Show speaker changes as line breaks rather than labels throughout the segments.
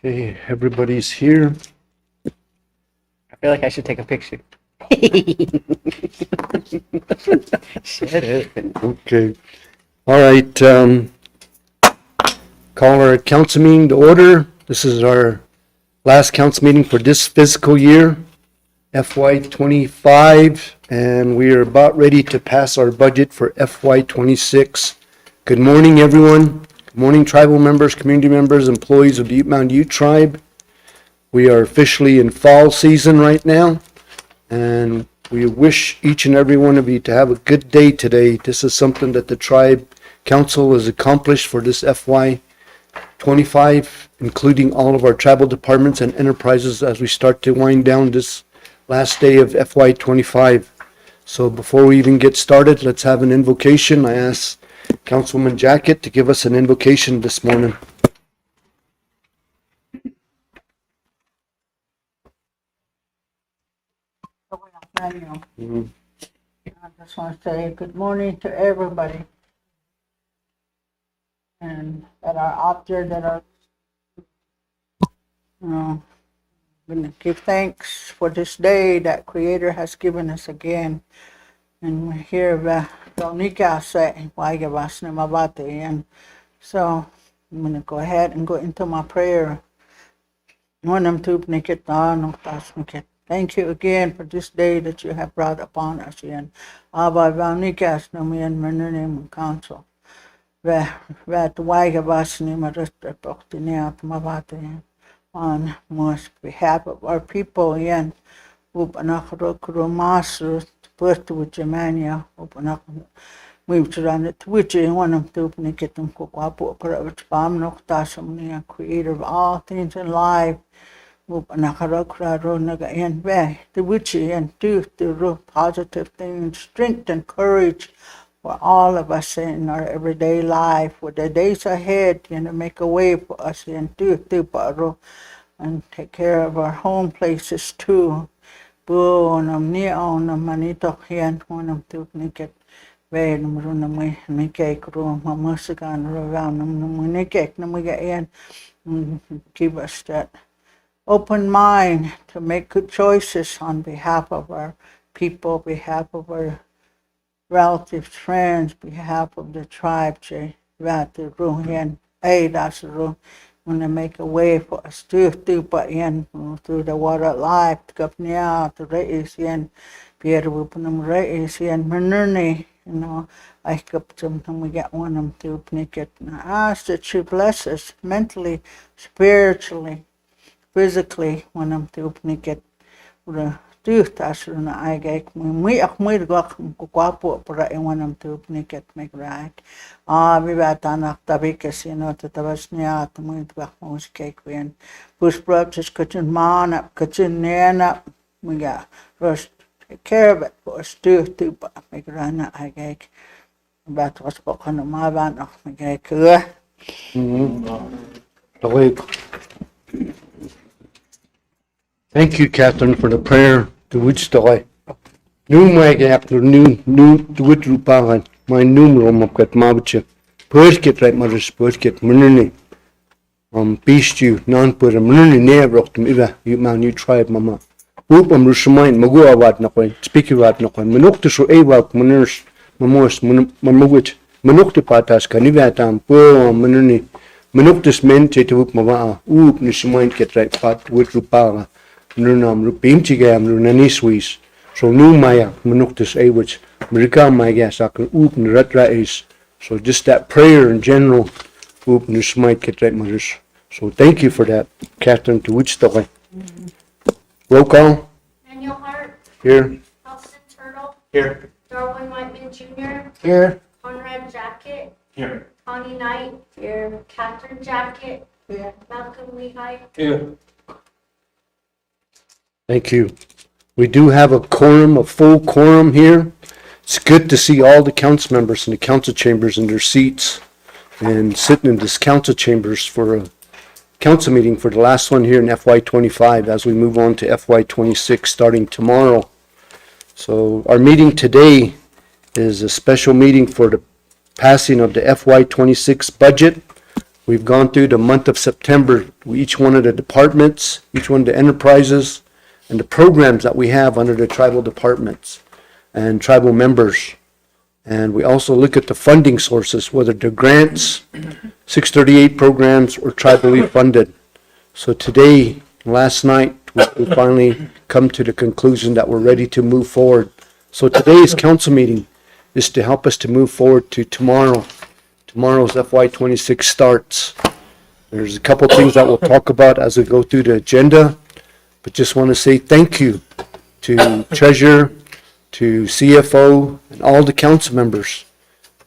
Okay, everybody's here.
I feel like I should take a picture. Shut up.
Okay. All right. Call our council meeting to order. This is our last council meeting for this fiscal year, FY25, and we are about ready to pass our budget for FY26. Good morning, everyone. Good morning, tribal members, community members, employees of the Ute Ute Tribe. We are officially in fall season right now, and we wish each and every one of you to have a good day today. This is something that the Tribe Council has accomplished for this FY25, including all of our tribal departments and enterprises as we start to wind down this last day of FY25. So before we even get started, let's have an invocation. I ask Councilwoman Jacket to give us an invocation this morning.
I just want to say good morning to everybody, and that are out there that are, going to give thanks for this day that Creator has given us again. And we hear Veronica say, and so I'm going to go ahead and go into my prayer. Thank you again for this day that you have brought upon us. And Abba Veronica, name council. On most behalf of our people, and first with Germania, we've run it which one of the Nikitum Kukapo, creator of all things in life. The witchy and do the positive things, strength and courage for all of us in our everyday life, for the days ahead, make a way for us and and take care of our home places too. Manito and one of the naked bed, give us that open mind to make good choices on behalf of our people, behalf of our relatives, friends, behalf of the tribe, that's the when they make a way for us to through the water of life, to go to raise and Pierre Wupanum raise and Menerne, I kept something we get one of them to it. And I ask that you bless us mentally, spiritually, physically, when I'm to it. Tasuna I get me a guapo when I'm to it, make right. We got an tabicus, to Tabasnia, to move back most cake when push brought his kitchen man up, kitchen near up. We got roast take care of it for us to make run I get. That was spoken of my van of my cake.
Thank you, Catherine, for the prayer to which story. Nu my after nu to which rupangan, my numero mapkat mabuche. Perket right mothers, perket mununi. Beast you, non put a mununi near rocked me, you man, you tribe, mamma. Whoop rushamin, magua wat nokoin, speak you at nokoin, manoktus or awak muners, mamos, mamawit, manokti patas, canivatam, poor mununi. Manoktus mente to whoop mava, oop, nishamin get right pat with rupara. Nunam rupimchigam runaniswis. So nu maya manuktis awich America my gas I can open ratra is. So just that prayer in general open the smite get right mothers. So thank you for that, Catherine, to which story. Roll call.
Daniel Hart.
Here.
Austin Turtle.
Here.
Darwin Whiteman Jr.
Here.
Conrad Jacket.
Here.
Connie Knight. Here. Catherine Jacket.
Here.
Malcolm Lehigh.
Here. Thank you. We do have a quorum, a full quorum here. It's good to see all the council members in the council chambers in their seats and sitting in this council chambers for a council meeting for the last one here in FY25 as we move on to FY26 starting tomorrow. So our meeting today is a special meeting for the passing of the FY26 budget. We've gone through the month of September, each one of the departments, each one of the enterprises, and the programs that we have under the tribal departments and tribal members. And we also look at the funding sources, whether they're grants, 638 programs, or tribally funded. So today, last night, we finally come to the conclusion that we're ready to move forward. So today's council meeting is to help us to move forward to tomorrow. Tomorrow's FY26 starts. There's a couple things that we'll talk about as we go through the agenda, but just want to say thank you to Treasurer, to CFO, and all the council members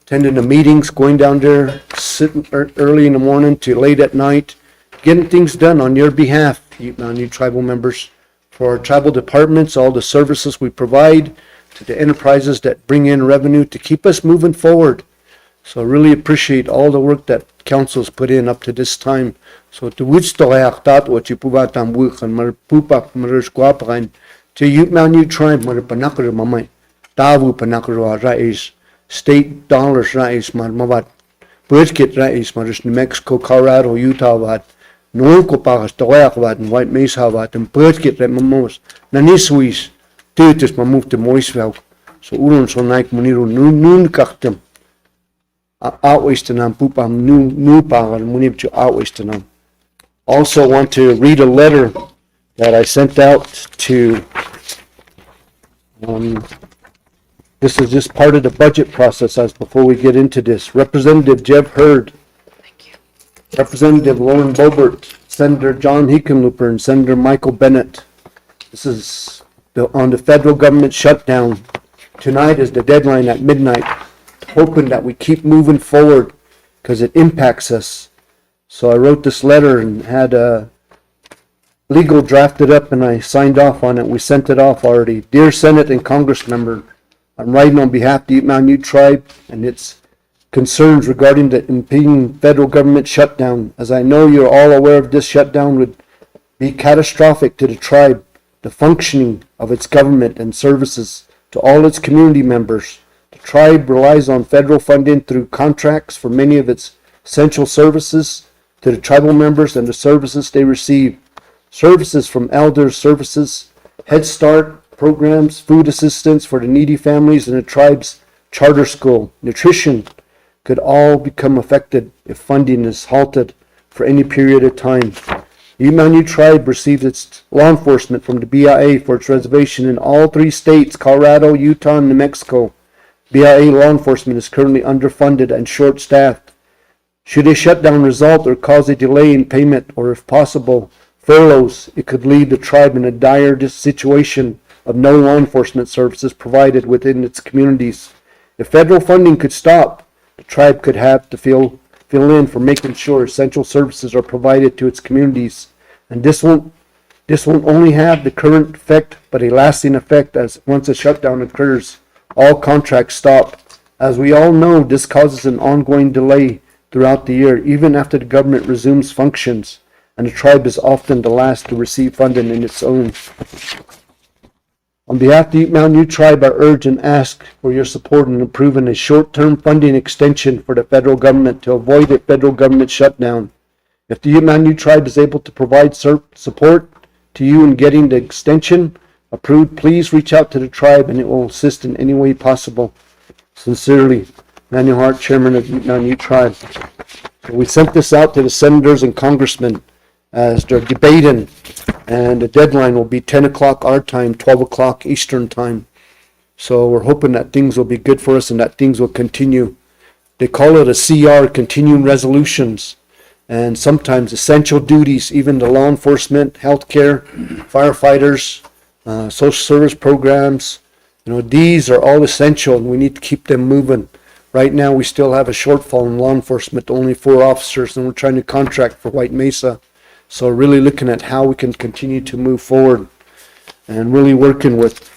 attending the meetings, going down there, sitting early in the morning to late at night, getting things done on your behalf, you tribal members, for our tribal departments, all the services we provide, to the enterprises that bring in revenue to keep us moving forward. So I really appreciate all the work that council's put in up to this time. So to which to ayaktat what you puvatam wukan mar pupak marus guapain to UMUT tribe mar panakar mamay tavu panakar rais state dollars rais mar mavat budget rais marus New Mexico, Colorado, Utah vat no ko pagas to ayakvat and White Mesa vat and budget rat mamos naniswis tutus mamuf to Moisville. So ulon so naik muniru nun kaktem outwastenam pupam new power munib to outwastenam. Also want to read a letter that I sent out to this is just part of the budget process as before we get into this. Representative Jeff Hurd, Representative Lauren Boebert, Senator John Hickenlooper, and Senator Michael Bennett. This is on the federal government shutdown. Tonight is the deadline at midnight, hoping that we keep moving forward because it impacts us. So I wrote this letter and had a legal drafted up and I signed off on it. We sent it off already. Dear Senate and Congress member, I'm writing on behalf of the UMUT tribe and its concerns regarding the impending federal government shutdown. As I know you're all aware of, this shutdown would be catastrophic to the tribe, the functioning of its government and services to all its community members. The tribe relies on federal funding through contracts for many of its essential services to the tribal members and the services they receive. Services from elders services, Head Start programs, food assistance for the needy families in the tribe's charter school, nutrition could all become affected if funding is halted for any period of time. The UMUT tribe receives its law enforcement from the BIA for its reservation in all 3 states, Colorado, Utah, and New Mexico. BIA law enforcement is currently underfunded and short-staffed. Should a shutdown result or cause a delay in payment, or if possible, furloughs, it could leave the tribe in a dire situation of no law enforcement services provided within its communities. If federal funding could stop, the tribe could have to fill in for making sure essential services are provided to its communities. And this won't only have the current effect, but a lasting effect, as once a shutdown occurs, all contracts stop. As we all know, this causes an ongoing delay throughout the year, even after the government resumes functions, and the tribe is often the last to receive funding in its own. On behalf of the UMUT tribe, I urge and ask for your support in approving a short-term funding extension for the federal government to avoid a federal government shutdown. If the UMUT tribe is able to provide support to you in getting the extension approved, please reach out to the tribe and it will assist in any way possible. Sincerely, Manuel Hart, Chairman of the UMUT tribe. We sent this out to the senators and congressmen as they're debating, and the deadline will be 10 o'clock our time, 12 o'clock Eastern time. So we're hoping that things will be good for us and that things will continue. They call it a CR, continuing resolutions, and sometimes essential duties, even the law enforcement, healthcare, firefighters, social service programs, these are all essential and we need to keep them moving. Right now we still have a shortfall in law enforcement, only 4 officers, and we're trying to contract for White Mesa. So really looking at how we can continue to move forward and really working with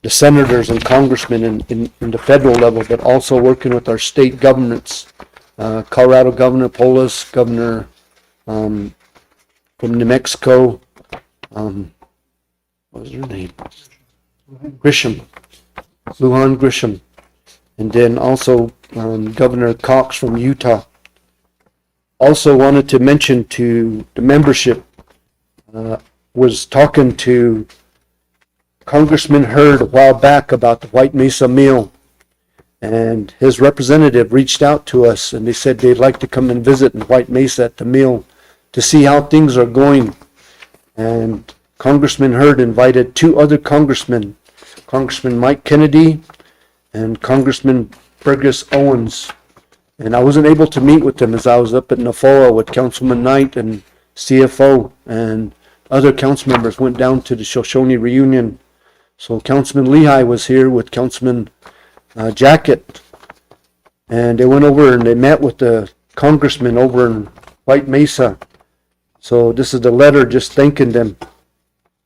the senators and congressmen in the federal level, but also working with our state governments. Colorado Governor Polis, Governor from New Mexico, what was her name? Grisham, Lujan Grisham, and then also Governor Cox from Utah. Also wanted to mention to the membership, was talking to Congressman Hurd a while back about the White Mesa meal, and his representative reached out to us and they said they'd like to come and visit in White Mesa at the meal to see how things are going. And Congressman Hurd invited two other congressmen, Congressman Mike Kennedy and Congressman Burgess Owens. And I wasn't able to meet with them as I was up at Nafoa with Councilman Knight and CFO, and other council members went down to the Shoshone reunion. So Councilman Lehigh was here with Councilman Jacket, and they went over and they met with the congressman over in White Mesa. So this is the letter just thanking them.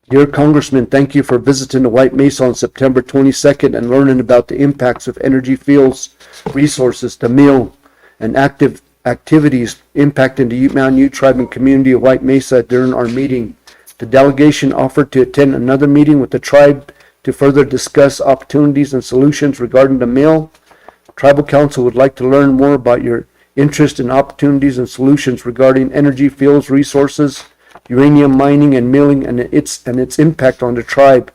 Dear Congressman, thank you for visiting the White Mesa on September 22nd and learning about the impacts of energy fuels, resources, the meal, and active activities impacting the Ute Mountain Ute Tribe and community of White Mesa during our meeting. The delegation offered to attend another meeting with the tribe to further discuss opportunities and solutions regarding the meal. Tribal Council would like to learn more about your interest in opportunities and solutions regarding energy fuels, resources, uranium mining and milling, and its impact on the tribe.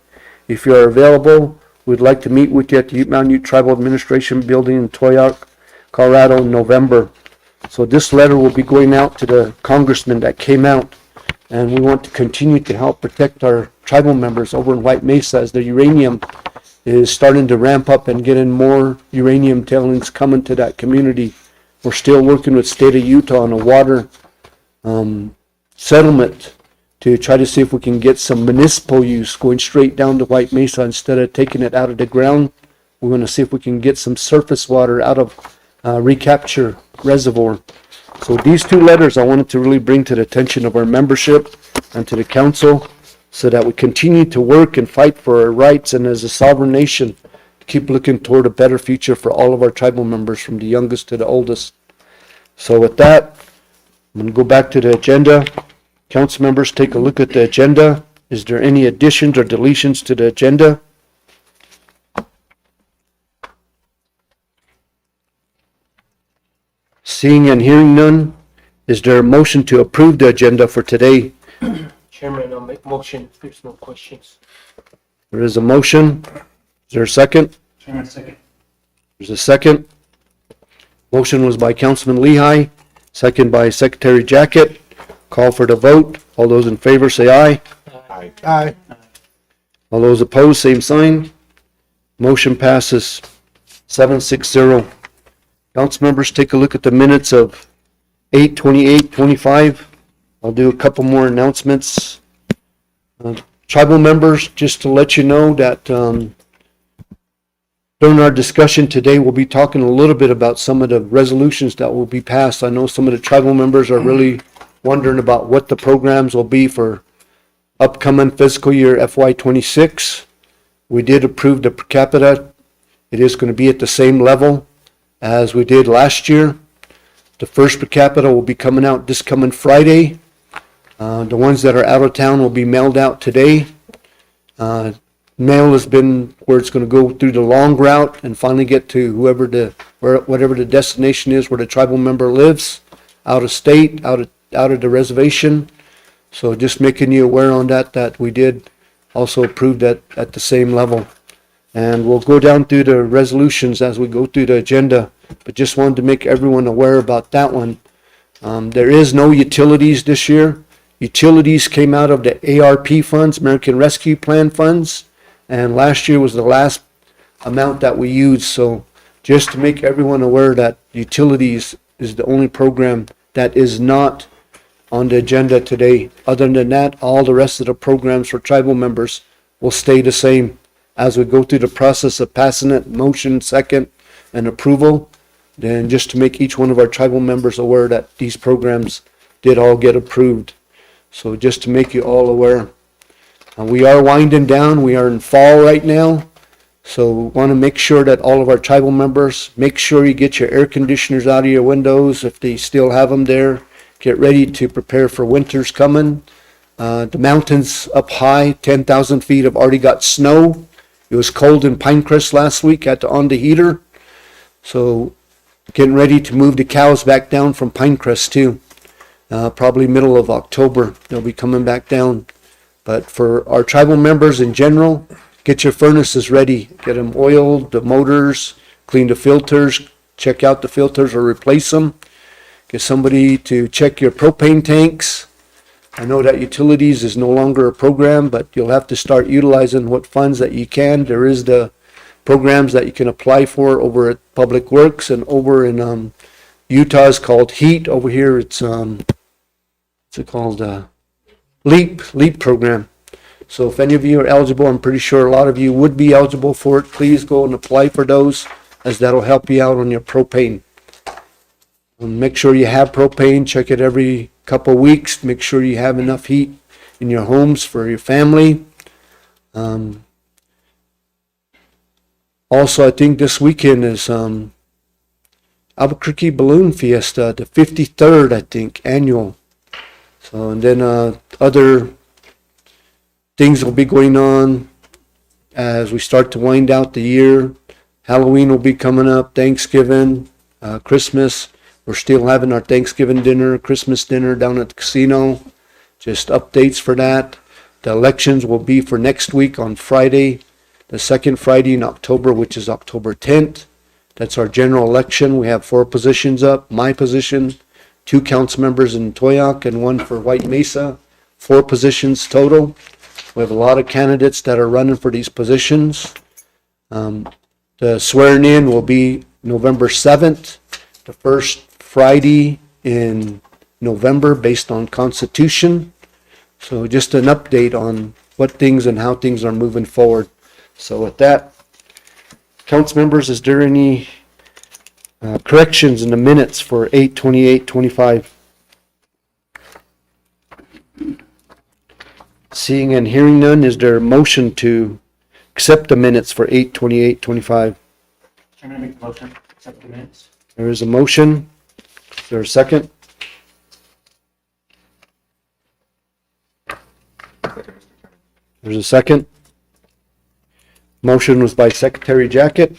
If you are available, we'd like to meet with you at the Ute Mountain Ute Tribal Administration Building in Toyac, Colorado in November. So this letter will be going out to the congressman that came out, and we want to continue to help protect our tribal members over in White Mesa as the uranium is starting to ramp up and getting more uranium tailings coming to that community. We're still working with state of Utah on a water settlement to try to see if we can get some municipal use going straight down to White Mesa instead of taking it out of the ground. We're going to see if we can get some surface water out of recapture reservoir. So these two letters I wanted to really bring to the attention of our membership and to the council so that we continue to work and fight for our rights, and as a sovereign nation keep looking toward a better future for all of our tribal members from the youngest to the oldest. So with that, I'm going to go back to the agenda. Council members, take a look at the agenda. Is there any additions or deletions to the agenda? Seeing and hearing none, is there a motion to approve the agenda for today?
Chairman, I'll make motion if there's no questions.
There is a motion. Is there a second?
Chairman, second.
There's a second. Motion was by Councilman Lehigh, second by Secretary Jacket. Call for the vote. All those in favor say aye.
Aye.
Aye.
All those opposed, same sign. Motion passes 7-6-0. Council members, take a look at the minutes of 8/28/25. I'll do a couple more announcements. Tribal members, just to let you know that during our discussion today, we'll be talking a little bit about some of the resolutions that will be passed. I know some of the tribal members are really wondering about what the programs will be for upcoming fiscal year FY26. We did approve the per capita. It is going to be at the same level as we did last year. The first per capita will be coming out this coming Friday. The ones that are out of town will be mailed out today. Mail has been where it's going to go through the long route and finally get to whatever the destination is where the tribal member lives, out of state, out of the reservation. So just making you aware on that we did also approve that at the same level. And we'll go down through the resolutions as we go through the agenda, but just wanted to make everyone aware about that one. There is no utilities this year. Utilities came out of the ARP funds, American Rescue Plan funds, and last year was the last amount that we used. So just to make everyone aware that utilities is the only program that is not on the agenda today. Other than that, all the rest of the programs for tribal members will stay the same. As we go through the process of passing it, motion, second, and approval, then just to make each one of our tribal members aware that these programs did all get approved. So just to make you all aware. We are winding down. We are in fall right now. So want to make sure that all of our tribal members, make sure you get your air conditioners out of your windows if they still have them there. Get ready to prepare for winter's coming. The mountains up high, 10,000 feet, have already got snow. It was cold in Pinecrest last week, had to on the heater. So getting ready to move the cows back down from Pinecrest too. Probably middle of October, they'll be coming back down. But for our tribal members in general, get your furnaces ready. Get them oiled, the motors, clean the filters, check out the filters or replace them. Get somebody to check your propane tanks. I know that utilities is no longer a program, but you'll have to start utilizing what funds that you can. There is the programs that you can apply for over at Public Works, and over in Utah is called HEAT. Over here it's what's it called? LEAP program. So if any of you are eligible, I'm pretty sure a lot of you would be eligible for it. Please go and apply for those, as that'll help you out on your propane. Make sure you have propane. Check it every couple weeks. Make sure you have enough heat in your homes for your family. Also, I think this weekend is Albuquerque Balloon Fiesta, the 53rd, I think, annual. So, and then other things will be going on as we start to wind out the year. Halloween will be coming up, Thanksgiving, Christmas. We're still having our Thanksgiving dinner, Christmas dinner down at the casino. Just updates for that. The elections will be for next week on Friday, the second Friday in October, which is October 10th. That's our general election. We have 4 positions up. My position, 2 council members in Toyac and 1 for White Mesa. 4 positions total. We have a lot of candidates that are running for these positions. The swearing in will be November 7th, the first Friday in November based on Constitution. So just an update on what things and how things are moving forward. So with that, council members, is there any corrections in the minutes for 8/28/25? Seeing and hearing none, is there a motion to accept the minutes for 8/28/25?
I'm gonna make the motion, accept the minutes.
There is a motion. Is there a second? There's a second. Motion was by Secretary Jacket,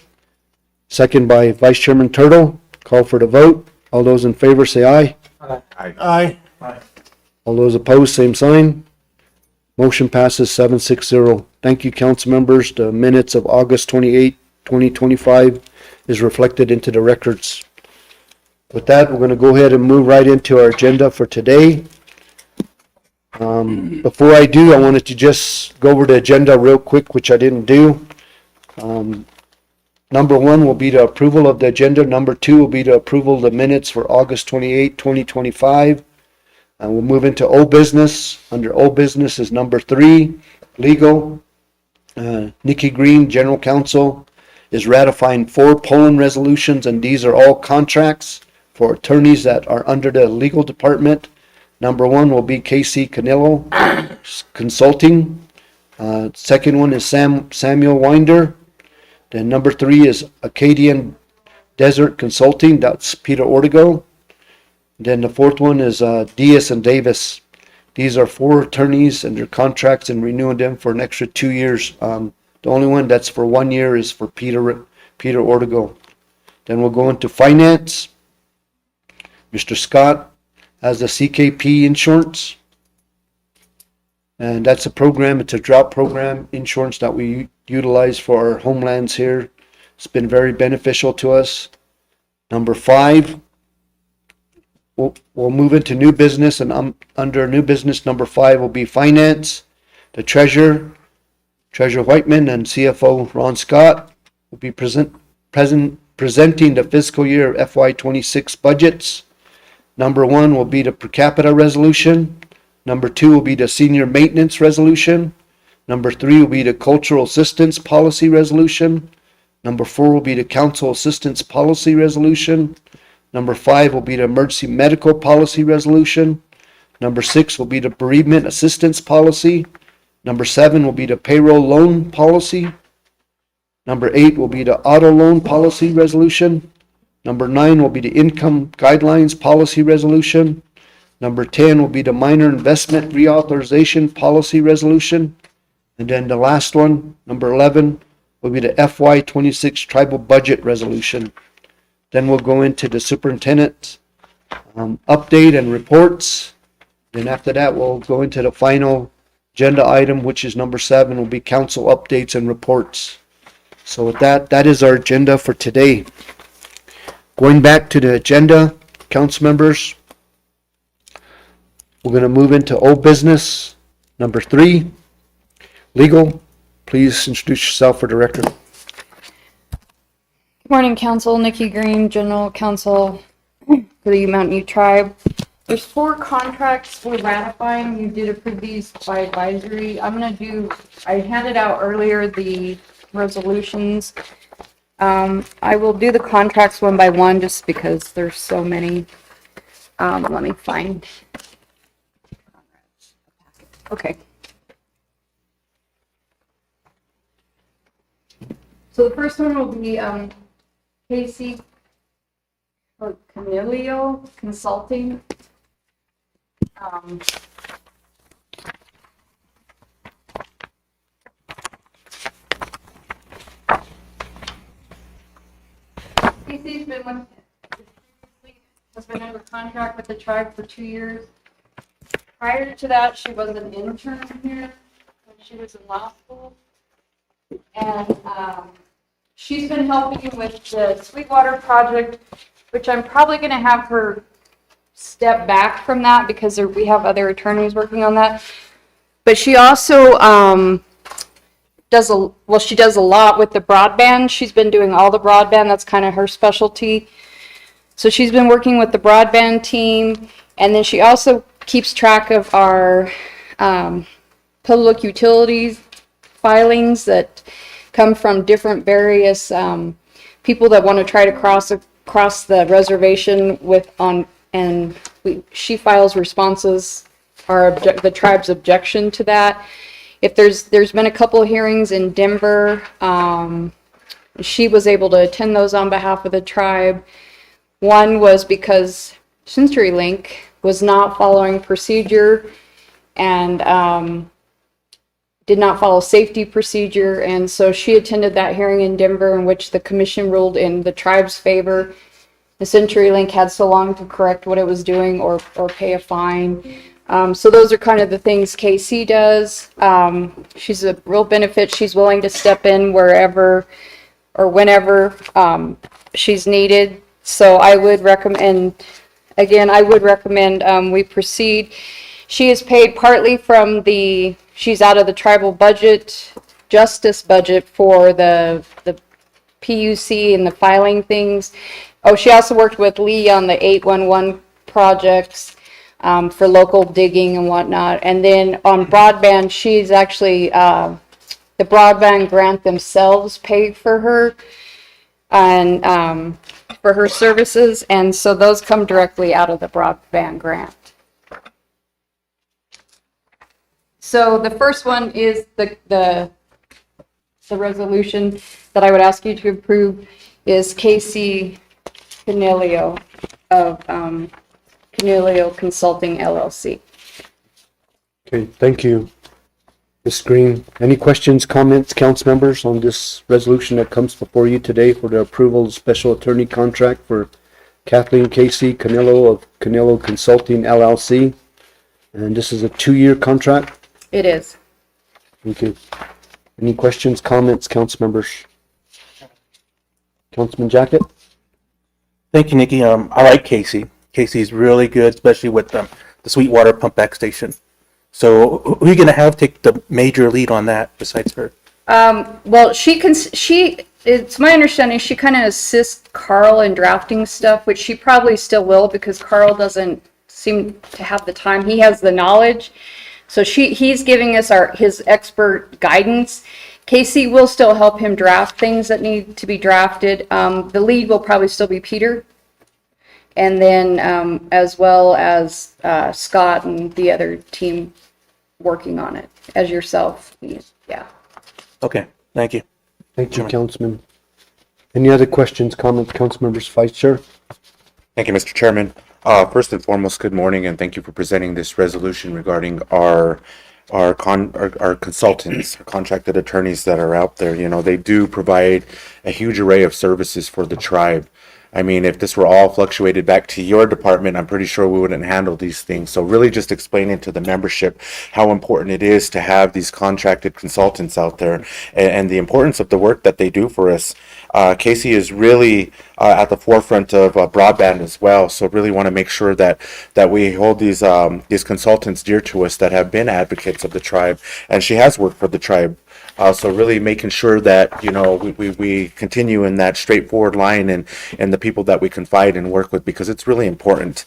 second by Vice Chairman Turtle. Call for the vote. All those in favor say aye.
Aye.
All those opposed, same sign. Motion passes 7-6-0. Thank you, council members. The minutes of August 28, 2025 is reflected into the records. With that, we're going to go ahead and move right into our agenda for today. Before I do, I wanted to just go over the agenda real quick, which I didn't do. Number 1 will be the approval of the agenda. Number 2 will be the approval of the minutes for August 28, 2025. We'll move into old business. Under old business is number 3, legal. Nikki Green, General Counsel, is ratifying 4 Poland resolutions, and these are all contracts for attorneys that are under the legal department. Number 1 will be KC Canillo Consulting. Second one is Samuel Winder. Then number 3 is Acadian Desert Consulting. That's Peter Ortego. Then the 4th one is Diaz and Davis. These are 4 attorneys and their contracts, and renewing them for an extra 2 years. The only one that's for 1 year is for Peter Ortego. Then we'll go into finance. Mr. Scott has the CKP insurance. And that's a program, it's a drought program insurance that we utilize for our homelands here. It's been very beneficial to us. Number 5, we'll move into new business, and under new business, number 5 will be finance. The Treasurer Whiteman, and CFO Ron Scott will be presenting the fiscal year FY26 budgets. Number 1 will be the per capita resolution. Number 2 will be the senior maintenance resolution. Number 3 will be the cultural assistance policy resolution. Number 4 will be the council assistance policy resolution. Number 5 will be the emergency medical policy resolution. Number 6 will be the bereavement assistance policy. Number 7 will be the payroll loan policy. Number 8 will be the auto loan policy resolution. Number 9 will be the income guidelines policy resolution. Number 10 will be the minor investment reauthorization policy resolution. And then the last one, number 11, will be the FY26 tribal budget resolution. Then we'll go into the superintendent update and reports. Then after that, we'll go into the final agenda item, which is number 7, will be council updates and reports. So with that, that is our agenda for today. Going back to the agenda, council members, we're going to move into old business. Number 3, legal. Please introduce yourself for the record.
Good morning, Council. Nikki Green, General Counsel for the UMUT Tribe. There's 4 contracts we're ratifying. You did approve these by advisory. I handed out earlier the resolutions. I will do the contracts one by one just because there's so many. Let me find. Okay. So the first one will be Casey or Camilio Consulting. Casey's has been under contract with the tribe for 2 years. Prior to that, she was an intern here when she was in law school. And she's been helping with the Sweetwater project, which I'm probably going to have her step back from that because we have other attorneys working on that. But she also does a lot with the broadband. She's been doing all the broadband. That's kind of her specialty. So she's been working with the broadband team, and then she also keeps track of our public utilities filings that come from different various people that want to try to cross the reservation she files responses, the tribe's objection to that. If there's been a couple of hearings in Denver, she was able to attend those on behalf of the tribe. One was because CenturyLink was not following procedure and did not follow safety procedure, and so she attended that hearing in Denver in which the commission ruled in the tribe's favor. The CenturyLink had so long to correct what it was doing or pay a fine. So those are kind of the things KC does. She's a real benefit. She's willing to step in wherever or whenever she's needed. So I would recommend, we proceed. She is paid partly from she's out of the tribal budget, justice budget for the PUC and the filing things. Oh, she also worked with Lee on the 811 projects for local digging and whatnot. And then on broadband, she's actually, the broadband grant themselves pay for her and for her services. And so those come directly out of the broadband grant. So the first one is the resolution that I would ask you to approve is Casey Canelio of Canelio Consulting LLC.
Okay, thank you, Ms. Green. Any questions, comments, council members on this resolution that comes before you today for the approval of special attorney contract for Kathleen Casey Canelo of Canelo Consulting LLC? And this is a 2-year contract?
It is.
Thank you. Any questions, comments, council members? Councilman Jacket?
Thank you, Nikki. I like Casey. Casey's really good, especially with the Sweetwater pump back station. So who are you going to have take the major lead on that besides her?
Well, it's my understanding she kind of assists Carl in drafting stuff, which she probably still will because Carl doesn't seem to have the time. He has the knowledge. So he's giving us his expert guidance. Casey will still help him draft things that need to be drafted. The lead will probably still be Peter. And then as well as Scott and the other team working on it as yourself. Yeah.
Okay, thank you.
Thank you, Councilman. Any other questions, comments, council members, Vice Chair?
Thank you, Mr. Chairman. First and foremost, good morning, and thank you for presenting this resolution regarding our consultants, our contracted attorneys that are out there. You know, they do provide a huge array of services for the tribe. I mean, if this were all fluctuated back to your department, I'm pretty sure we wouldn't handle these things. So really just explaining to the membership how important it is to have these contracted consultants out there, and the importance of the work that they do for us. Casey is really at the forefront of broadband as well. So really want to make sure that we hold these consultants dear to us that have been advocates of the tribe, and she has worked for the tribe. So really making sure that, you know, we continue in that straightforward line, and the people that we confide and work with, because it's really important.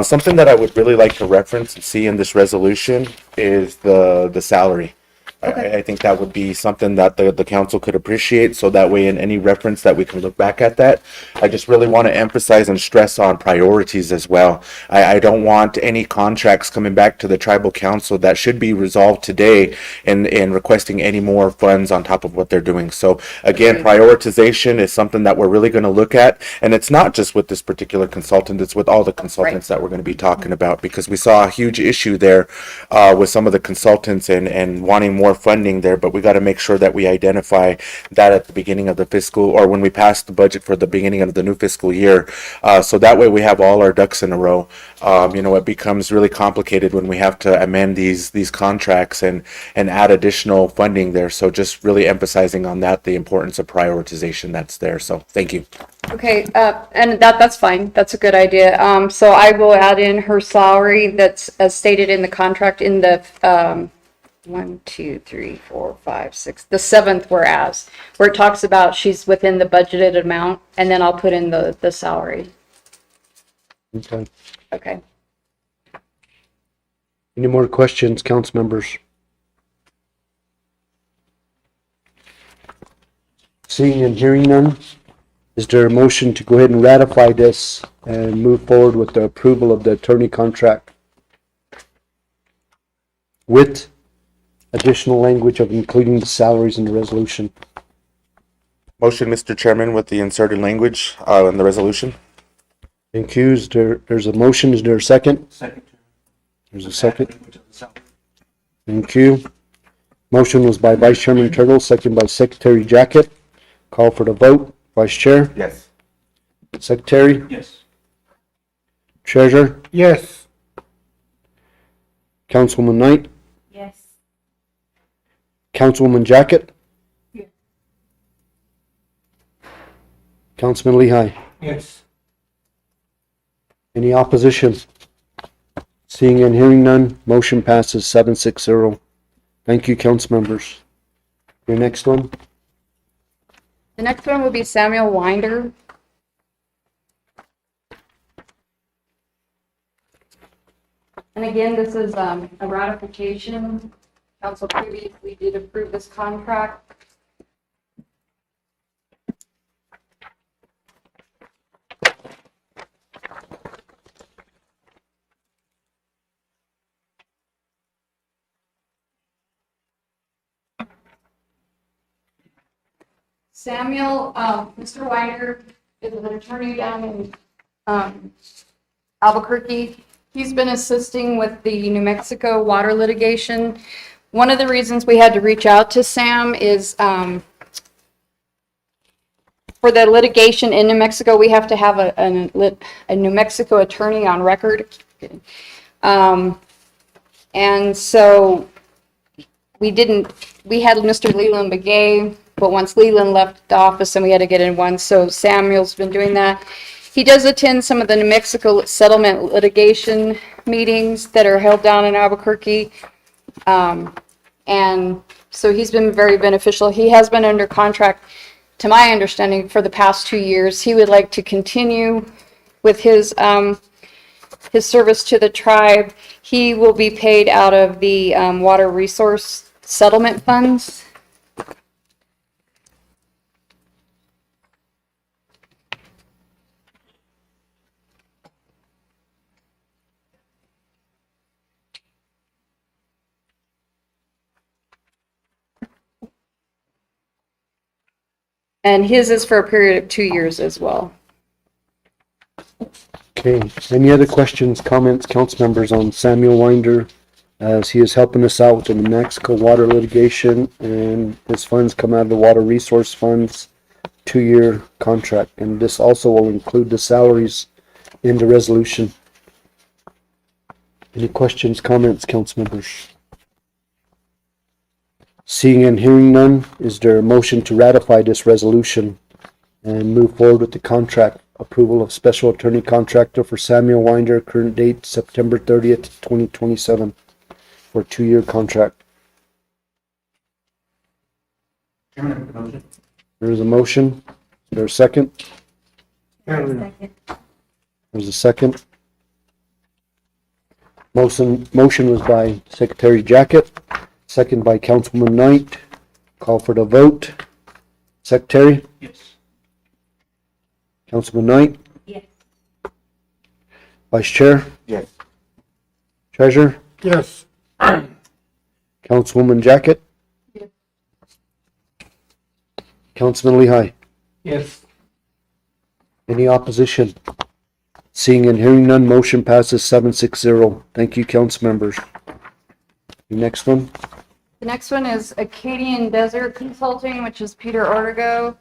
Something that I would really like to reference and see in this resolution is the salary. I think that would be something that the council could appreciate, so that way in any reference that we can look back at that. I just really want to emphasize and stress on priorities as well. I don't want any contracts coming back to the tribal council that should be resolved today in requesting any more funds on top of what they're doing. So again, prioritization is something that we're really going to look at, and it's not just with this particular consultant, it's with all the consultants that we're going to be talking about, because we saw a huge issue there with some of the consultants and wanting more funding there, but we got to make sure that we identify that at the beginning of the fiscal, or when we pass the budget for the beginning of the new fiscal year, so that way we have all our ducks in a row. You know, it becomes really complicated when we have to amend these contracts and add additional funding there. So just really emphasizing on that, the importance of prioritization that's there. So thank you.
Okay, and that's fine. That's a good idea. So I will add in her salary that's as stated in the contract in the 1, 2, 3, 4, 5, 6, the 7th whereas, where it talks about she's within the budgeted amount, and then I'll put in the salary.
Okay.
Okay.
Any more questions, council members? Seeing and hearing none, is there a motion to go ahead and ratify this and move forward with the approval of the attorney contract with additional language of including the salaries in the resolution?
Motion, Mr. Chairman, with the inserted language in the resolution.
Thank you. There's a motion. Is there a second?
Second.
There's a second. Thank you. Motion was by Vice Chairman Turtle, second by Secretary Jacket. Call for the vote. Vice Chair?
Yes.
Secretary?
Yes.
Treasurer?
Yes.
Councilwoman Knight?
Yes.
Councilwoman Jacket?
Yes.
Councilman Lehigh?
Yes.
Any opposition? Seeing and hearing none, motion passes 7-6-0. Thank you, council members. Your next one?
The next one will be Samuel Winder. And again, this is a ratification. Council previously did approve this contract. Samuel, Mr. Winder is an attorney down in Albuquerque. He's been assisting with the New Mexico water litigation. One of the reasons we had to reach out to Sam is for the litigation in New Mexico, we have to have a New Mexico attorney on record. And so we had Mr. Leland Begay, but once Leland left the office, then we had to get in one. So Samuel's been doing that. He does attend some of the New Mexico settlement litigation meetings that are held down in Albuquerque. And so he's been very beneficial. He has been under contract, to my understanding, for the past 2 years. He would like to continue with his service to the tribe. He will be paid out of the water resource settlement funds. And his is for a period of 2 years as well.
Okay, any other questions, comments, council members on Samuel Winder, as he is helping us out with the New Mexico water litigation, and his funds come out of the water resource funds 2-year contract, and this also will include the salaries in the resolution. Any questions, comments, council members? Seeing and hearing none, is there a motion to ratify this resolution and move forward with the contract approval of special attorney contractor for Samuel Winder, current date September 30th, 2027, for a 2-year contract? There is a motion. Is there a second? There's a second. Motion was by Secretary Jacket, second by Councilman Knight. Call for the vote. Secretary?
Yes.
Councilman Knight?
Yes.
Vice Chair?
Yes.
Treasurer?
Yes.
Councilwoman Jacket?
Yes.
Councilman Lehigh?
Yes.
Any opposition? Seeing and hearing none, motion passes 760. Thank you, council members. The next one?
The next one is Acadian Desert Consulting, which is Peter Ortego.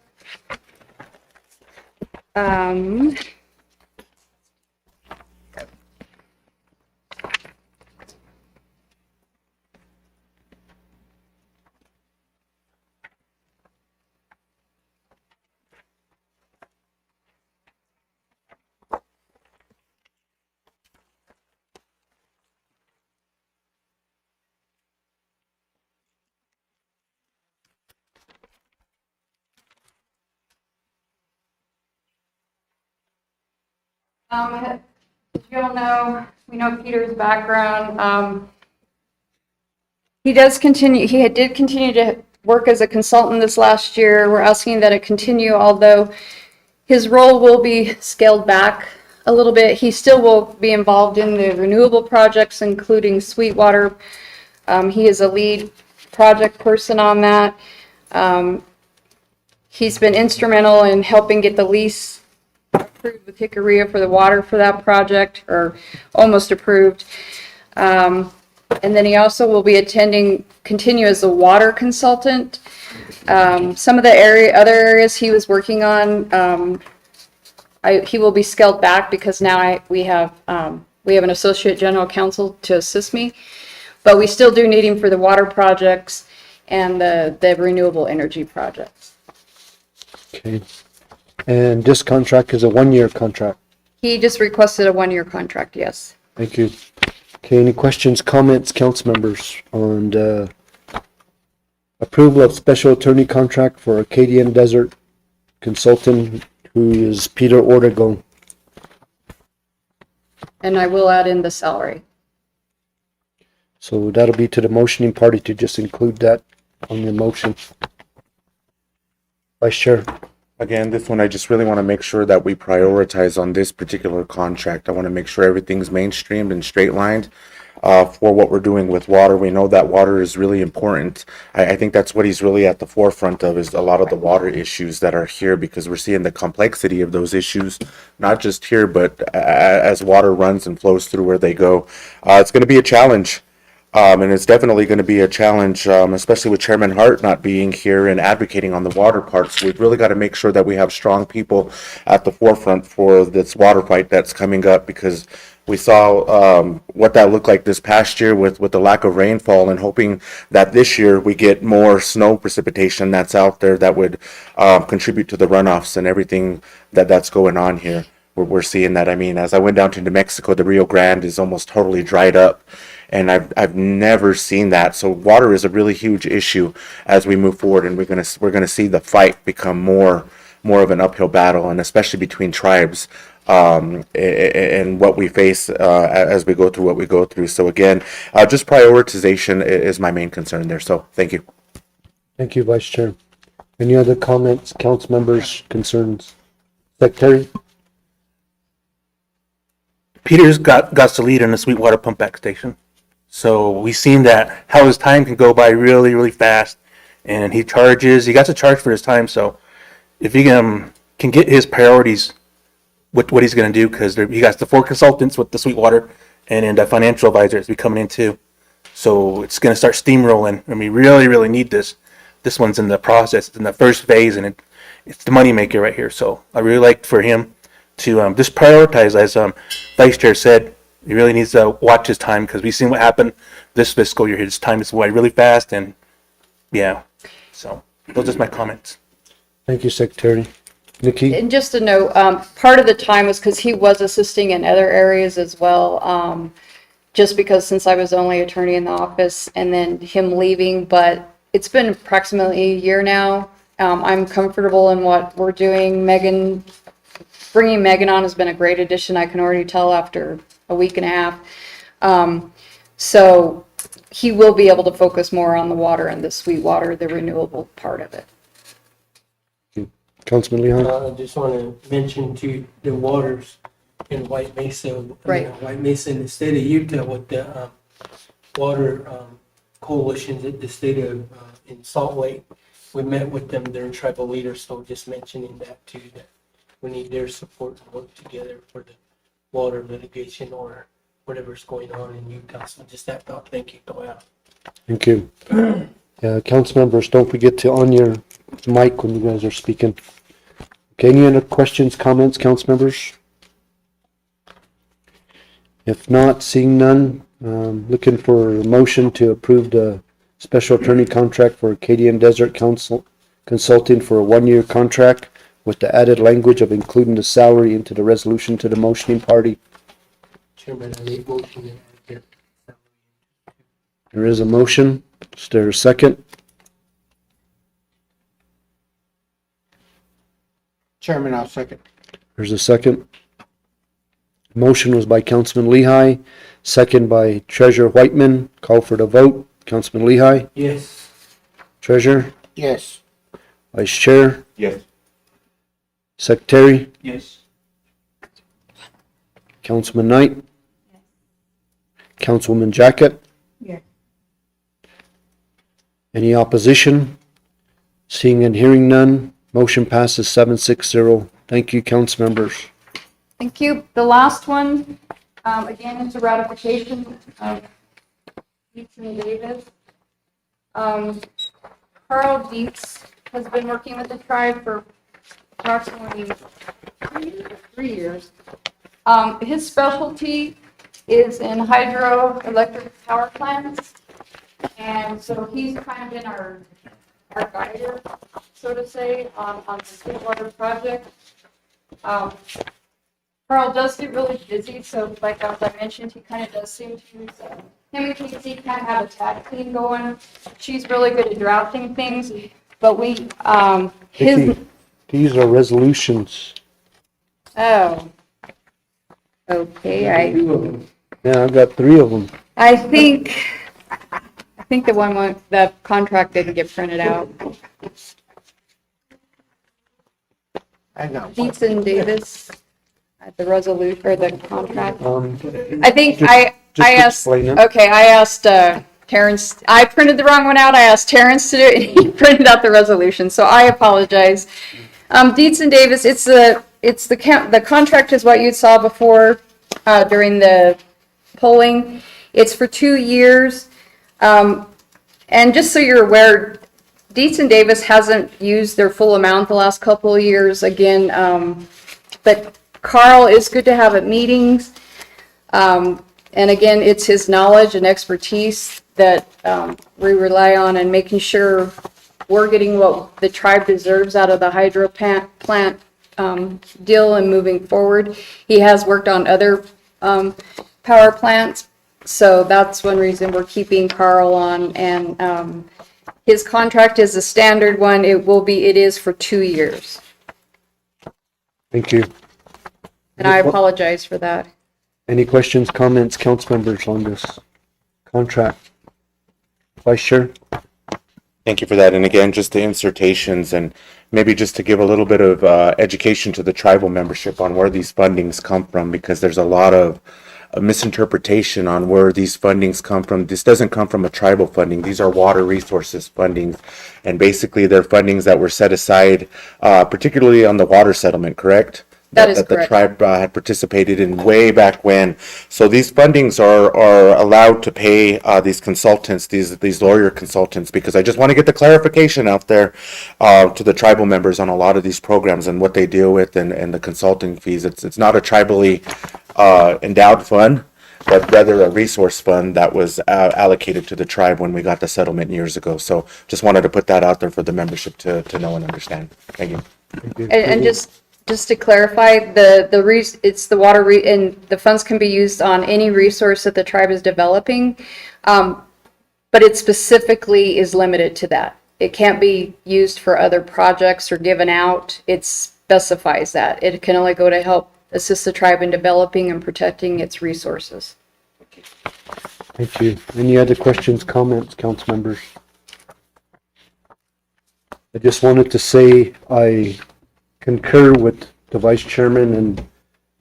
As you all know, we know Peter's background. He did continue to work as a consultant this last year. We're asking that it continue, although his role will be scaled back a little bit. He still will be involved in the renewable projects, including Sweetwater. He is a lead project person on that. He's been instrumental in helping get the lease approved with Hickory for the water for that project, or almost approved. And then he also will be continue as a water consultant. Some of the other areas he was working on, he will be scaled back because now we have an associate general counsel to assist me, but we still do need him for the water projects and the renewable energy projects.
Okay. And this contract is a 1-year contract.
He just requested a 1-year contract, yes.
Thank you. Okay, any questions, comments, council members on the approval of special attorney contract for Acadian Desert Consultant, who is Peter Ortego?
And I will add in the salary.
So that'll be to the motioning party to just include that on your motion. Vice Chair.
Again, this one, I just really want to make sure that we prioritize on this particular contract. I want to make sure everything's mainstreamed and straight lined for what we're doing with water. We know that water is really important. I think that's what he's really at the forefront of, is a lot of the water issues that are here, because we're seeing the complexity of those issues, not just here, but as water runs and flows through where they go. It's going to be a challenge. And it's definitely going to be a challenge, especially with Chairman Hart not being here and advocating on the water part. So we've really got to make sure that we have strong people at the forefront for this water fight that's coming up, because we saw what that looked like this past year with the lack of rainfall, and hoping that this year we get more snow precipitation that's out there that would contribute to the runoffs and everything that's going on here. We're seeing that. I mean, as I went down to New Mexico, the Rio Grande is almost totally dried up. And I've never seen that. So water is a really huge issue as we move forward, and we're gonna see the fight become more of an uphill battle, and especially between tribes, and what we face as we go through what we go through. So again, just prioritization is my main concern there. So thank you.
Thank you, Vice Chair. Any other comments, council members, concerns? Secretary?
Peter's got the lead in the Sweetwater pump back station. So we've seen that how his time can go by really, really fast, and he got to charge for his time. So if he can get his priorities, what he's going to do, because he got the 4 consultants with the Sweetwater, and a financial advisor is coming in too. So it's going to start steamrolling, and we really, really need this. This one's in the process. It's in the first phase, and it's the moneymaker right here. So I really like for him to just prioritize, as Vice Chair said. He really needs to watch his time because we've seen what happened this fiscal year. His time is wide really fast, and yeah. So those are my comments.
Thank you, Secretary. Nikki?
And just to note, part of the time was because he was assisting in other areas as well. Just because since I was the only attorney in the office and then him leaving, but it's been approximately a year now. I'm comfortable in what we're doing. Bringing Megan on has been a great addition. I can already tell after a week and a half. So he will be able to focus more on the water and the sweet water, the renewable part of it.
Councilman Leon?
I just want to mention to the waters in White Mesa,
Right.
White Mesa in the state of Utah with the water coalitions at the state of in Salt Lake. We met with them, their tribal leaders, so just mentioning that too, that we need their support to work together for the water litigation or whatever's going on in Utah. So just that thought, thank you, go out.
Thank you. Council members, don't forget to on your mic when you guys are speaking. Okay, any other questions, comments, council members? If not, seeing none, looking for a motion to approve the special attorney contract for Acadian Desert Council Consulting for a 1-year contract with the added language of including the salary into the resolution to the motioning party.
Chairman, I make motion that I get.
There is a motion. Is there a second?
Chairman, I'll second.
There's a second. Motion was by Councilman Lehigh, second by Treasurer Whiteman. Call for the vote. Councilman Lehigh,
Yes.
Treasurer,
Yes.
Vice Chair,
Yes.
Secretary,
Yes.
Councilman Knight, Councilwoman Jacket.
Yes.
Any opposition? Seeing and hearing none, motion passes 7-6-0. Thank you, council members.
Thank you. The last one, again, it's a ratification of Dietz and Davis. Carl Dietz has been working with the tribe for approximately 3 years. His specialty is in hydroelectric power plants. And so he's kind of been our guider, so to say, on the Sweetwater project. Carl does get really busy, so like as I mentioned, he kind of does seem to, him and Casey kind of have a tag team going. She's really good at drafting things, but
Vicky, these are resolutions.
oh. Okay,
Yeah, I've got 3 of them.
I think the contract didn't get printed out.
I got one.
Dietz and Davis, the resolution, or the contract.
I
think
just
I asked,
explain it.
okay, I asked Terrence, I printed the wrong one out. I asked Terrence to do it, and he printed out the resolution, so I apologize. Dietz and Davis, the contract is what you saw before during the polling. It's for 2 years. And just so you're aware, Dietz and Davis hasn't used their full amount the last couple of years again, but Carl is good to have at meetings. And again, it's his knowledge and expertise that we rely on and making sure we're getting what the tribe deserves out of the hydro plant deal and moving forward. He has worked on other power plants, so that's one reason we're keeping Carl on. And his contract is a standard one. It is for 2 years.
Thank you.
And I apologize for that.
Any questions, comments, council members on this contract? Vice Chair?
Thank you for that. And again, just the insertations and maybe just to give a little bit of education to the tribal membership on where these fundings come from, because there's a lot of misinterpretation on where these fundings come from. This doesn't come from a tribal funding. These are water resources fundings. And basically they're fundings that were set aside, particularly on the water settlement, correct?
That is
the
correct.
tribe had participated in way back when. So these fundings are allowed to pay these consultants, these lawyer consultants, because I just want to get the clarification out there to the tribal members on a lot of these programs and what they deal with and the consulting fees. It's not a tribally endowed fund, but rather a resource fund that was allocated to the tribe when we got the settlement years ago. So just wanted to put that out there for the membership to know and understand. Thank you.
And just to clarify, it's the and the funds can be used on any resource that the tribe is developing, but it specifically is limited to that. It can't be used for other projects or given out. It specifies that. It can only go to help assist the tribe in developing and protecting its resources.
Thank you. Any other questions, comments, council members? I just wanted to say I concur with the vice chairman and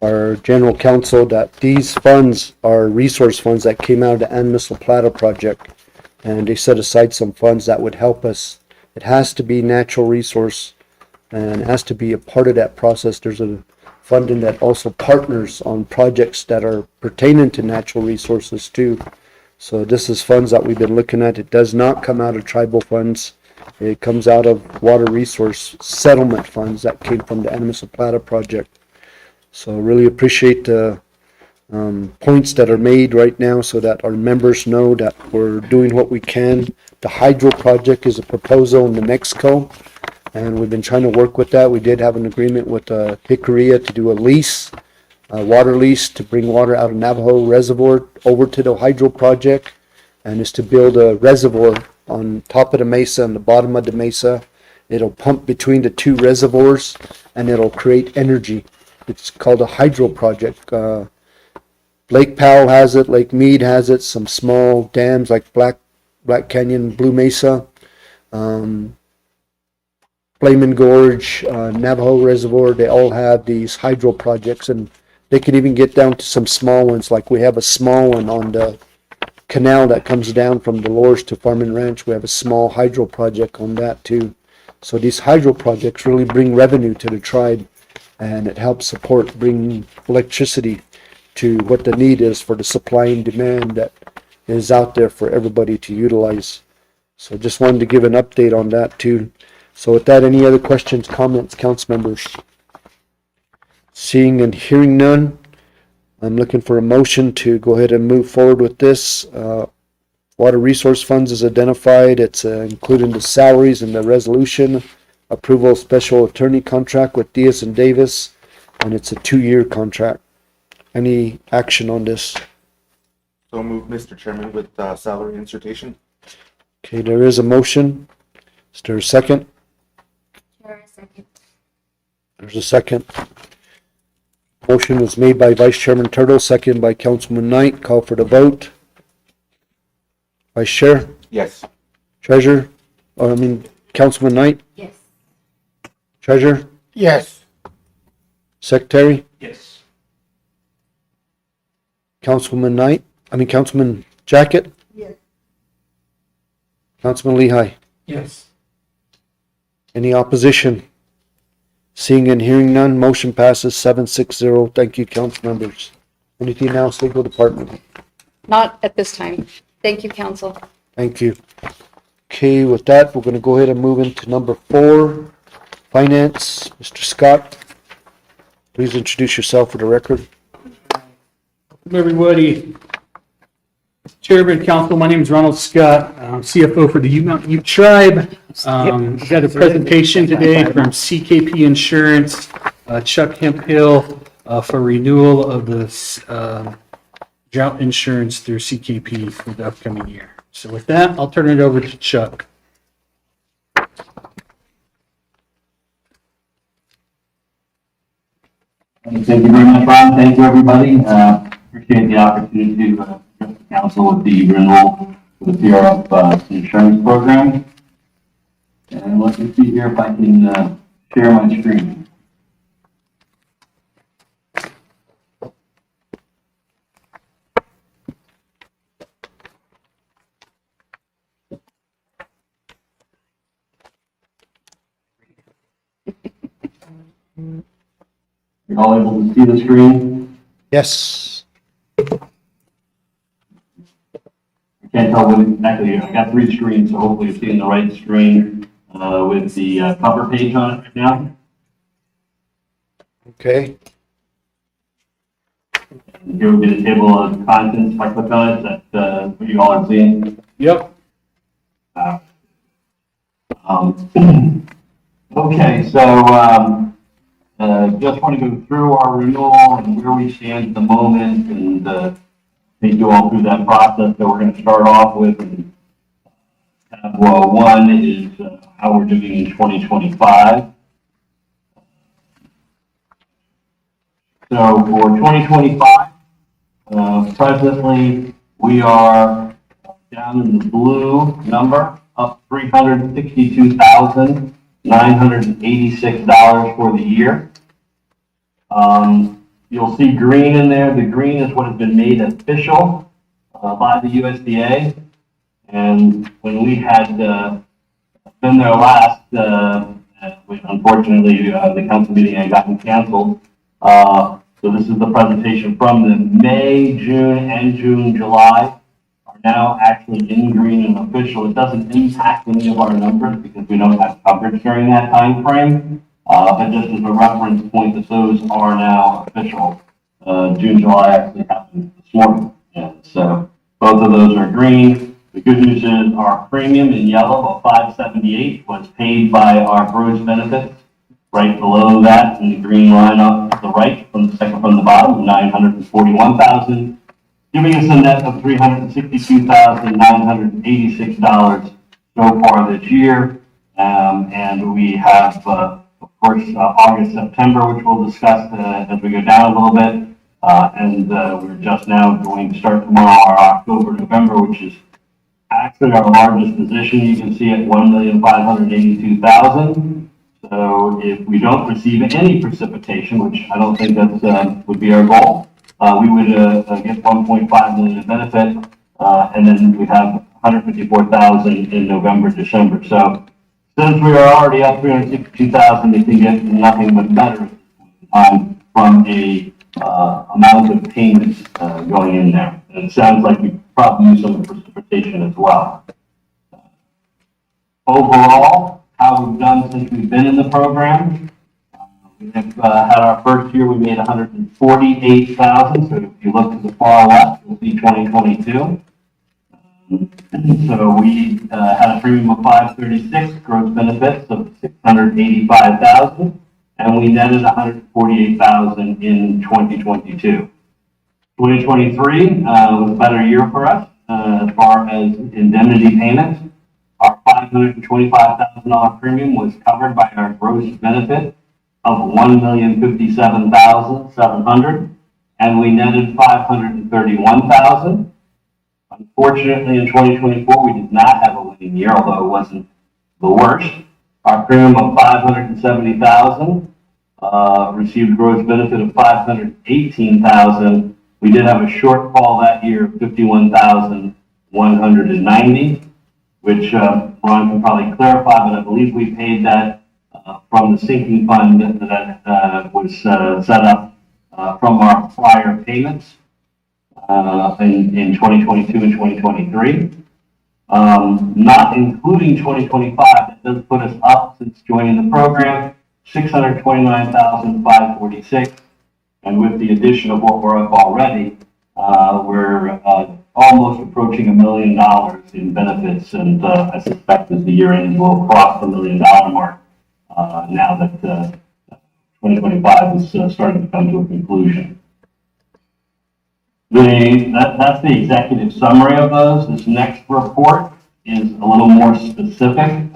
our general counsel that these funds are resource funds that came out of the Animas La Plata project, and they set aside some funds that would help us. It has to be natural resource and it has to be a part of that process. There's a funding that also partners on projects that are pertaining to natural resources too. So this is funds that we've been looking at. It does not come out of tribal funds. It comes out of water resource settlement funds that came from the Animas La Plata project. So really appreciate the points that are made right now so that our members know that we're doing what we can. The hydro project is a proposal in New Mexico, and we've been trying to work with that. We did have an agreement with Jicarilla to do a lease, a water lease to bring water out of Navajo Reservoir over to the hydro project, and is to build a reservoir on top of the mesa and the bottom of the mesa. It'll pump between the two reservoirs and it'll create energy. It's called a hydro project. Lake Powell has it, Lake Mead has it, some small dams like Black Canyon, Blue Mesa, Flamin' Gorge, Navajo Reservoir, they all have these hydro projects, and they can even get down to some small ones, like we have a small one on the canal that comes down from Dolores to Farm and Ranch. We have a small hydro project on that too. So these hydro projects really bring revenue to the tribe, and it helps support bring electricity to what the need is for the supply and demand that is out there for everybody to utilize. So just wanted to give an update on that too. So with that, any other questions, comments, council members? Seeing and hearing none, I'm looking for a motion to go ahead and move forward with this. Water resource funds is identified. It's including the salaries and the resolution. Approval of special attorney contract with Diaz and Davis, and it's a 2-year contract. Any action on this?
So move, Mr. Chairman, with salary insertion.
Okay, there is a motion. Is there a second?
Chair, second.
There's a second. Motion was made by Vice Chairman Turtle, second by Councilman Knight. Call for the vote. Vice Chair,
Yes.
Treasurer, Councilman Knight,
Yes.
Treasurer,
Yes.
Secretary,
Yes.
Councilman Jacket,
Yes.
Councilman Lehigh.
Yes.
Any opposition? Seeing and hearing none, motion passes 7-6-0. Thank you, council members. Anything else, legal department?
Not at this time. Thank you, council.
Thank you. Okay, with that, we're gonna go ahead and move into number 4, finance. Mr. Scott, please introduce yourself for the record.
Welcome, everybody. Chairman, Council, my name is Ronald Scott. I'm CFO for the UMUT tribe. We've got a presentation today from CKP Insurance, Chuck Hemphill, for renewal of the drought insurance through CKP for the upcoming year. So with that, I'll turn it over to Chuck.
Thank you very much, Ron. Thank you, everybody. Appreciate the opportunity to address the council with the renewal for the PRF insurance program. And let me see here if I can share my screen. all able to see the screen?
Yes.
I can't tell what exactly, I got 3 screens, so hopefully you're seeing the right screen with the cover page on it right now.
Okay.
And here will be the table of contents. If I click on it, that's what you all are seeing.
Yep.
Okay, so just want to go through our renewal and where we stand at the moment and take you all through that process that we're going to start off with. And tab 1 is how we're doing in 2025. So for 2025, presently we are down in the blue number, up $362,986 for the year. You'll see green in there. The green is what has been made official by the USDA. And when we had been there last, unfortunately, the council meeting had gotten canceled. So this is the presentation from the May, June, and June, July are now actually in green and official. It doesn't impact any of our numbers because we don't have coverage during that time frame. But just as a reference point that those are now official. June, July actually happened this morning. And so both of those are green. The good news is our premium in yellow of $578 was paid by our gross benefits. Right below that in the green line up to the right from the second from the bottom, $941,000, giving us a net of $362,986 so far this year. And we have, of course, August, September, which we'll discuss as we go down a little bit. And we're just now going to start tomorrow our October, November, which is actually our largest position. You can see at $1,582,000. So if we don't receive any precipitation, which I don't think that would be our goal, we would get 1.5 million in benefit, and then we have 154,000 in November, December. So since we are already up 362,000, we can get nothing but better from a amount of payments going in there. And it sounds like we probably use some precipitation as well. Overall, how we've done since we've been in the program. We have had our first year, we made 148,000. So if you look to the far left, you'll see 2022. So we had a premium of 536, gross benefits of 685,000, and we netted 148,000 in 2022. 2023 was a better year for us as far as indemnity payments. Our $525,000 premium was covered by our gross benefit of $1,057,700, and we netted $531,000. Unfortunately, in 2024, we did not have a winning year, although it wasn't the worst. Our premium of $570,000 received gross benefit of $518,000. We did have a shortfall that year of $51,190. Which Ron can probably clarify, but I believe we paid that from the sinking fund that was set up from our prior payments in 2022 and 2023. Not including 2025, that does put us up since joining the program, 629,546. And with the addition of what we're up already, we're almost approaching $1 million in benefits, and I suspect as the year ends, we'll cross the $1 million mark now that 2025 is starting to come to a conclusion. That's the executive summary of those. This next report is a little more specific.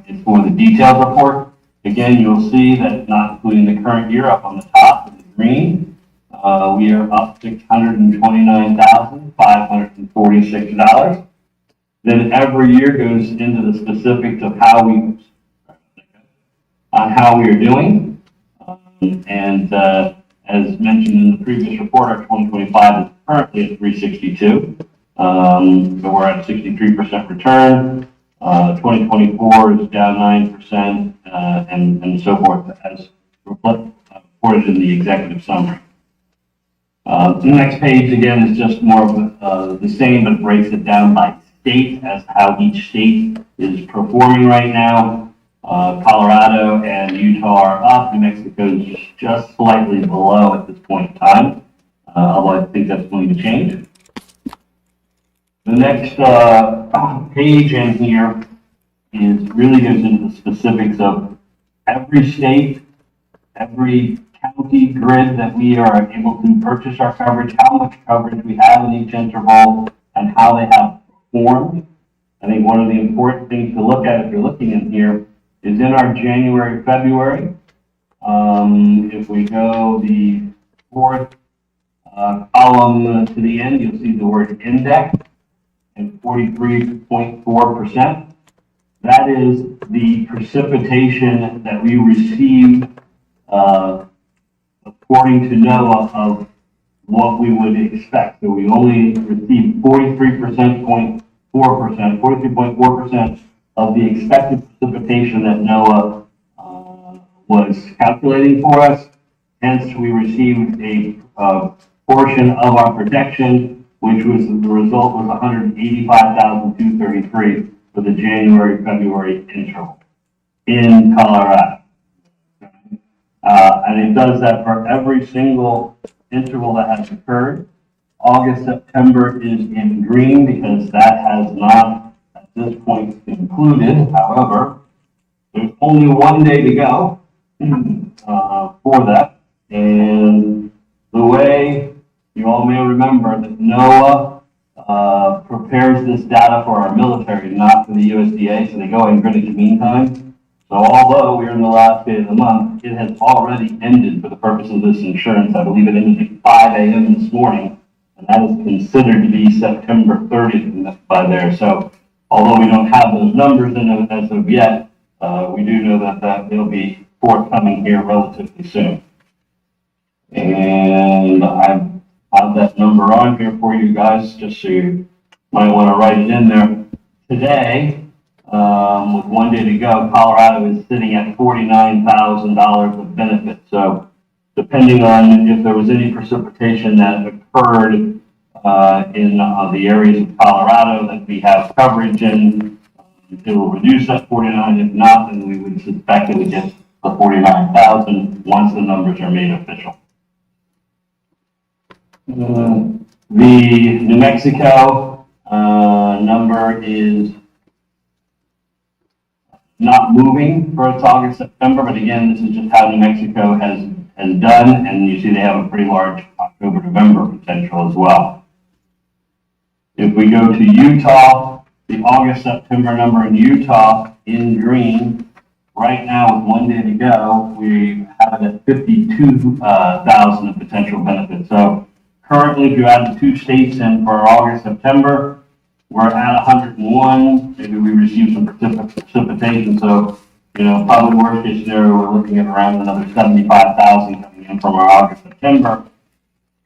It's for the detailed report. Again, you'll see that not including the current year up on the top in the green, we are up $629,546. Then every year goes into the specifics of how we are doing. And as mentioned in the previous report, our 2025 is currently at 362. So we're at 63% return. 2024 is down 9%, and so forth, as reported in the executive summary. The next page again is just more of the same, but breaks it down by state as how each state is performing right now. Colorado and Utah are up. New Mexico is just slightly below at this point in time, although I think that's going to change. The next page in here really goes into the specifics of every state, every county grid that we are able to purchase our coverage, how much coverage we have in each interval, and how they have performed. I think one of the important things to look at if you're looking in here is in our January, February. If we go the fourth column to the end, you'll see the word index and 43.4%. That is the precipitation that we received according to NOAA of what we would expect. So we only received 43.4% of the expected precipitation that NOAA was calculating for us. Hence, we received a portion of our projection, which was the result was 185,233 for the January-February interval in Colorado. And it does that for every single interval that has occurred. August, September is in green because that has not, at this point, included. However, there's only one day to go for that. And the way you all may remember that NOAA prepares this data for our military, not for the USDA, so they go in Greenwich Mean Time. So although we're in the last day of the month, it has already ended for the purpose of this insurance. I believe it ended at 5 a.m. this morning, and that is considered to be September 30th by there. So although we don't have those numbers in it as of yet, we do know that they'll be forthcoming here relatively soon. And I have that number on here for you guys, just so you might want to write it in there. Today, with one day to go, Colorado is sitting at $49,000 of benefit. So depending on if there was any precipitation that occurred in the areas of Colorado that we have coverage in, it will reduce that 49. If not, then we would suspect it would get the 49,000 once the numbers are made official. The New Mexico number is not moving for its August, September, but again, this is just how New Mexico has done, and you see they have a pretty large October, November potential as well. If we go to Utah, the August, September number in Utah in green, right now with one day to go, we have it at 52,000 of potential benefits. So currently, if you add the two states in for August, September, we're at 101. Maybe we receive some precipitation. So, probably worst case scenario, we're looking at around another 75,000 coming in from our August, September.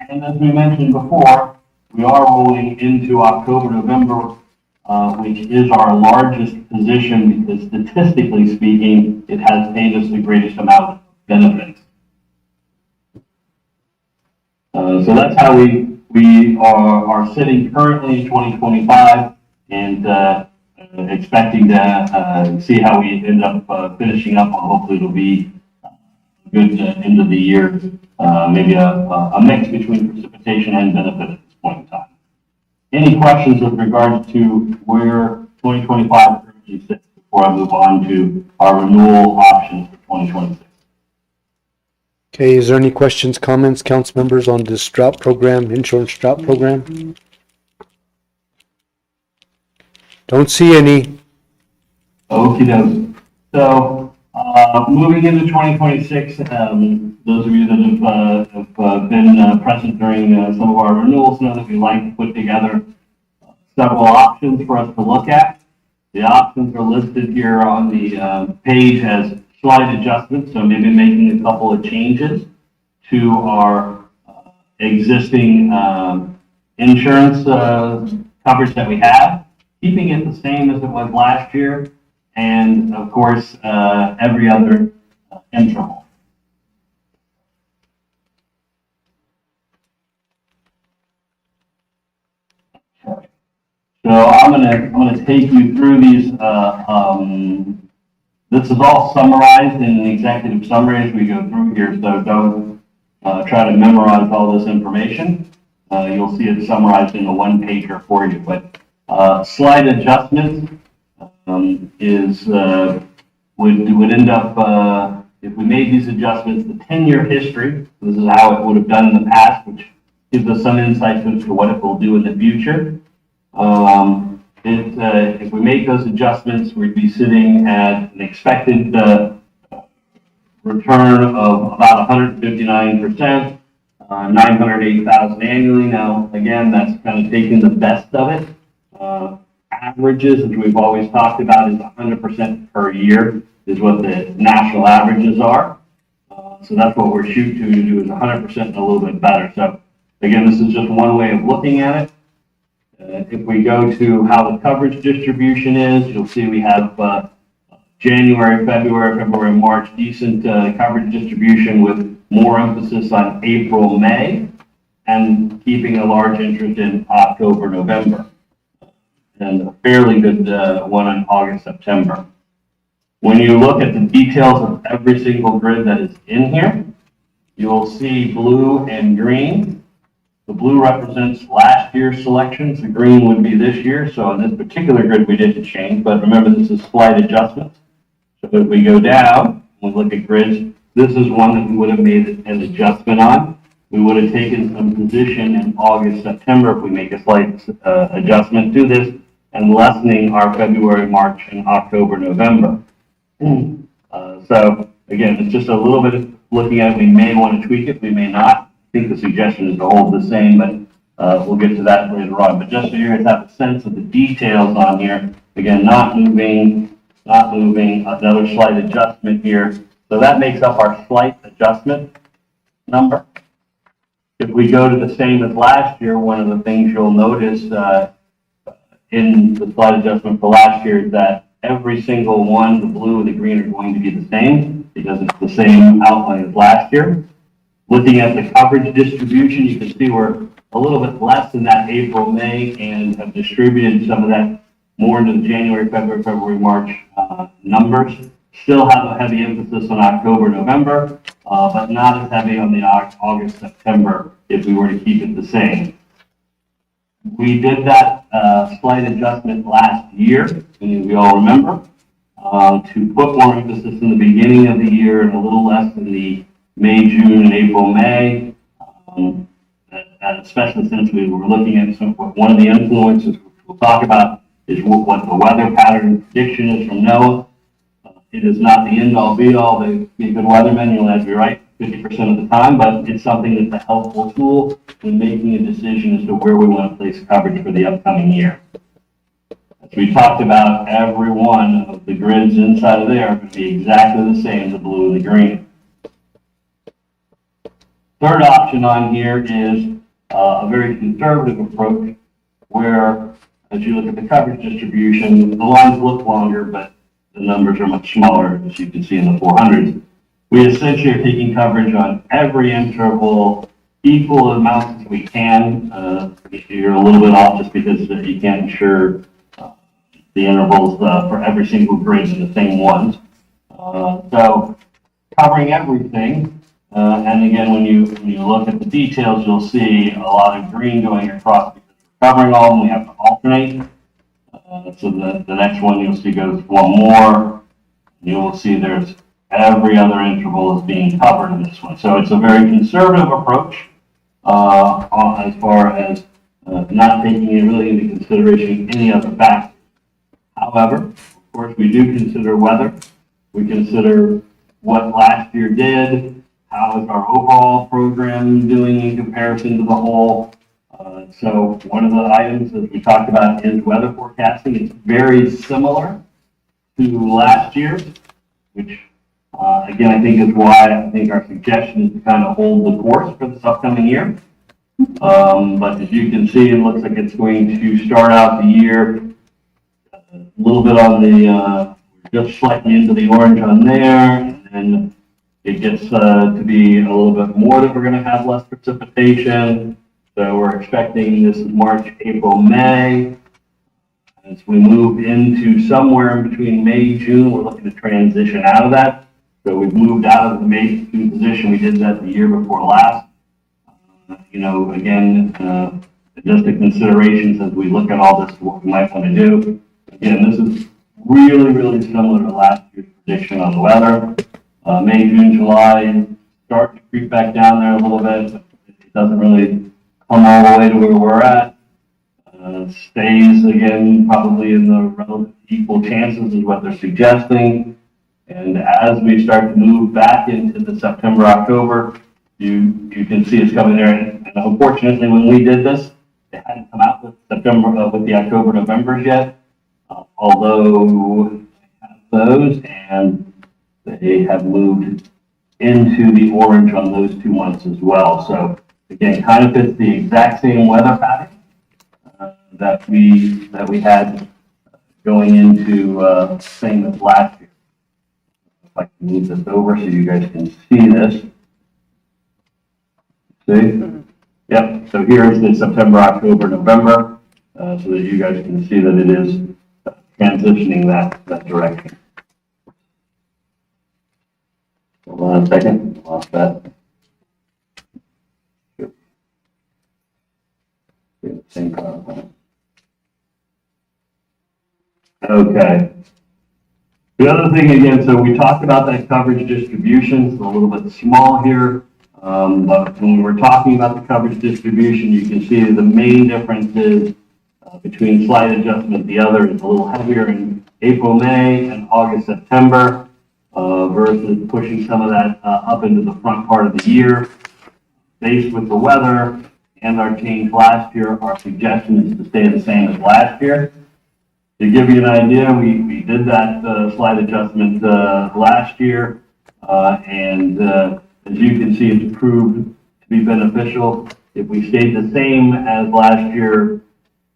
And as we mentioned before, we are rolling into October, November, which is our largest position because statistically speaking, it has paid us the greatest amount of benefits. So that's how we are sitting currently in 2025 and expecting to see how we end up finishing up. Hopefully it'll be a good end of the year, maybe a mix between precipitation and benefit at this point in time. Any questions with regards to where 2025 currently sits before I move on to our renewal options for 2026?
Okay, is there any questions, comments, council members on this drought program, insurance drought program? Don't see any.
Okie dokie. So, moving into 2026, those of you that have been present during some of our renewals know that we like to put together several options for us to look at. The options are listed here on the page as slight adjustments, so maybe making a couple of changes to our existing insurance coverage that we have, keeping it the same as it was last year, and of course, every other interval. I'm gonna take you through these, this is all summarized in the executive summary as we go through here, so don't, try to memorize all this information. You'll see it summarized in a one-pager for you, but, slight adjustments, is, would end up, if we made these adjustments, the 10-year history, this is how it would have done in the past, which gives us some insight as to what it will do in the future. If we make those adjustments, we'd be sitting at an expected return of about 159%, 908,000 annually. Now, again, that's kind of taking the best of it. Averages, which we've always talked about, is 100% per year is what the national averages are. So that's what we're shooting to do, is 100% and a little bit better. So again, this is just one way of looking at it. If we go to how the coverage distribution is, you'll see we have January, February, March, decent coverage distribution with more emphasis on April, May, and keeping a large interest in October, November, and a fairly good one in August, September. When you look at the details of every single grid that is in here, you'll see blue and green. The blue represents last year's selections, the green would be this year. So in this particular grid, we didn't change, but remember, this is slight adjustments. So if we go down and look at grids, this is one that we would have made an adjustment on. We would have taken some position in August, September if we make a slight adjustment to this, and lessening our February, March, and October, November. So again, it's just a little bit of looking at it. We may want to tweak it, we may not. I think the suggestion is to hold the same, but we'll get to that later on. But just so you guys have a sense of the details on here, again, not moving, another slight adjustment here. So that makes up our slight adjustment number. If we go to the same as last year, one of the things you'll notice in the slight adjustment for last year is that every single one, the blue and the green, are going to be the same because it's the same outline as last year. Looking at the coverage distribution, you can see we're a little bit less than that April, May, and have distributed some of that more into the January, February, March numbers. Still have a heavy emphasis on October, November, but not as heavy on the August, September if we were to keep it the same. We did that slight adjustment last year, and we all remember, to put more emphasis in the beginning of the year and a little less in the May, June, and April, May, and especially since we were looking at one of the influences we'll talk about is what the weather pattern prediction is from NOAA. It is not the end-all be-all. To be a good weatherman, you'll have to be right 50% of the time, but it's something that's a helpful tool when making a decision as to where we want to place coverage for the upcoming year. As we talked about, every one of the grids inside of there are going to be exactly the same, the blue and the green. Third option on here is a very conservative approach where, as you look at the coverage distribution, the lines look longer, but the numbers are much smaller, as you can see in the 400s. We essentially are taking coverage on every interval, equal amounts as we can. You're a little bit off just because you can't ensure the intervals for every single grid are the same ones. So covering everything. And again, when you look at the details, you'll see a lot of green going across because we're covering all of them. We have to alternate. So the next one you'll see goes one more. You will see there's every other interval is being covered in this one. So it's a very conservative approach as far as not taking really into consideration any other factors. However, of course, we do consider weather. We consider what last year did. How is our overall program doing in comparison to the whole? So one of the items that we talked about is weather forecasting. It's very similar to last year's, which again, I think is why I think our suggestion is to kind of hold the course for this upcoming year. But as you can see, it looks like it's going to start out the year a little bit on the, just slightly into the orange on there, and then it gets to be a little bit more that we're going to have less precipitation. So we're expecting this is March, April, May. As we move into somewhere in between May, June, we're looking to transition out of that. So we've moved out of the May, June position. We did that the year before last. Again, just the considerations as we look at all this, what we might want to do. Again, this is really, really similar to last year's prediction on the weather. May, June, July, start to creep back down there a little bit. It doesn't really come all the way to where we're at. Stays again, probably in the relative equal chances is what they're suggesting. And as we start to move back into the September, October, you can see it's coming there. And unfortunately, when we did this, it hadn't come out with September, with the October, November yet. Although they have those, and they have moved into the orange on those 2 months as well. So again, kind of fits the exact same weather pattern that we had going into same as last year. If I can move this over so you guys can see this. See? Yep. So here's the September, October, November, so that you guys can see that it is transitioning that direction. Hold on a second. Lost that. Same PowerPoint. Okay. The other thing again, so we talked about that coverage distribution. It's a little bit small here, but when we were talking about the coverage distribution, you can see the main difference is between slight adjustment. The other is a little heavier in April, May, and August, September, versus pushing some of that up into the front part of the year. Based with the weather and our change last year, our suggestion is to stay the same as last year. To give you an idea, we did that slight adjustment last year, and as you can see, it's proved to be beneficial. If we stayed the same as last year,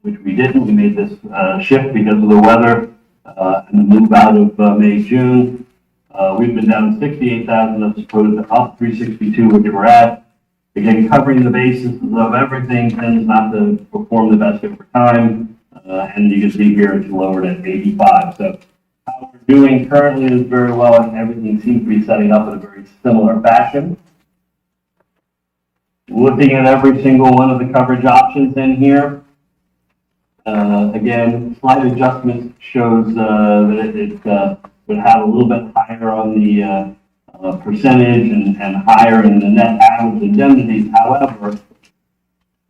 which we didn't, we made this shift because of the weather and the move out of May, June. We've been down 68,000 as opposed to up 362, which we're at. Again, covering the bases of everything tends not to perform the best over time. And you can see here it's lowered at 85. So how we're doing currently is very well, and everything seems to be setting up in a very similar fashion. Looking at every single one of the coverage options in here, again, slight adjustment shows that it would have a little bit higher on the percentage and higher in the net average indemnities. However,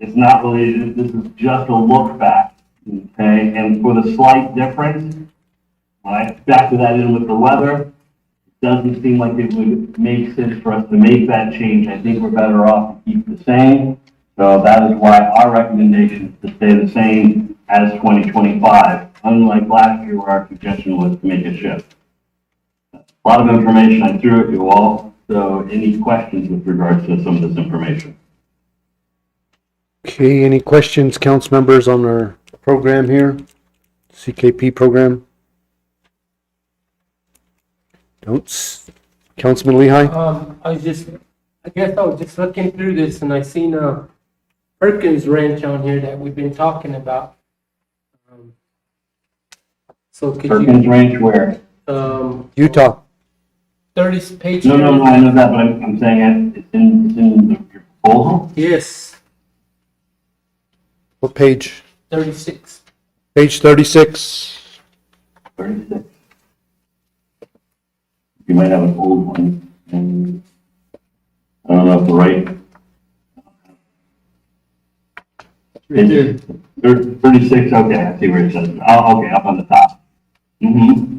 it's not really, this is just a look back. Okay, and for the slight difference, when I factor that in with the weather, it doesn't seem like it would make sense for us to make that change. I think we're better off to keep the same. So that is why our recommendation is to stay the same as 2025, unlike last year where our suggestion was to make a shift. A lot of information I threw at you all. So any questions with regards to some of this information?
Okay, any questions, council members, on our program here? CKP program? Councilman Lehigh?
I guess I was just looking through this and I seen Perkins Ranch on here that we've been talking about. So could
Perkins Ranch where?
Utah.
30 page.
No, I know that, but I'm saying it's in your proposal?
Yes,
What page?
36.
Page 36.
36. You might have an old one, and I don't know if the right. It's 36, okay, I see where it says, oh, okay, up on the top. Mm-hmm.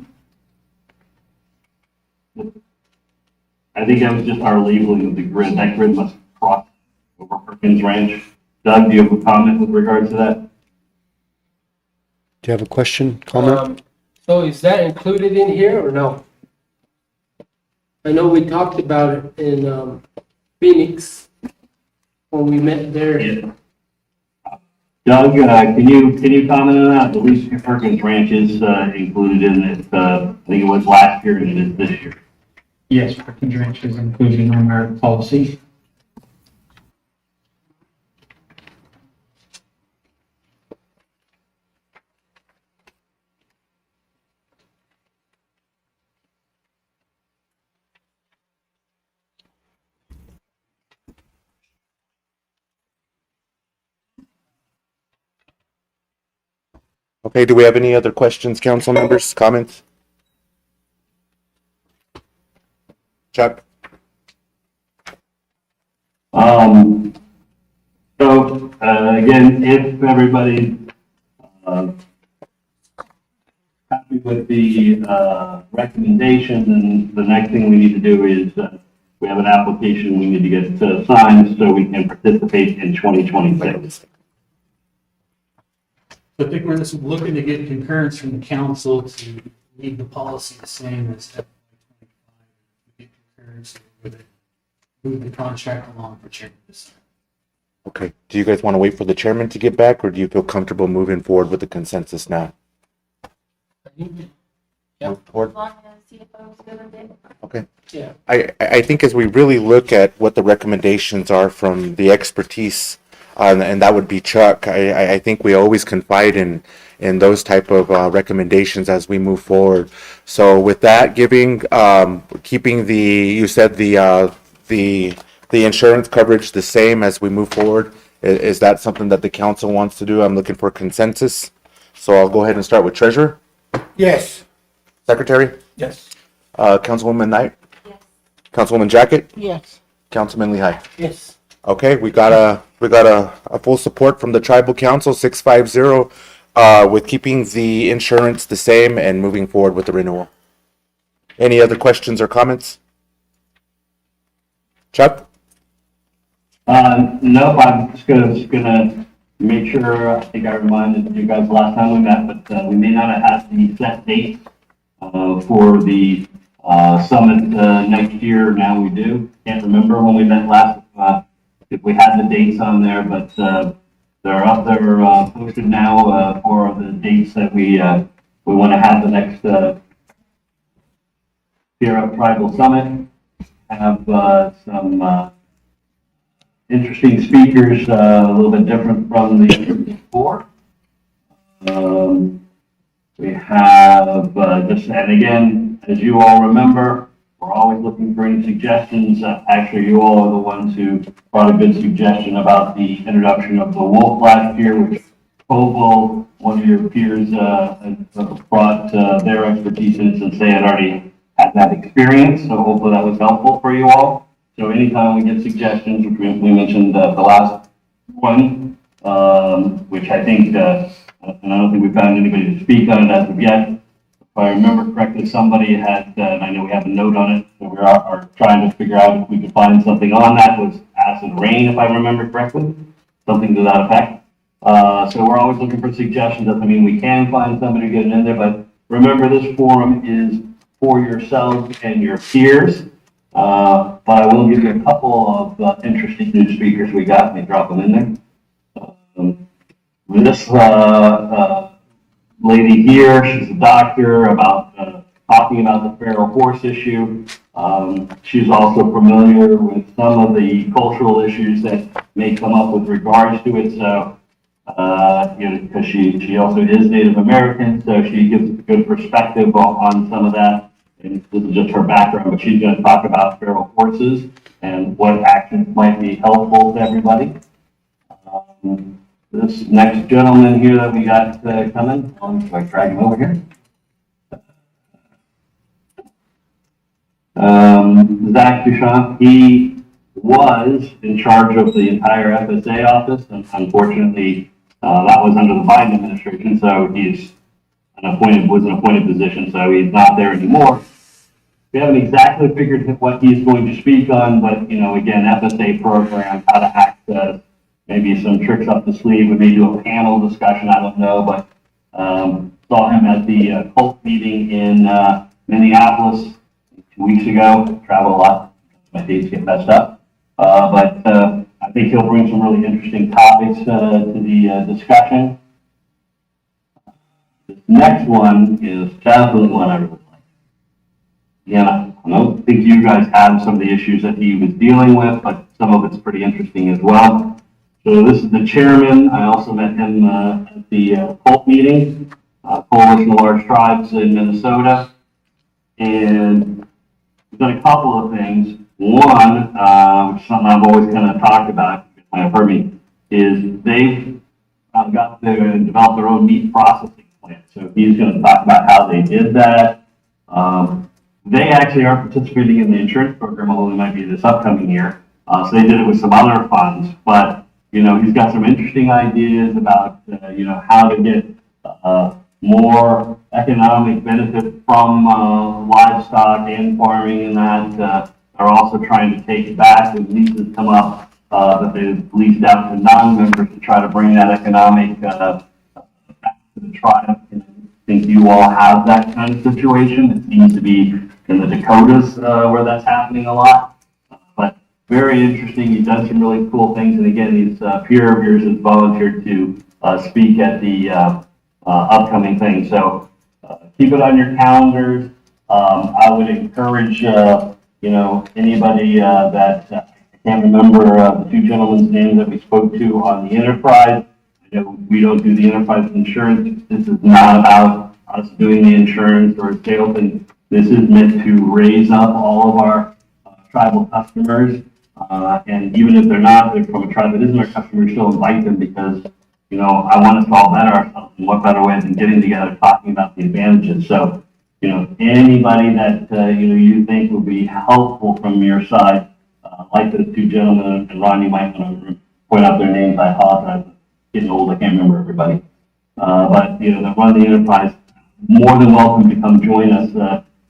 I think that was just our labeling of the grid. That grid must cross over Perkins Ranch. Doug, do you have a comment with regards to that?
Do you have a question, comment?
So is that included in here or no? I know we talked about it in Phoenix when we met there.
Yeah. Doug, can you comment on that? At least Perkins Ranch is included in it. I think it was last year and it is this year.
Yes, Perkins Ranch is included on our policy.
Okay, do we have any other questions, council members, comments? Chuck?
Again, if everybody, happy with the, recommendation, then the next thing we need to do is, we have an application we need to get signed so we can participate in 2026.
I think we're just looking to get concurrence from the council to leave the policy the same as FY 25. Get concurrence with it, move the contract along for chairman to sign.
Okay, do you guys want to wait for the chairman to get back, or do you feel comfortable moving forward with the consensus now?
Yeah.
Move forward?
As long as CFO's good with it.
Okay.
Yeah.
I think as we really look at what the recommendations are from the expertise, and that would be Chuck, I think we always confide in those type of recommendations as we move forward. So with that, keeping you said the insurance coverage the same as we move forward, is that something that the council wants to do? I'm looking for consensus. So I'll go ahead and start with treasurer,
Yes.
secretary,
Yes.
Councilwoman Knight,
Yes.
Councilwoman Jacket,
Yes.
Councilman Lehigh.
Yes.
Okay, we got a full support from the tribal council, 650, with keeping the insurance the same and moving forward with the renewal. Any other questions or comments? Chuck?
No, I'm just gonna make sure, I think I reminded you guys last time we met, but, we may not have had the set date, for the, summit, next year. Now we do. Can't remember when we met last, if we had the dates on there, but, they're up there, posted now, for the dates that we want to have the next, Fear Up Tribal Summit. Have, some, interesting speakers, a little bit different from the year before. We have, and again, as you all remember, we're always looking for any suggestions. Actually, you all are the ones who brought a good suggestion about the introduction of the wolf last year, which Oval, one of your peers, brought, their expertise in since they had already had that experience. So hopefully that was helpful for you all. So anytime we get suggestions, which we mentioned the last one, which I think, and I don't think we found anybody to speak on it as of yet. If I remember correctly, somebody had, and I know we have a note on it, so we are trying to figure out if we could find something on that, was acid rain, if I remember correctly, something to that effect. So we're always looking for suggestions. Doesn't mean we can find somebody to get it in there, but remember, this forum is for yourselves and your peers. But I will give you a couple of interesting new speakers we got. Let me drop them in there. This lady here, she's a doctor, about talking about the feral horse issue. She's also familiar with some of the cultural issues that may come up with regards to it. So, because she also is Native American, so she gives a good perspective on some of that. And this is just her background, but she's going to talk about feral horses and what actions might be helpful to everybody. This next gentleman here that we got coming, so I drag him over here. Zach Duchamp, he was in charge of the entire FSA office, and unfortunately, that was under the Biden administration, so was an appointed position, so he's not there anymore. We haven't exactly figured what he's going to speak on, but, again, FSA program, how to access, maybe some tricks up the sleeve. We may do a panel discussion, I don't know, but saw him at the cult meeting in Minneapolis 2 weeks ago. Travel a lot. My dates get messed up. But I think he'll bring some really interesting topics to the discussion. This next one is definitely one I really like. Yeah, I don't think you guys have some of the issues that he was dealing with, but some of it's pretty interesting as well. So this is the chairman. I also met him at the cult meeting, Coalition of Large Tribes in Minnesota. And we've done a couple of things. One, which is something I've always kind of talked about, you might have heard me, is they've developed their own meat processing plan. So he's going to talk about how they did that. They actually are participating in the insurance program, although it might be this upcoming year. So they did it with some other funds, but he's got some interesting ideas about how to get more economic benefit from livestock and farming, and that are also trying to take back when leases come up that they've leased out to non-members to try to bring that economic back to the tribe. And I think you all have that kind of situation. It seems to be in the Dakotas where that's happening a lot. But very interesting. He's done some really cool things. And again, these peer of yours has volunteered to speak at the upcoming thing. So keep it on your calendars. I would encourage, anybody that I can't remember the two gentlemen's names that we spoke to on the enterprise. We don't do the enterprise insurance. This is not about us doing the insurance or sales, and this is meant to raise up all of our tribal customers. And even if they're from a tribe that isn't our customer, still invite them because, I want us to all better ourselves. And what better way than getting together, talking about the advantages. So, anybody that, you think would be helpful from your side, like the two gentlemen, and Ron, you might want to point out their names. I apologize. I'm getting old. I can't remember everybody. But, that run the enterprise, more than welcome to come join us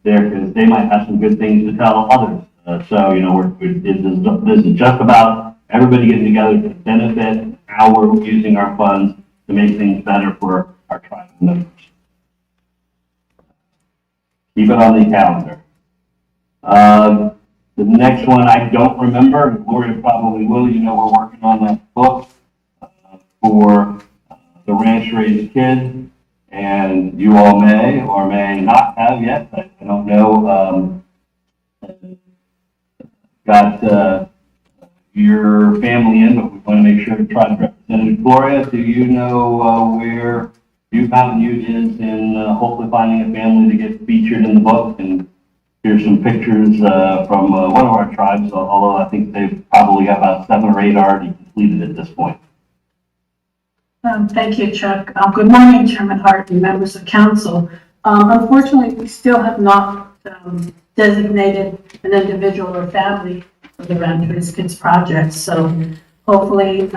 there because they might have some good things to tell others. This is just about everybody getting together to benefit how we're using our funds to make things better for our tribal members. Keep it on the calendar. The next one I don't remember. Gloria probably will. We're working on that book for the Ranch Raised Kids, and you all may or may not have yet. I don't know. Got your family in, but we want to make sure to try to represent Gloria. Do you know where Butte Mountain Ute is in hopefully finding a family to get featured in the book? And here's some pictures from one of our tribes, although I think they've probably got about 7 or 8 already completed at this point.
Thank you, Chuck. Good morning, Chairman Hart and members of council. Unfortunately, we still have not designated an individual or family for the Ranch Raised Kids project. So hopefully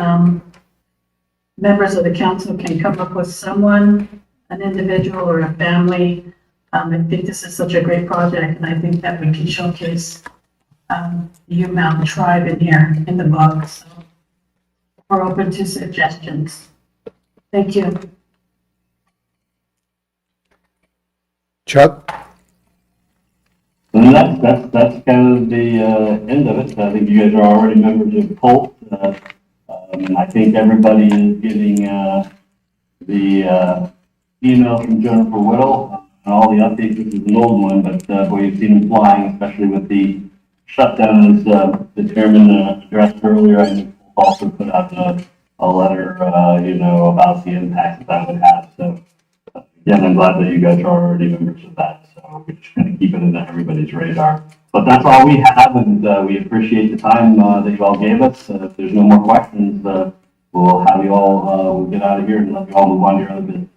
members of the council can come up with someone, an individual or a family. I think this is such a great project, and I think that we can showcase the UMUT tribe in here in the book. So we're open to suggestions. Thank you.
Chuck?
And that's kind of the end of it. I think you guys are already members of PULT. I think everybody is getting the email from Jennifer Whittle and all the updates. This is an old one, but boy, you've seen them flying, especially with the shutdown, as the chairman addressed earlier. I think we'll also put out a letter, about the impact that would have. So, again, I'm glad that you guys are already members of that. So we're just going to keep it in everybody's radar. But that's all we have, and we appreciate the time that you all gave us. If there's no more questions, we'll have you all, we'll get out of here and let you all move on to your other business.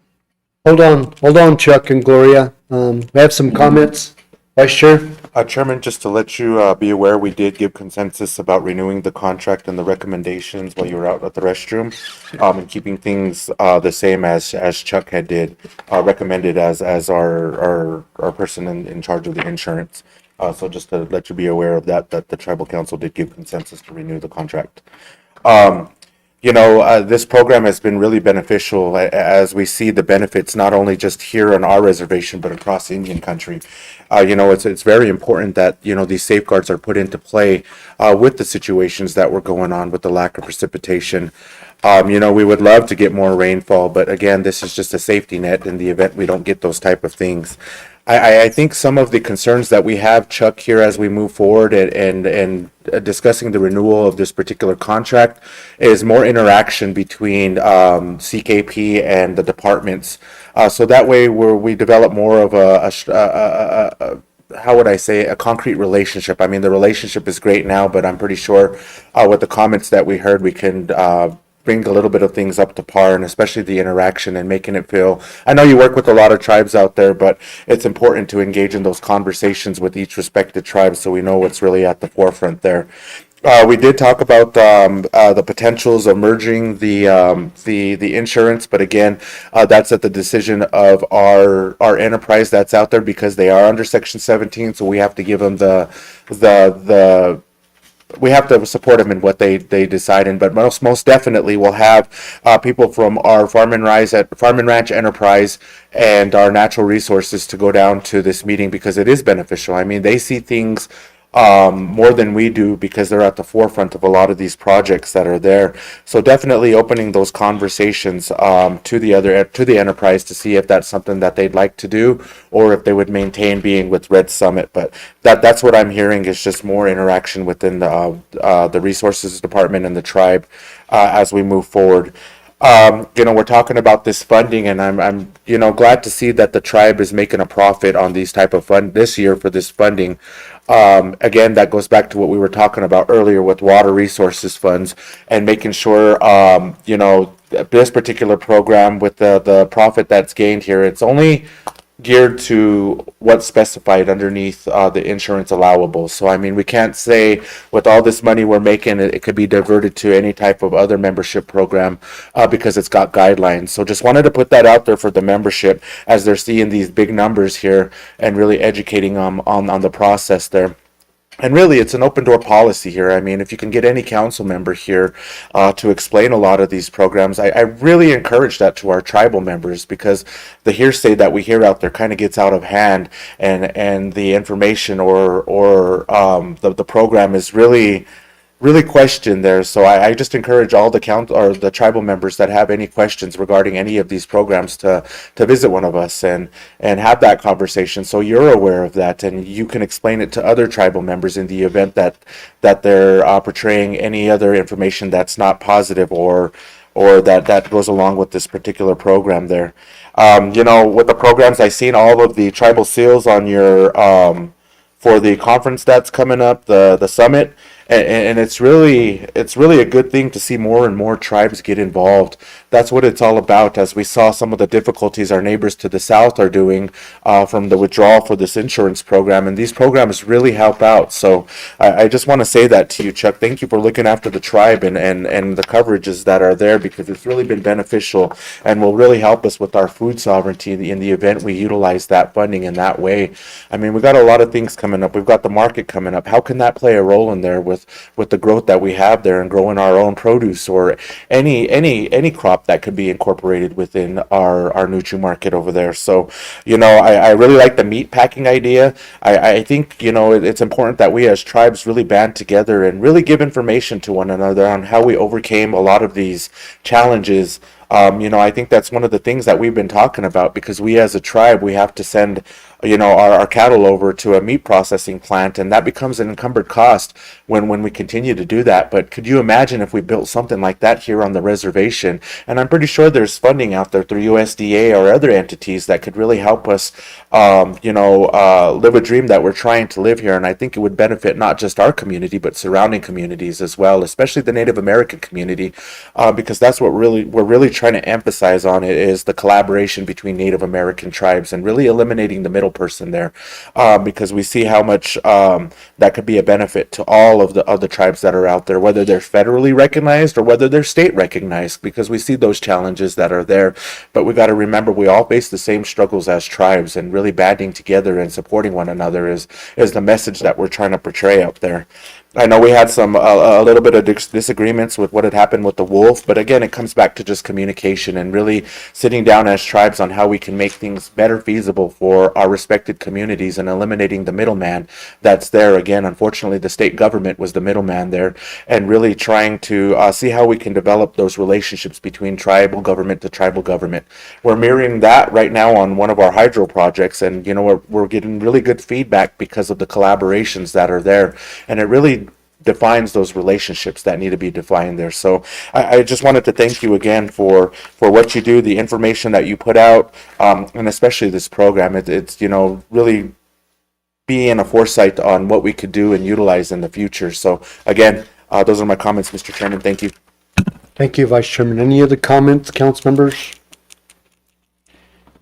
Hold on, Chuck and Gloria. We have some comments. Vice Chair?
Chairman, just to let you be aware, we did give consensus about renewing the contract and the recommendations while you were out at the restroom, and keeping things the same as Chuck had recommended as our person in charge of the insurance. So just to let you be aware of that the tribal council did give consensus to renew the contract. This program has been really beneficial as we see the benefits not only just here on our reservation but across Indian country. It's very important that these safeguards are put into play with the situations that were going on with the lack of precipitation. We would love to get more rainfall, but again, this is just a safety net in the event we don't get those type of things. I think some of the concerns that we have, Chuck, here as we move forward and discussing the renewal of this particular contract is more interaction between CKP and the departments. So that way we develop more of how would I say, a concrete relationship. I mean, the relationship is great now, but I'm pretty sure with the comments that we heard, we can bring a little bit of things up to par, and especially the interaction and making it feel. I know you work with a lot of tribes out there, but it's important to engage in those conversations with each respected tribe so we know what's really at the forefront there. We did talk about the potentials of merging the insurance, but again, that's at the decision of our enterprise that's out there because they are under Section 17, so we have to give them the we have to support them in what they decide in, but most definitely we'll have people from our farm and ranch enterprise and our natural resources to go down to this meeting because it is beneficial. I mean, they see things more than we do because they're at the forefront of a lot of these projects that are there. So definitely opening those conversations to the enterprise to see if that's something that they'd like to do or if they would maintain being with Red Summit. But that's what I'm hearing is just more interaction within the resources department and the tribe as we move forward. We're talking about this funding, and I'm glad to see that the tribe is making a profit on these type of fund this year for this funding. Again, that goes back to what we were talking about earlier with water resources funds and making sure, this particular program with the profit that's gained here, it's only geared to what's specified underneath the insurance allowable. So, I mean, we can't say with all this money we're making, it could be diverted to any type of other membership program because it's got guidelines. So just wanted to put that out there for the membership as they're seeing these big numbers here and really educating them on the process there. And really, it's an open door policy here. I mean, if you can get any council member here to explain a lot of these programs, I really encourage that to our tribal members because the hearsay that we hear out there kind of gets out of hand, and the information or the program is really questioned there. So I just encourage all the tribal members that have any questions regarding any of these programs to visit one of us and have that conversation so you're aware of that and you can explain it to other tribal members in the event that they're portraying any other information that's not positive or that goes along with this particular program there. With the programs, I've seen all of the tribal seals on your for the conference that's coming up, the summit. And it's really a good thing to see more and more tribes get involved. That's what it's all about, as we saw some of the difficulties our neighbors to the south are doing from the withdrawal for this insurance program. And these programs really help out. So I just want to say that to you, Chuck. Thank you for looking after the tribe and the coverages that are there because it's really been beneficial and will really help us with our food sovereignty in the event we utilize that funding in that way. I mean, we've got a lot of things coming up. We've got the market coming up. How can that play a role in there with the growth that we have there and growing our own produce or any crop that could be incorporated within our Nuchu market over there? So, I really like the meat packing idea. I think, it's important that we as tribes really band together and really give information to one another on how we overcame a lot of these challenges. I think that's one of the things that we've been talking about because we as a tribe, we have to send our cattle over to a meat processing plant, and that becomes an encumbered cost when we continue to do that. But could you imagine if we built something like that here on the reservation? And I'm pretty sure there's funding out there through USDA or other entities that could really help us, live a dream that we're trying to live here. And I think it would benefit not just our community, but surrounding communities as well, especially the Native American community, because that's what we're really trying to emphasize on it is the collaboration between Native American tribes and really eliminating the middle person there, because we see how much that could be a benefit to all of the tribes that are out there, whether they're federally recognized or whether they're state recognized, because we see those challenges that are there. But we got to remember we all face the same struggles as tribes, and really banding together and supporting one another is the message that we're trying to portray out there. I know we had some a little bit of disagreements with what had happened with the wolf, but again, it comes back to just communication and really sitting down as tribes on how we can make things better feasible for our respected communities and eliminating the middleman that's there. Again, unfortunately, the state government was the middleman there, and really trying to see how we can develop those relationships between tribal government to tribal government. We're mirroring that right now on one of our hydro projects, and we're getting really good feedback because of the collaborations that are there, and it really defines those relationships that need to be defined there. So I just wanted to thank you again for what you do, the information that you put out, and especially this program. It's really being a foresight on what we could do and utilize in the future. So again, those are my comments, Mr. Chairman. Thank you.
Thank you, Vice Chairman. Any other comments, council members?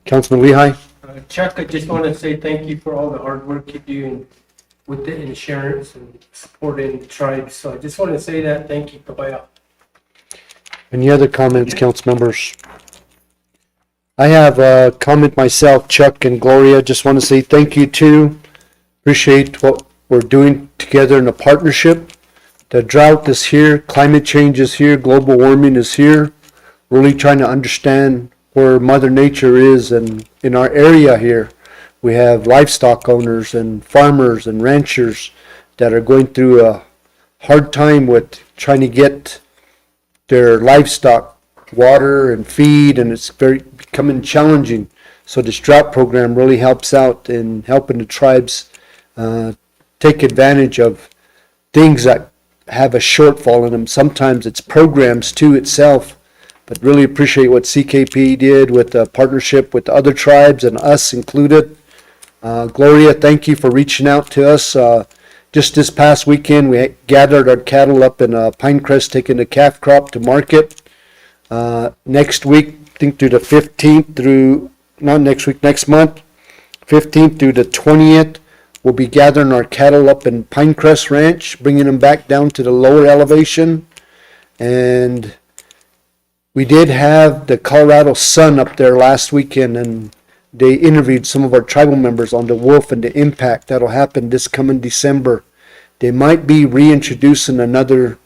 Councilman Lehigh?
Chuck, I just want to say thank you for all the hard work you do with the insurance and supporting the tribes. So I just want to say that, thank you. Bye-bye.
Any other comments, council members? I have a comment myself, Chuck and Gloria. Just want to say thank you too. Appreciate what we're doing together in a partnership. The drought is here, climate change is here, global warming is here. Really trying to understand where Mother Nature is, and in our area here, we have livestock owners and farmers and ranchers that are going through a hard time with trying to get their livestock water and feed, and it's very becoming challenging. So this drought program really helps out in helping the tribes take advantage of things that have a shortfall in them. Sometimes it's programs too itself, but really appreciate what CKP did with the partnership with the other tribes and us included. Gloria, thank you for reaching out to us. Just this past weekend, we gathered our cattle up in Pinecrest, taking the calf crop to market. Next week, I think through the 15th through, not next week, next month, 15th through the 20th, we'll be gathering our cattle up in Pinecrest Ranch, bringing them back down to the lower elevation. And we did have the Colorado Sun up there last weekend, and they interviewed some of our tribal members on the wolf and the impact that'll happen this coming December. They might be reintroducing another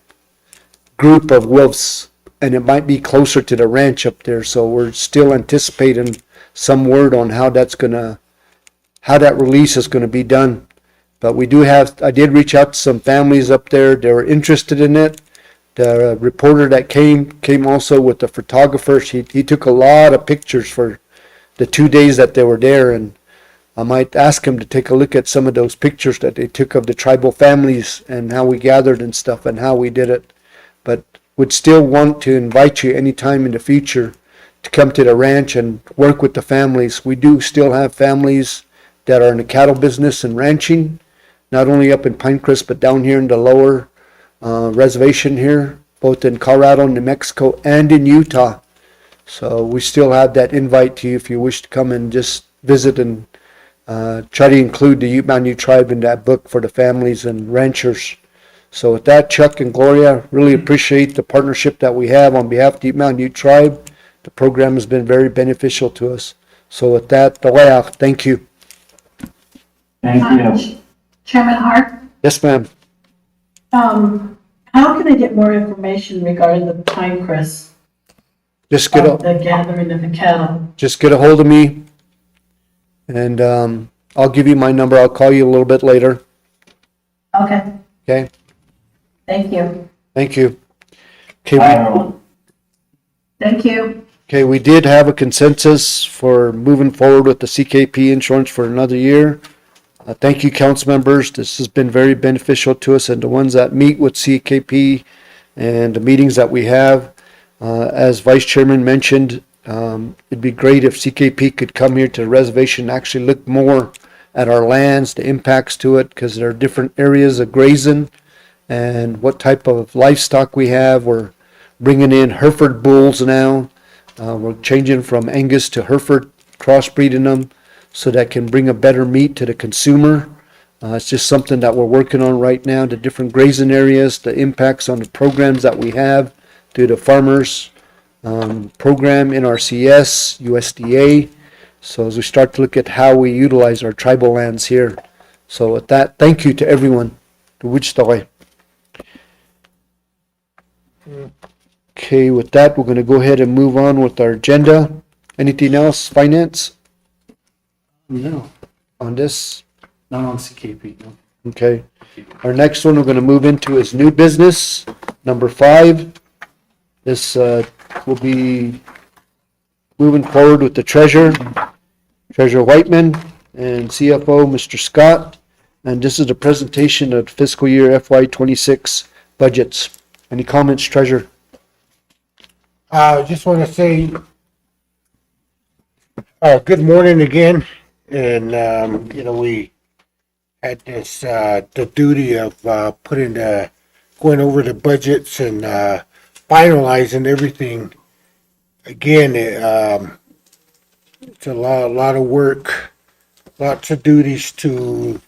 group of wolves, and it might be closer to the ranch up there. So we're still anticipating some word on how that release is going to be done. But I did reach out to some families up there. They were interested in it. The reporter that came also with the photographers. He took a lot of pictures for the 2 days that they were there, and I might ask him to take a look at some of those pictures that they took of the tribal families and how we gathered and stuff and how we did it. But would still want to invite you anytime in the future to come to the ranch and work with the families. We do still have families that are in the cattle business and ranching, not only up in Pinecrest, but down here in the lower reservation here, both in Colorado, New Mexico, and in Utah. So we still have that invite to you if you wish to come and just visit and try to include the UMUT tribe in that book for the families and ranchers. So with that, Chuck and Gloria, really appreciate the partnership that we have on behalf of the UMUT tribe. The program has been very beneficial to us. So with that, thank you.
Thank you.
Chairman Hart,
Yes, ma'am.
how can I get more information regarding the Pinecrest,
Just get
the gathering of the cattle?
a hold of me, and I'll give you my number. I'll call you a little bit later.
Okay,
Okay.
thank you.
Thank you.
Bye, everyone.
Thank you.
Okay, we did have a consensus for moving forward with the CKP insurance for another year. Thank you, council members. This has been very beneficial to us and the ones that meet with CKP and the meetings that we have. As Vice Chairman mentioned, it'd be great if CKP could come here to the reservation and actually look more at our lands, the impacts to it, because there are different areas of grazing and what type of livestock we have. We're bringing in Hereford bulls now. We're changing from Angus to Hereford, crossbreeding them so that can bring a better meat to the consumer. It's just something that we're working on right now, the different grazing areas, the impacts on the programs that we have through the farmers program, NRCS, USDA. So as we start to look at how we utilize our tribal lands here. So with that, thank you to everyone. To Wichita. Okay, with that, we're going to go ahead and move on with our agenda. Anything else, finance,
No,
on this?
not on CKP, no.
Okay. Our next one we're going to move into is new business, number 5. This will be moving forward with the Treasurer Whiteman, and CFO, Mr. Scott. And this is a presentation of fiscal year FY26 budgets. Any comments, Treasurer?
I just want to say, good morning again. And, we had this, the duty of going over the budgets and finalizing everything. Again, it's a lot of work, lots of duties to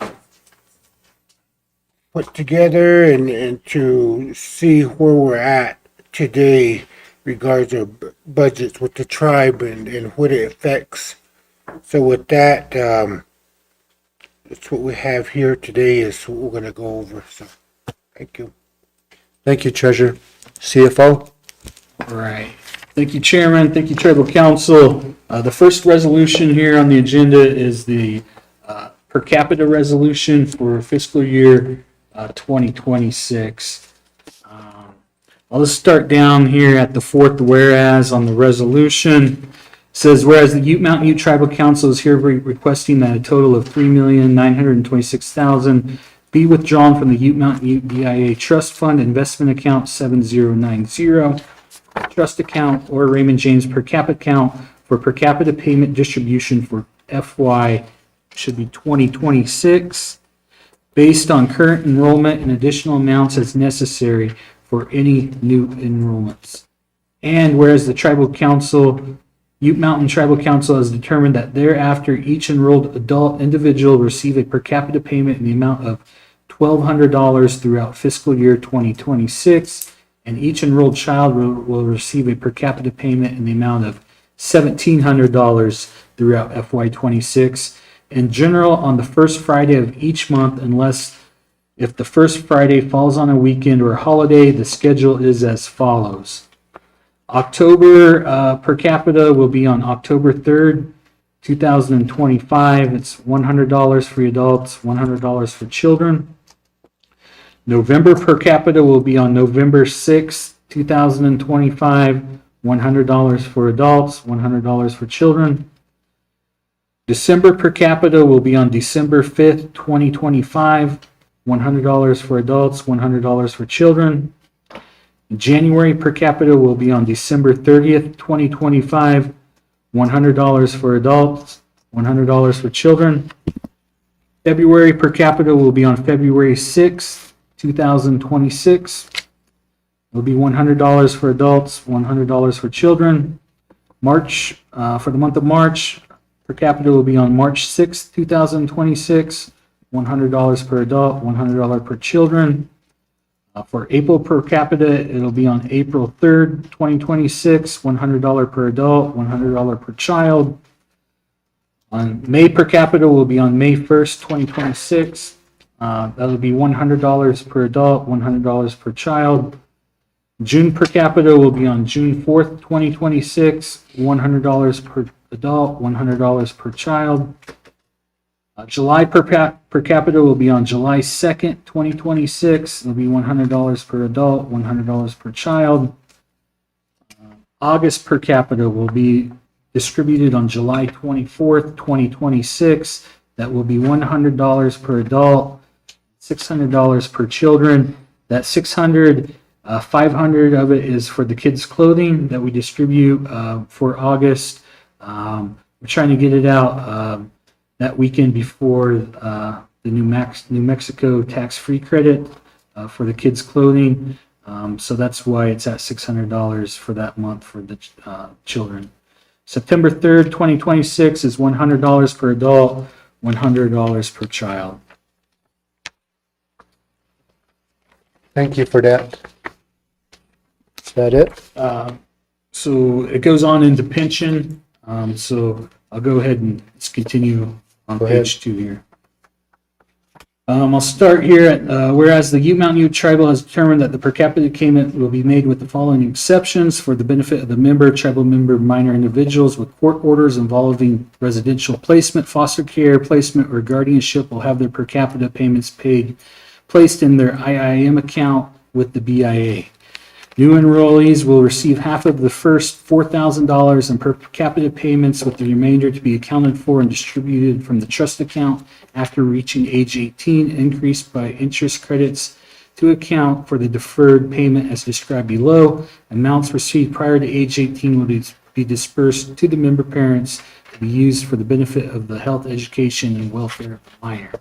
put together and to see where we're at today regards of budgets with the tribe and what it affects. So with that, that's what we have here today is what we're going to go over. So thank you.
Thank you, Treasurer. CFO?
All right. Thank you, Chairman. Thank you, Tribal Council. The first resolution here on the agenda is the per capita resolution for fiscal year 2026. I'll just start down here at the fourth whereas on the resolution. It says, whereas the Mountain Ute Tribal Council is here requesting that a total of $3,926,000 be withdrawn from the Mountain Ute BIA Trust Fund Investment Account 7090, Trust Account, or Raymond James per capita account for per capita payment distribution for FY, should be 2026, based on current enrollment and additional amounts as necessary for any new enrollments. And whereas the Tribal Council, Ute Mountain Tribal Council has determined that thereafter each enrolled adult individual receive a per capita payment in the amount of $1,200 throughout fiscal year 2026, and each enrolled child will receive a per capita payment in the amount of $1,700 throughout FY26. In general, on the first Friday of each month, unless if the first Friday falls on a weekend or a holiday, the schedule is as follows. October per capita will be on October 3rd, 2025. It's $100 for adults, $100 for children. November per capita will be on November 6th, 2025. $100 for adults, $100 for children. December per capita will be on December 5th, 2025. $100 for adults, $100 for children. January per capita will be on December 30th, 2025. $100 for adults, $100 for children. February per capita will be on February 6th, 2026. It will be $100 for adults, $100 for children. March, for the month of March, per capita will be on March 6th, 2026. $100 per adult, $100 per children. For April per capita, it'll be on April 3rd, 2026, $100 per adult, $100 per child. On May per capita will be on May 1st, 2026. That'll be $100 per adult, $100 per child. June per capita will be on June 4th, 2026, $100 per adult, $100 per child. July per capita will be on July 2nd, 2026. It'll be $100 per adult, $100 per child. August per capita will be distributed on July 24th, 2026. That will be $100 per adult, $600 per children. That $600, $500 of it is for the kids' clothing that we distribute for August. We're trying to get it out that weekend before the New Mexico tax-free credit for the kids' clothing. So that's why it's at $600 for that month for the children. September 3rd, 2026 is $100 per adult, $100 per child.
Thank you for that. Is that it?
So it goes on into pension. So I'll go ahead and let's continue on
Go ahead.
page 2 here. I'll start here at, whereas the Mountain Ute Tribal has determined that the per capita payment will be made with the following exceptions for the benefit of the tribal member minor individuals with court orders involving residential placement, foster care, placement, or guardianship will have their per capita payments placed in their IIM account with the BIA. New enrollees will receive half of the first $4,000 in per capita payments, with the remainder to be accounted for and distributed from the trust account after reaching age 18, increased by interest credits to account for the deferred payment as described below. Amounts received prior to age 18 will be dispersed to the member parents to be used for the benefit of the health, education, and welfare of the minor.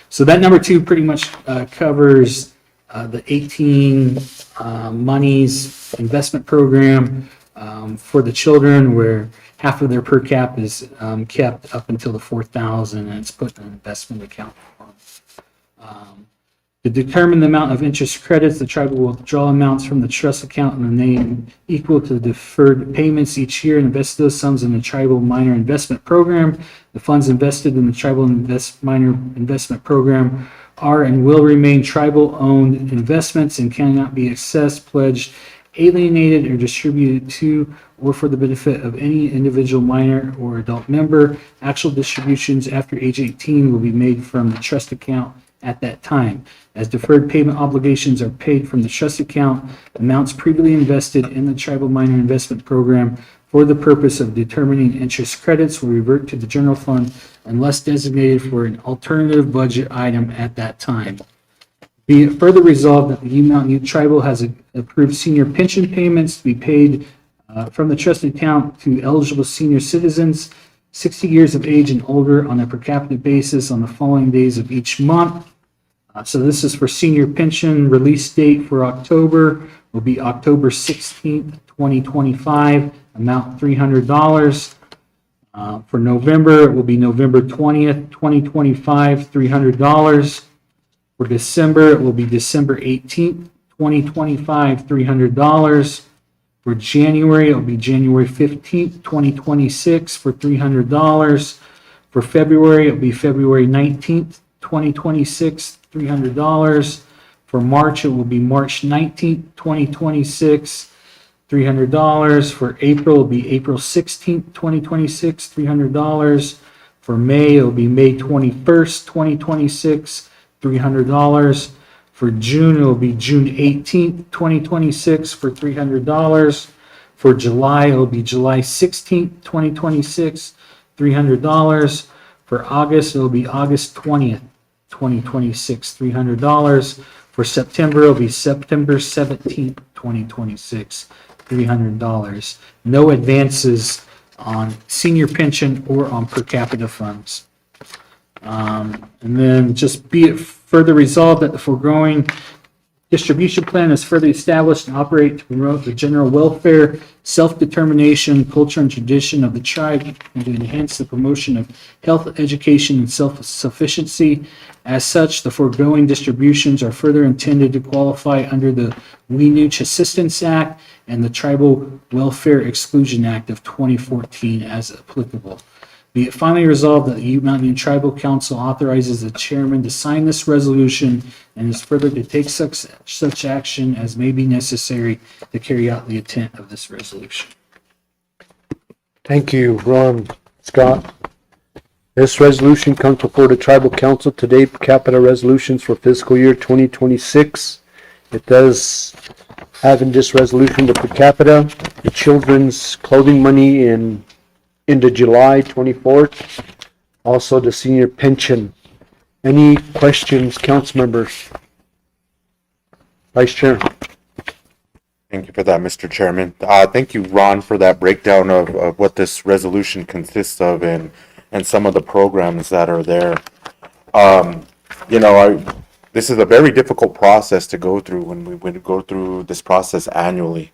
So that number 2 pretty much covers the 18 monies investment program for the children, where half of their per cap is kept up until the 4,000, and it's put in an investment account for them. To determine the amount of interest credits, the tribe will withdraw amounts from the trust account in the name equal to the deferred payments each year and invest those sums in the tribal minor investment program. The funds invested in the tribal minor investment program are and will remain tribal-owned investments and cannot be accessed, pledged, alienated, or distributed to or for the benefit of any individual minor or adult member. Actual distributions after age 18 will be made from the trust account at that time. As deferred payment obligations are paid from the trust account, amounts previously invested in the tribal minor investment program for the purpose of determining interest credits will revert to the general fund unless designated for an alternative budget item at that time. Be it further resolved that the UMUT Tribal has approved senior pension payments to be paid from the trust account to eligible senior citizens 60 years of age and older on a per capita basis on the following days of each month. So this is for senior pension. Release date for October will be October 16th, 2025, amount $300. For November, it will be November 20th, 2025, $300. For December, it will be December 18th, 2025, $300. For January, it will be January 15th, 2026, for $300. For February, it will be February 19th, 2026, $300. For March, it will be March 19th, 2026, $300. For April, it will be April 16th, 2026, $300. For May, it will be May 21st, 2026, $300. For June, it will be June 18th, 2026, for $300. For July, it will be July 16th, 2026, $300. For August, it will be August 20th, 2026, $300. For September, it will be September 17th, 2026, $300. No advances on senior pension or on per capita funds. And then just be it further resolved that the foregoing distribution plan is further established and operate to promote the general welfare, self-determination, culture, and tradition of the tribe, and to enhance the promotion of health, education, and self-sufficiency. As such, the foregoing distributions are further intended to qualify under the Weenooch Assistance Act and the Tribal Welfare Exclusion Act of 2014 as applicable. Be it finally resolved that the Ute Mountain Tribal Council authorizes the chairman to sign this resolution and is further to take such action as may be necessary to carry out the intent of this resolution.
Thank you, Ron, Scott. This resolution comes before the Tribal Council today, per capita resolutions for fiscal year 2026. It does have in this resolution the per capita, the children's clothing money into July 24th, also the senior pension. Any questions, council members? Vice Chair.
Thank you for that, Mr. Chairman. Thank you, Ron, for that breakdown of what this resolution consists of and some of the programs that are there. This is a very difficult process to go through when we go through this process annually.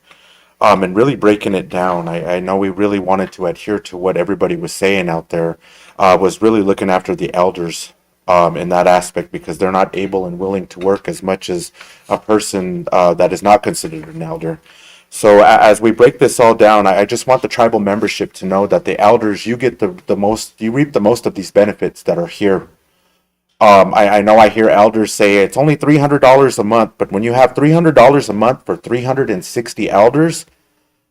And really breaking it down, I know we really wanted to adhere to what everybody was saying out there, was really looking after the elders in that aspect, because they're not able and willing to work as much as a person that is not considered an elder. So as we break this all down, I just want the tribal membership to know that the elders, you get the most, you reap the most of these benefits that are here. I know I hear elders say it's only $300 a month, but when you have $300 a month for 360 elders,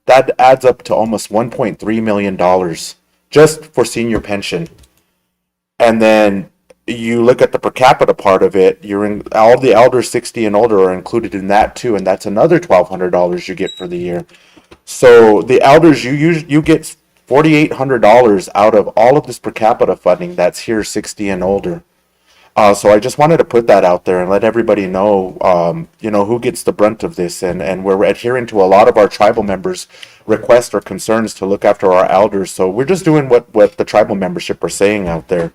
that adds up to almost $1.3 million just for senior pension. And then you look at the per capita part of it, all the elders 60 and older are included in that too, and that's another $1,200 you get for the year. So the elders, you get $4,800 out of all of this per capita funding that's here 60 and older. So I just wanted to put that out there and let everybody know, who gets the brunt of this. And we're adhering to a lot of our tribal members' requests or concerns to look after our elders. So we're just doing what the tribal membership are saying out there.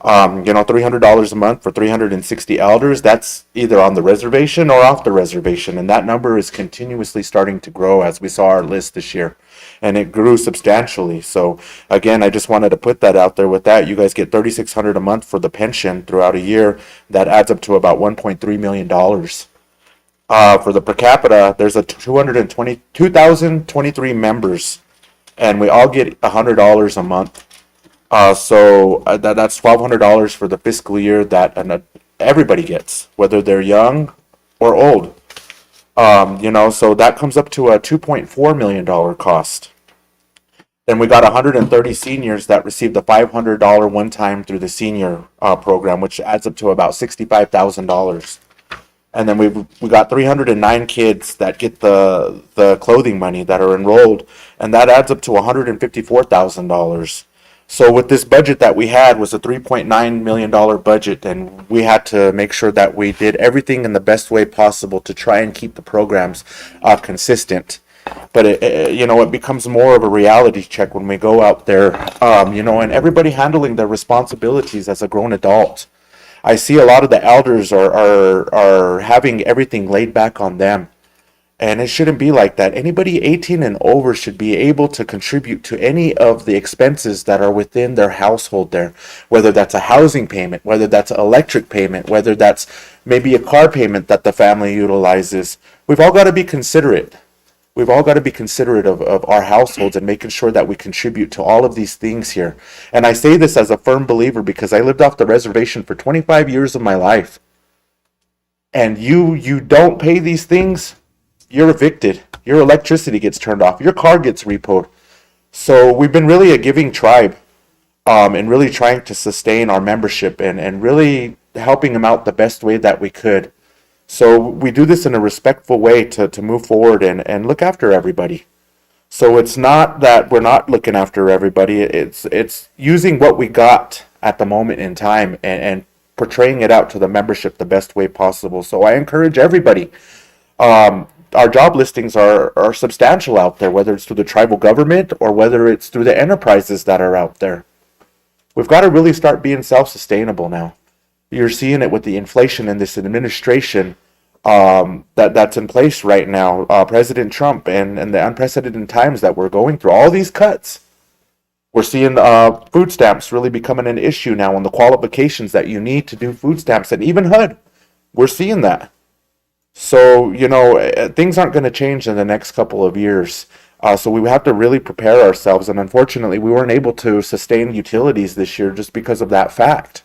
$300 a month for 360 elders. That's either on the reservation or off the reservation. And that number is continuously starting to grow as we saw our list this year. And it grew substantially. So again, I just wanted to put that out there with that. You guys get $3,600 a month for the pension throughout a year. That adds up to about $1.3 million. For the per capita, there's a 2,023 members, and we all get $100 a month. So that's $1,200 for the fiscal year that everybody gets, whether they're young or old. So that comes up to a $2.4 million cost. Then we got 130 seniors that received the $500 one time through the senior program, which adds up to about $65,000. And then we got 309 kids that get the clothing money that are enrolled, and that adds up to $154,000. So with this budget that we had was a $3.9 million budget, and we had to make sure that we did everything in the best way possible to try and keep the programs consistent. But it becomes more of a reality check when we go out there, and everybody handling their responsibilities as a grown adult. I see a lot of the elders are having everything laid back on them. And it shouldn't be like that. Anybody 18 and over should be able to contribute to any of the expenses that are within their household there, whether that's a housing payment, whether that's an electric payment, whether that's maybe a car payment that the family utilizes. We've all got to be considerate. We've all got to be considerate of our households and making sure that we contribute to all of these things here. And I say this as a firm believer because I lived off the reservation for 25 years of my life. And you don't pay these things, you're evicted. Your electricity gets turned off. Your car gets repoed. So we've been really a giving tribe, and really trying to sustain our membership and really helping them out the best way that we could. So we do this in a respectful way to move forward and look after everybody. So it's not that we're not looking after everybody. It's using what we got at the moment in time and portraying it out to the membership the best way possible. So I encourage everybody. Our job listings are substantial out there, whether it's through the tribal government or whether it's through the enterprises that are out there. We've got to really start being self-sustainable now. You're seeing it with the inflation in this administration that's in place right now. President Trump and the unprecedented times that we're going through, all these cuts. We're seeing food stamps really becoming an issue now, and the qualifications that you need to do food stamps, and even HUD. We're seeing that. So, things aren't going to change in the next couple of years. So we have to really prepare ourselves. And unfortunately, we weren't able to sustain utilities this year just because of that fact.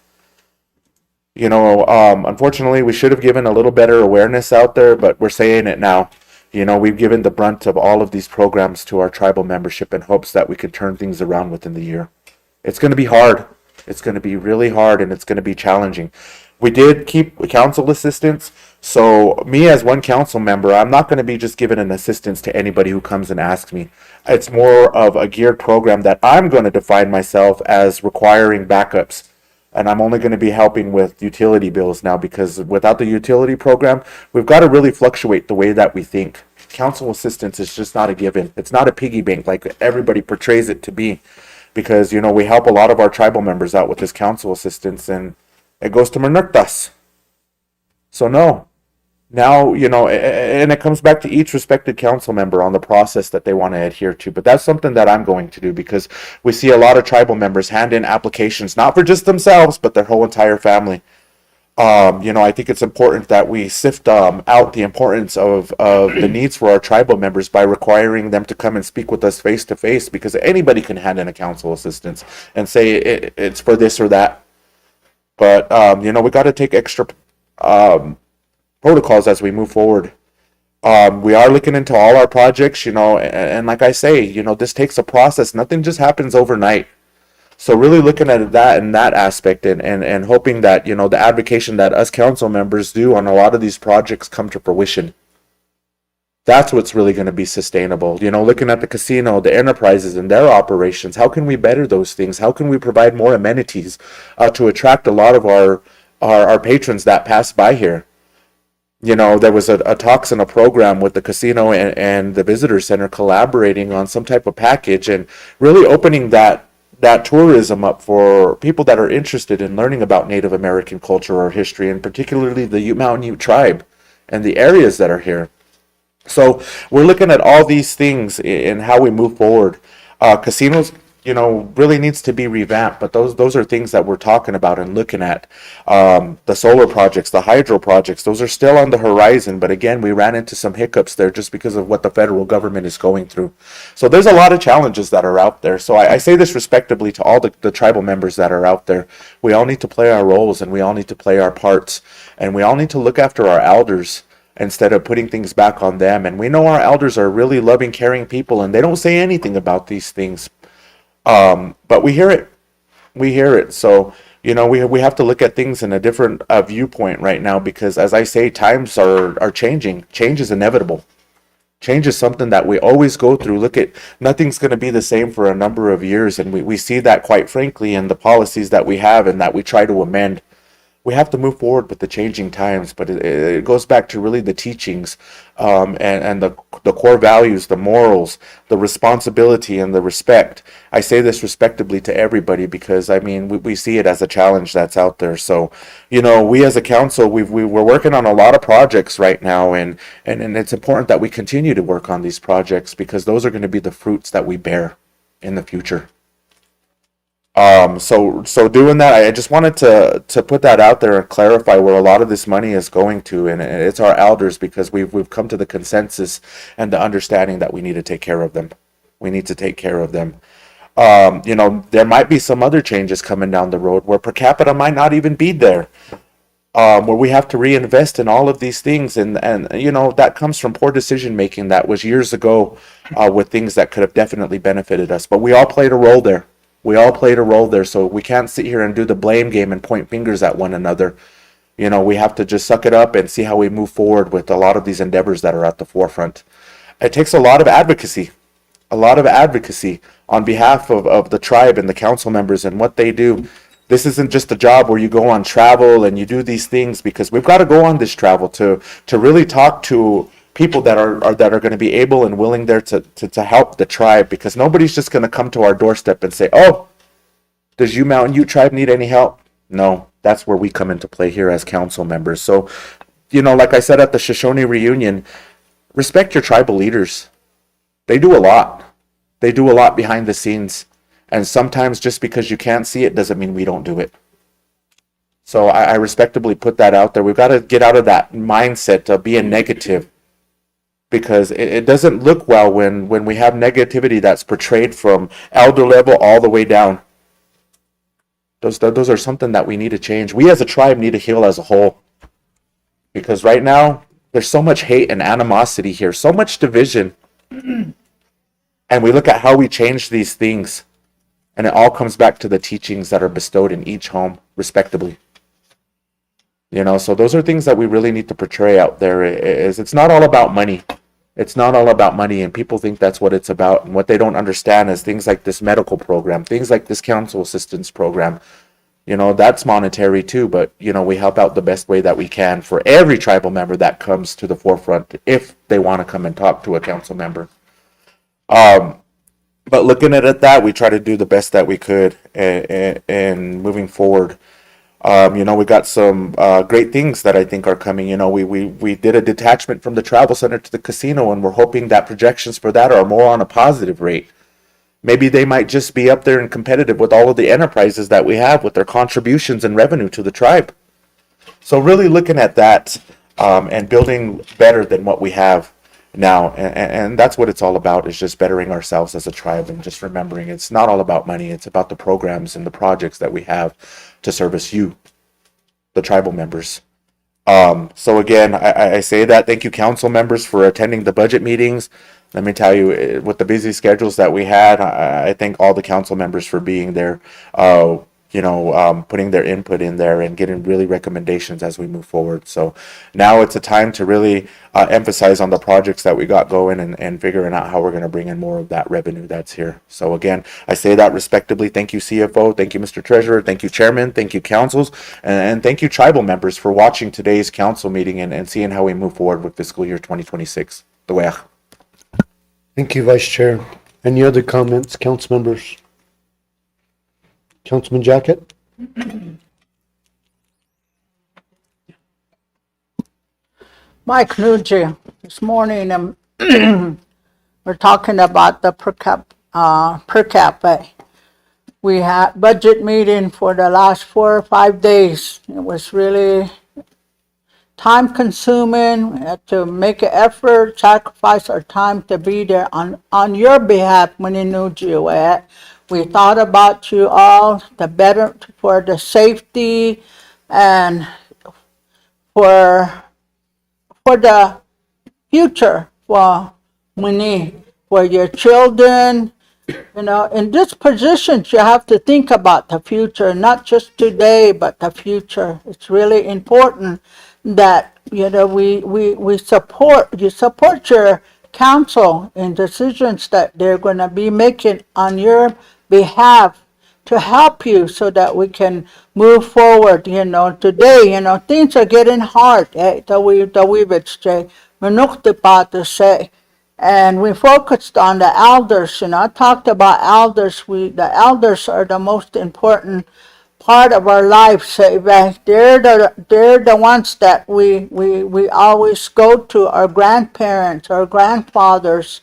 Unfortunately, we should have given a little better awareness out there, but we're saying it now. We've given the brunt of all of these programs to our tribal membership in hopes that we could turn things around within the year. It's going to be hard. It's going to be really hard, and it's going to be challenging. We did keep council assistance. So me as one council member, I'm not going to be just giving an assistance to anybody who comes and asks me. It's more of a geared program that I'm going to define myself as requiring backups. And I'm only going to be helping with utility bills now, because without the utility program, we've got to really fluctuate the way that we think. Council assistance is just not a given. It's not a piggy bank like everybody portrays it to be, because, we help a lot of our tribal members out with this council assistance, and it goes to Manurtas. So no. Now, and it comes back to each respected council member on the process that they want to adhere to. But that's something that I'm going to do, because we see a lot of tribal members hand in applications, not for just themselves, but their whole entire family. I think it's important that we sift out the importance of the needs for our tribal members by requiring them to come and speak with us face to face, because anybody can hand in a council assistance and say it's for this or that. But, we got to take extra protocols as we move forward. We are looking into all our projects, and like I say, this takes a process. Nothing just happens overnight. So really looking at that in that aspect, and hoping that, the advocacy that us council members do on a lot of these projects come to fruition. That's what's really going to be sustainable. Looking at the casino, the enterprises and their operations, how can we better those things? How can we provide more amenities to attract a lot of our patrons that pass by here? There was a talks in a program with the casino and the visitor center collaborating on some type of package, and really opening that that tourism up for people that are interested in learning about Native American culture or history, and particularly the Ute Mountain Ute tribe and the areas that are here. So we're looking at all these things in how we move forward. Casinos, really needs to be revamped, but those are things that we're talking about and looking at. The solar projects, the hydro projects, those are still on the horizon. But again, we ran into some hiccups there just because of what the federal government is going through. So there's a lot of challenges that are out there. So I say this respectively to all the tribal members that are out there. We all need to play our roles, and we all need to play our parts, and we all need to look after our elders instead of putting things back on them. And we know our elders are really loving, caring people, and they don't say anything about these things. But we hear it. We hear it. So, we have to look at things in a different viewpoint right now, because as I say, times are changing. Change is inevitable. Change is something that we always go through. Nothing's going to be the same for a number of years. And we see that, quite frankly, in the policies that we have and that we try to amend. We have to move forward with the changing times, but it goes back to really the teachings, and the core values, the morals, the responsibility, and the respect. I say this respectably to everybody because, we see it as a challenge that's out there. So, we as a council, we're working on a lot of projects right now, and it's important that we continue to work on these projects, because those are going to be the fruits that we bear in the future. So doing that, I just wanted to put that out there and clarify where a lot of this money is going to, and it's our elders, because we've come to the consensus and the understanding that we need to take care of them. We need to take care of them. There might be some other changes coming down the road where per capita might not even be there, where we have to reinvest in all of these things, and that comes from poor decision making that was years ago, with things that could have definitely benefited us. But we all played a role there. So we can't sit here and do the blame game and point fingers at one another. We have to just suck it up and see how we move forward with a lot of these endeavors that are at the forefront. It takes a lot of advocacy on behalf of the tribe and the council members and what they do. This isn't just a job where you go on travel and you do these things, because we've got to go on this travel to really talk to people that are going to be able and willing there to help the tribe, because nobody's just going to come to our doorstep and say, "Oh, does U Mountain Ute tribe need any help?" No, that's where we come into play here as council members. So, like I said at the Shoshone reunion, respect your tribal leaders. They do a lot. They do a lot behind the scenes, and sometimes just because you can't see it doesn't mean we don't do it. So I respectably put that out there. We've got to get out of that mindset of being negative, because it doesn't look well when we have negativity that's portrayed from elder level all the way down. Those are something that we need to change. We as a tribe need to heal as a whole, because right now there's so much hate and animosity here, so much division, and we look at how we change these things, and it all comes back to the teachings that are bestowed in each home respectively. So those are things that we really need to portray out there. It's not all about money. It's not all about money, and people think that's what it's about. And what they don't understand is things like this medical program, things like this council assistance program. That's monetary too, but we help out the best way that we can for every tribal member that comes to the forefront if they want to come and talk to a council member. But looking at that, we try to do the best that we could, and moving forward. We got some great things that I think are coming. We did a detachment from the travel center to the casino, and we're hoping that projections for that are more on a positive rate. Maybe they might just be up there and competitive with all of the enterprises that we have with their contributions and revenue to the tribe. So really looking at that, and building better than what we have now. And that's what it's all about, is just bettering ourselves as a tribe, and just remembering it's not all about money. It's about the programs and the projects that we have to service you, the tribal members. So again, I say that. Thank you, council members, for attending the budget meetings. Let me tell you, with the busy schedules that we had, I thank all the council members for being there, putting their input in there and getting really recommendations as we move forward. So now it's a time to really emphasize on the projects that we got going, and figuring out how we're going to bring in more of that revenue that's here. So again, I say that respectably. Thank you, CFO. Thank you, Mr. Treasurer. Thank you, Chairman. Thank you, councils. And thank you, tribal members, for watching today's council meeting and seeing how we move forward with fiscal year 2026.
Thank you, Vice Chair. Any other comments, council members? Councilman Jacket?
Mike Nucci, this morning, we're talking about the per capita. We had budget meeting for the last 4 or 5 days. It was really time consuming. We had to make an effort, sacrifice our time to be there on your behalf, Maninuji. We thought about you all, the better for the safety and for the future for Mani, for your children. In this position, you have to think about the future, not just today, but the future. It's really important that, we support your council in decisions that they're going to be making on your behalf to help you so that we can move forward. Today, things are getting hard. And we focused on the elders. I talked about elders. The elders are the most important part of our lives. They're the ones that we always go to, our grandparents, our grandfathers,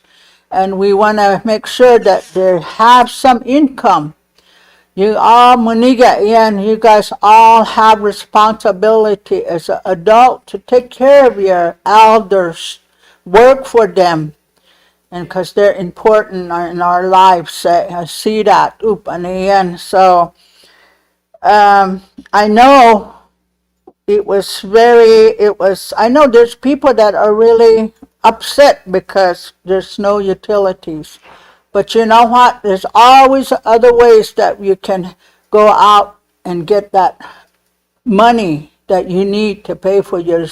and we want to make sure that they have some income. You all, Muniga, and you guys all have responsibility as an adult to take care of your elders, work for them, and because they're important in our lives. I see that. So I know I know there's people that are really upset because there's no utilities. But you know what? There's always other ways that you can go out and get that money that you need to pay for your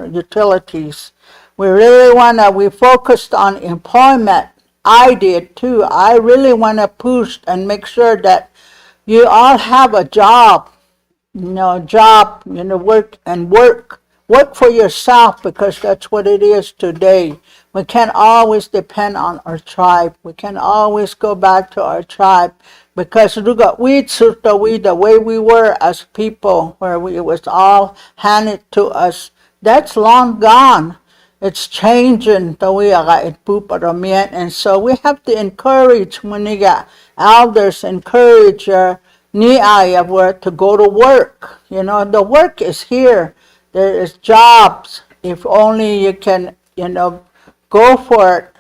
utilities. We focused on employment. I did too. I really want to push and make sure that you all have a job, work for yourself, because that's what it is today. We can't always depend on our tribe. We can always go back to our tribe, because the way we were as people, where it was all handed to us, that's long gone. It's changing. And so we have to encourage elders, encourage your to go to work. The work is here. There is jobs. If only you can, go for it,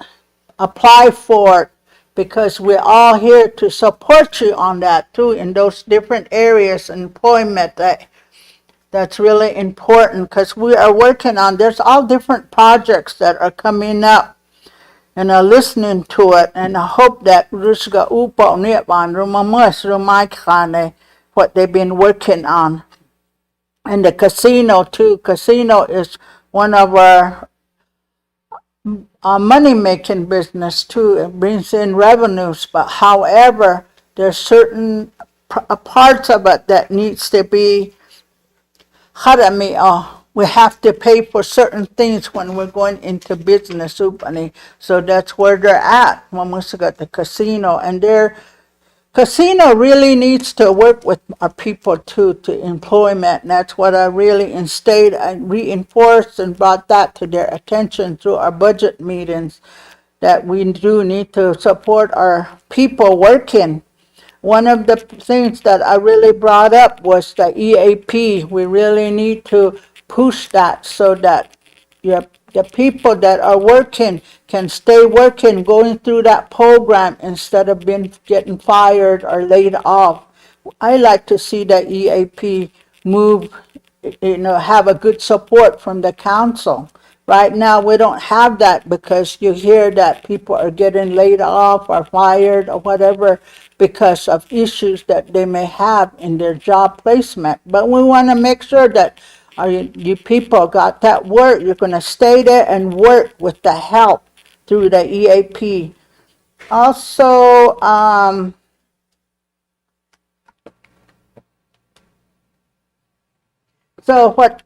apply for it, because we're all here to support you on that too, in those different areas, employment. That's really important, because we are working on, there's all different projects that are coming up, and are listening to it, and I hope that what they've been working on. And the casino too. Casino is one of our money-making business too. It brings in revenues, but however, there's certain parts of it that needs to be we have to pay for certain things when we're going into business. So that's where they're at when we got the casino. And their casino really needs to work with our people too, to employment. And that's what I really reinforced and brought that to their attention through our budget meetings, that we do need to support our people working. One of the things that I really brought up was the EAP. We really need to push that so that the people that are working can stay working, going through that program, instead of getting fired or laid off. I like to see the EAP move, have a good support from the council. Right now, we don't have that, because you hear that people are getting laid off or fired or whatever because of issues that they may have in their job placement. But we want to make sure that you people got that work. You're going to stay there and work with the help through the EAP. Also, so what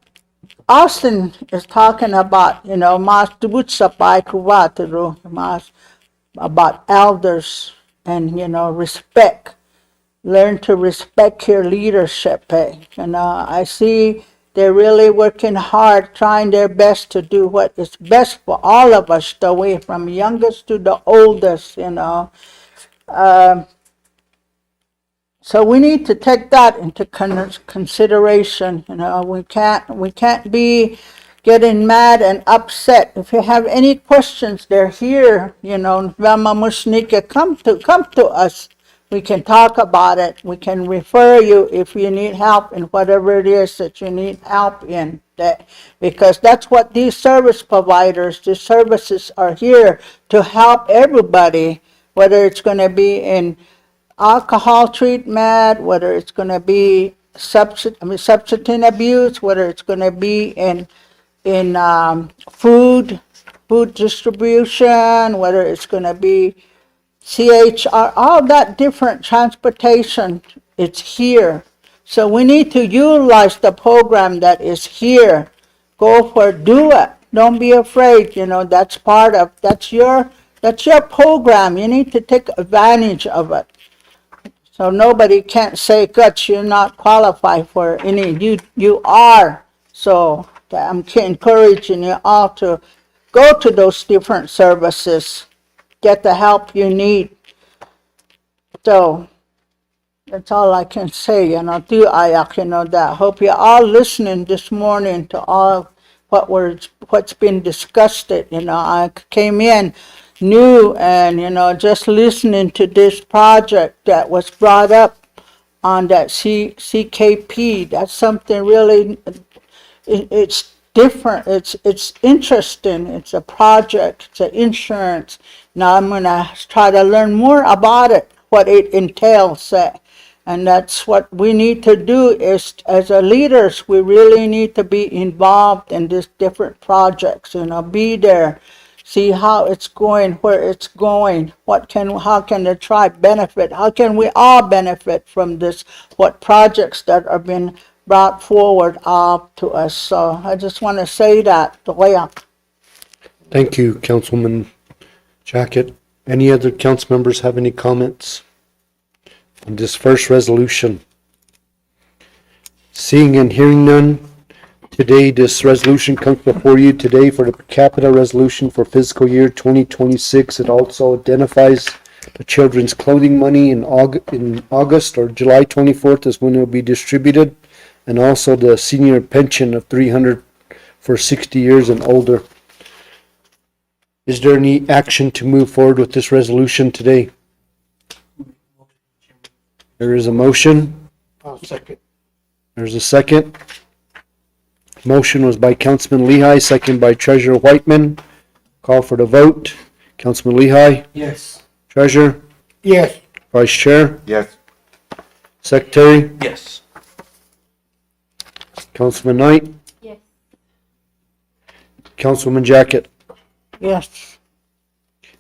Austin is talking about, mas tubut sapay kuwatero, mas about elders and respect. learn to respect your leadership. I see they're really working hard, trying their best to do what is best for all of us, the way from youngest to the oldest. So we need to take that into consideration. We can't be getting mad and upset. If you have any questions, they're here. Vama Mushnika, come to us. We can talk about it. We can refer you if you need help in whatever it is that you need help in. Because that's what these service providers, these services are here to help everybody, whether it's going to be in alcohol treatment, whether it's going to be substance abuse, whether it's going to be in food distribution, whether it's going to be CHR, all that different transportation, it's here. So we need to utilize the program that is here. Go for it, do it. Don't be afraid. That's your program. You need to take advantage of it. So nobody can't say, "Guts, you're not qualified for any." You are. So I'm encouraging you all to go to those different services, get the help you need. So that's all I can say. That. Hope you're all listening this morning to all what's been discussed. I came in new and just listening to this project that was brought up on that CKP. That's something really. It's different. It's interesting. It's a project. It's an insurance. Now I'm gonna try to learn more about it, what it entails. And that's what we need to do is, as a leaders, we really need to be involved in these different projects, be there, see how it's going, where it's going, how can the tribe benefit, how can we all benefit from this, what projects that are being brought forward to us. So I just want to say that.
Thank you, Councilman Jacket. Any other council members have any comments on this first resolution? Seeing and hearing none, today this resolution comes before you today for the per capita resolution for fiscal year 2026. It also identifies the children's clothing money in August or July 24th is when it will be distributed, and also the senior pension of $300 for 60 years and older. Is there any action to move forward with this resolution today? There is a motion.
I'll second.
There's a second. Motion was by Councilman Lehigh, second by Treasurer Whiteman. Call for the vote. Councilman Lehigh,
Yes.
Treasurer,
Yes.
Vice Chair,
Yes.
Secretary,
Yes.
Councilman Knight,
Yes.
Councilman Jacket.
Yes.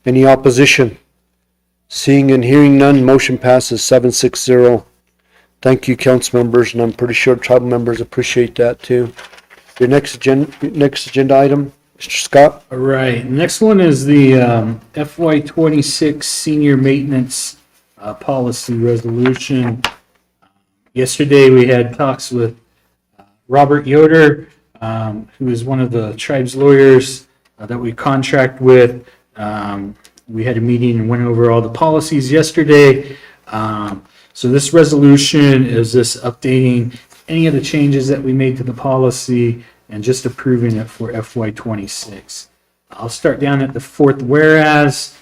Any opposition? Seeing and hearing none, motion passes 7-6-0. Thank you, council members, and I'm pretty sure tribal members appreciate that too. Your next agenda item, Mr. Scott?
All right, next one is the FY26 Senior Maintenance Policy Resolution. Yesterday, we had talks with Robert Yoder, who is one of the tribe's lawyers that we contract with. We had a meeting and went over all the policies yesterday. So this resolution is just updating any of the changes that we made to the policy and just approving it for FY26. I'll start down at the fourth whereas.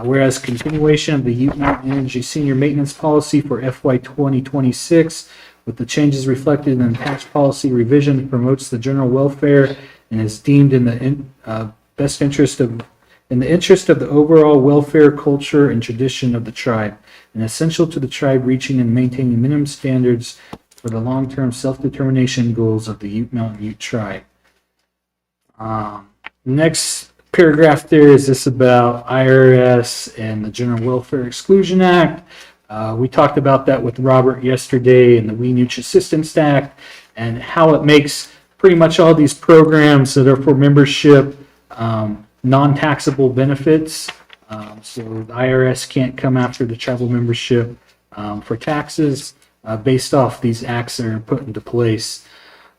Whereas continuation of the UMUT Energy Senior Maintenance Policy for FY 2026 with the changes reflected in the attached policy revision promotes the general welfare and is deemed in the best interest of the overall welfare, culture, and tradition of the tribe, and essential to the tribe reaching and maintaining minimum standards for the long-term self-determination goals of the Ute Mountain Ute tribe. Next paragraph there is this about IRS and the General Welfare Exclusion Act. We talked about that with Robert yesterday and the Weenuch Assistance Act and how it makes pretty much all these programs that are for membership non-taxable benefits. So the IRS can't come after the tribal membership for taxes based off these acts that are put into place.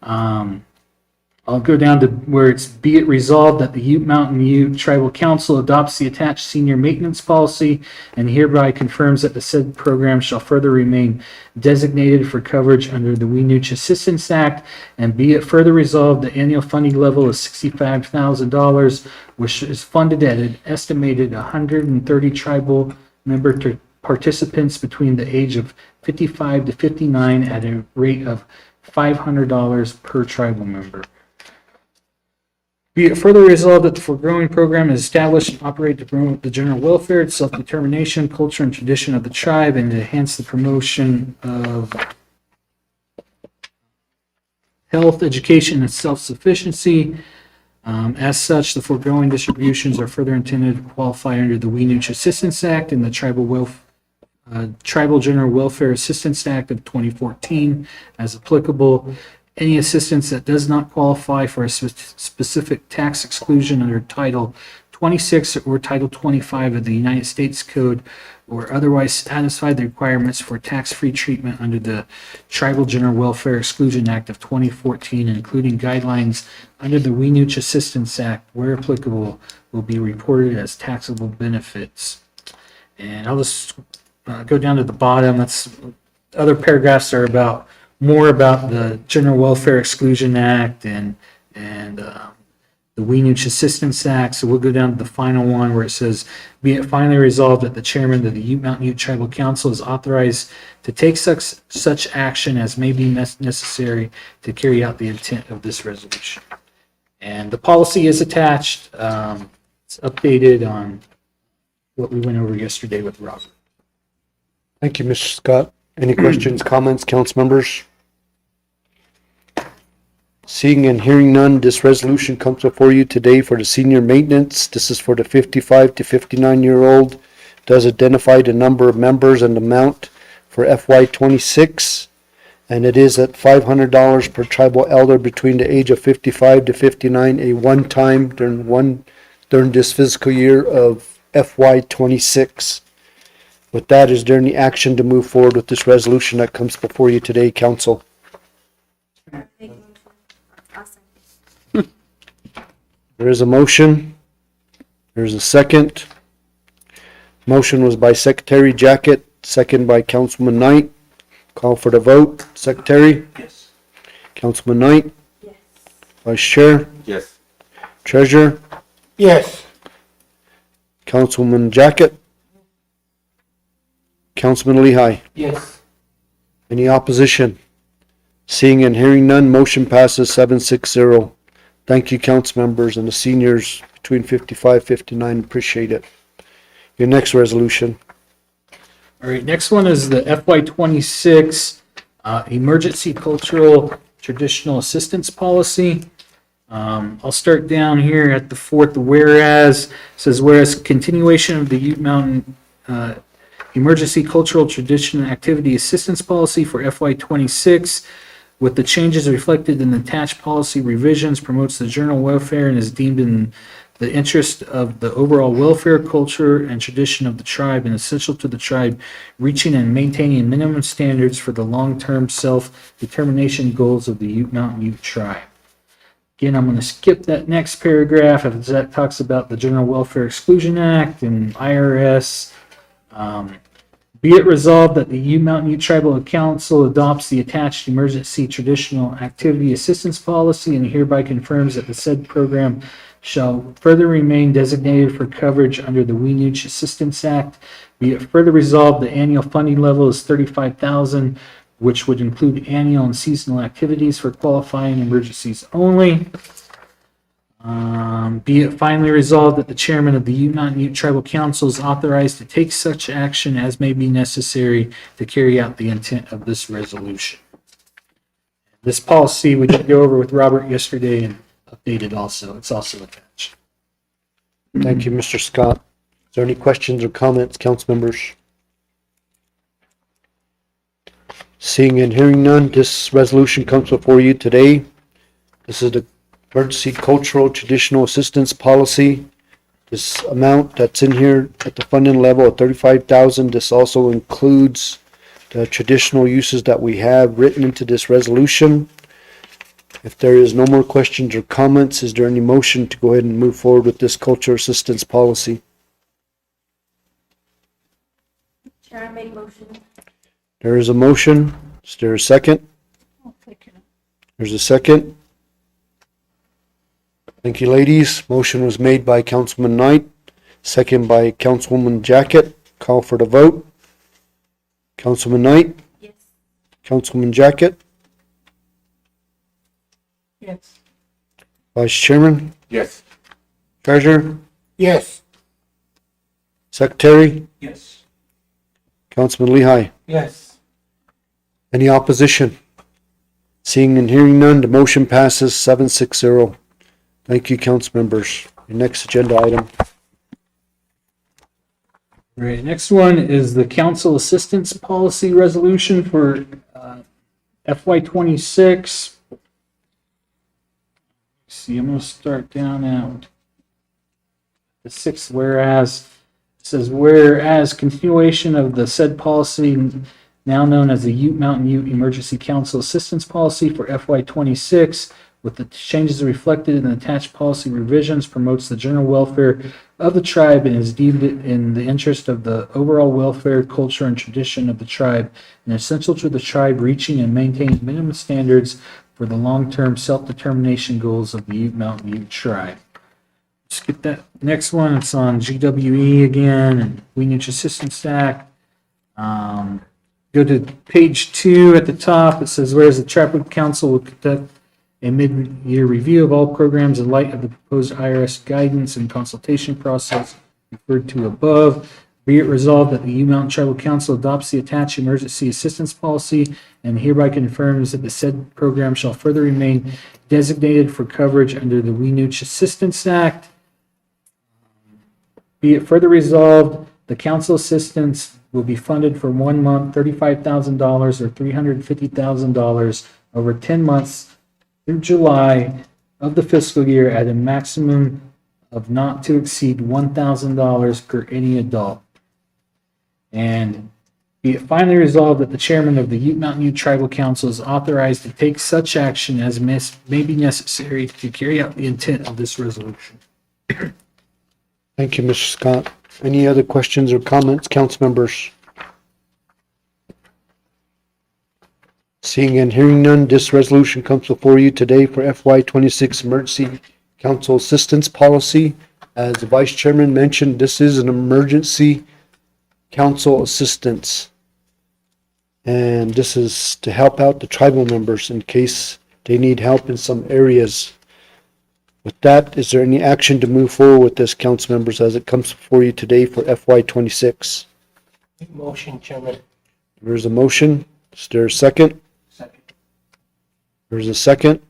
I'll go down to where it's be it resolved that the Ute Mountain Ute Tribal Council adopts the attached senior maintenance policy and hereby confirms that the said program shall further remain designated for coverage under the Weenooch Assistance Act, and be it further resolved the annual funding level is $65,000, which is funded at an estimated 130 tribal member participants between the age of 55 to 59 at a rate of $500 per tribal member. Be it further resolved that the foregoing program is established and operated to promote the general welfare, self-determination, culture, and tradition of the tribe, and to enhance the promotion of health, education, and self-sufficiency. As such, the foregoing distributions are further intended to qualify under the Weenooch Assistance Act and the Tribal General Welfare Assistance Act of 2014 as applicable. Any assistance that does not qualify for a specific tax exclusion under Title 26 or Title 25 of the United States Code, or otherwise satisfy the requirements for tax-free treatment under the Tribal General Welfare Exclusion Act of 2014, including guidelines under the Weenooch Assistance Act, where applicable, will be reported as taxable benefits. And I'll just go down to the bottom. That's other paragraphs are about more about the General Welfare Exclusion Act and the Weenooch Assistance Act. So we'll go down to the final one where it says, be it finally resolved that the chairman of the Ute Mountain Ute Tribal Council is authorized to take such action as may be necessary to carry out the intent of this resolution. And the policy is attached. It's updated on what we went over yesterday with Robert.
Thank you, Mr. Scott. Any questions, comments, council members? Seeing and hearing none, this resolution comes before you today for the senior maintenance. This is for the 55 to 59-year-old. Does identify the number of members and amount for FY26, and it is at $500 per tribal elder between the age of 55 to 59, a one-time during this fiscal year of FY26. With that, is there any action to move forward with this resolution that comes before you today, council? There is a motion. There's a second. Motion was by Secretary Jacket, second by Councilman Knight. Call for the vote. Secretary?
Yes.
Councilman Knight?
Yes.
Vice Chair?
Yes.
Treasurer?
Yes.
Councilman Jacket? Councilman Lehigh?
Yes.
Any opposition? Seeing and hearing none, motion passes 7-6-0. Thank you, council members and the seniors between 55 59. Appreciate it. Your next resolution.
All right, next one is the FY26 Emergency Cultural Traditional Assistance Policy. I'll start down here at the fourth whereas. It says, whereas continuation of the Ute Mountain Emergency Cultural Tradition Activity Assistance Policy for FY26, with the changes reflected in the attached policy revisions, promotes the general welfare and is deemed in the interest of the overall welfare, culture, and tradition of the tribe and essential to the tribe, reaching and maintaining minimum standards for the long-term self-determination goals of the Ute Mountain Ute tribe. Again, I'm going to skip that next paragraph as that talks about the General Welfare Exclusion Act and IRS. Be it resolved that the Ute Mountain Ute Tribal Council adopts the attached Emergency Traditional Activity Assistance Policy and hereby confirms that the said program shall further remain designated for coverage under the Weenooch Assistance Act. Be it further resolved, the annual funding level is $35,000, which would include annual and seasonal activities for qualifying emergencies only. Be it finally resolved that the chairman of the Ute Mountain Ute Tribal Council is authorized to take such action as may be necessary to carry out the intent of this resolution. This policy we did go over with Robert yesterday and updated also. It's also attached.
Thank you, Mr. Scott. Is there any questions or comments, council members? Seeing and hearing none, this resolution comes before you today. This is the Emergency Cultural Traditional Assistance Policy. This amount that's in here at the funding level of $35,000. This also includes the traditional uses that we have written into this resolution. If there is no more questions or comments, is there any motion to go ahead and move forward with this culture assistance policy?
Chair, I made motion.
There is a motion. Is there a second? There's a second. Thank you, ladies. Motion was made by Councilman Knight, second by Councilwoman Jacket. Call for the vote. Councilman Knight,
Yes.
Councilwoman Jacket,
Yes.
Vice Chairman,
Yes.
Treasurer,
Yes.
Secretary,
Yes.
Councilman Lehigh.
Yes.
Any opposition? Seeing and hearing none, the motion passes 760. Thank you, council members. Your next agenda item.
Right, next one is the council assistance policy resolution for FY '26. See, I'm gonna start down at the sixth whereas. It says, whereas continuation of the said policy, now known as the Ute Mountain Ute Emergency Council Assistance Policy for FY '26, with the changes reflected in the attached policy revisions, promotes the general welfare of the tribe and is deemed in the interest of the overall welfare, culture, and tradition of the tribe, and essential to the tribe reaching and maintaining minimum standards for the long-term self-determination goals of the Ute Mountain Ute tribe. Skip that next one. It's on GWE again and Greenwich Assistance Act. Go to page 2 at the top. It says, whereas the Tribal Council will conduct a mid-year review of all programs in light of the proposed IRS guidance and consultation process referred to above. Be it resolved that the U Mountain Tribal Council adopts the attached emergency assistance policy and hereby confirms that the said program shall further remain designated for coverage under the Weenooch Assistance Act. Be it further resolved, the council assistance will be funded for 1 month, $35,000 or $350,000 over 10 months through July of the fiscal year at a maximum of not to exceed $1,000 per any adult. And be it finally resolved that the chairman of the Ute Mountain Ute Tribal Council is authorized to take such action as may be necessary to carry out the intent of this resolution.
Thank you, Mr. Scott. Any other questions or comments, council members? Seeing and hearing none, this resolution comes before you today for FY '26 Emergency Council Assistance Policy. As the Vice Chairman mentioned, this is an emergency council assistance. And this is to help out the tribal members in case they need help in some areas. With that, is there any action to move forward with this, council members, as it comes before you today for FY '26?
Motion, Chairman.
There's a motion. Is there a second?
Second.
There's a second.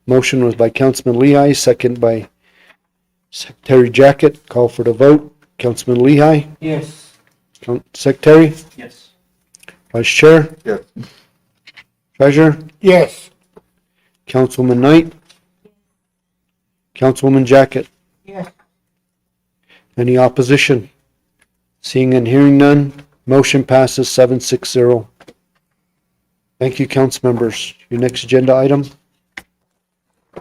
Motion was by Councilman Lehigh, second by Secretary Jacket. Call for the vote. Councilman Lehigh,
Yes.
Secretary,
Yes.
Vice Chair,
Yes.
Treasurer,
Yes.
Councilwoman Knight, Councilwoman Jacket.
Yes.
Any opposition? Seeing and hearing none, motion passes 760. Thank you, council members. Your next agenda item?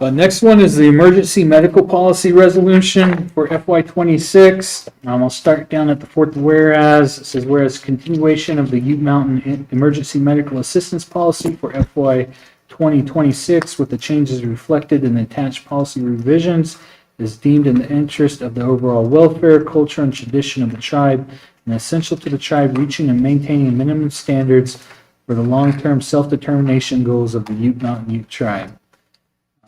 Next one is the emergency medical policy resolution for FY '26. I'll start down at the fourth whereas. It says, whereas continuation of the Ute Mountain Emergency Medical Assistance Policy for FY 2026 with the changes reflected in the attached policy revisions is deemed in the interest of the overall welfare, culture, and tradition of the tribe and essential to the tribe reaching and maintaining minimum standards for the long-term self-determination goals of the Ute Mountain Ute tribe.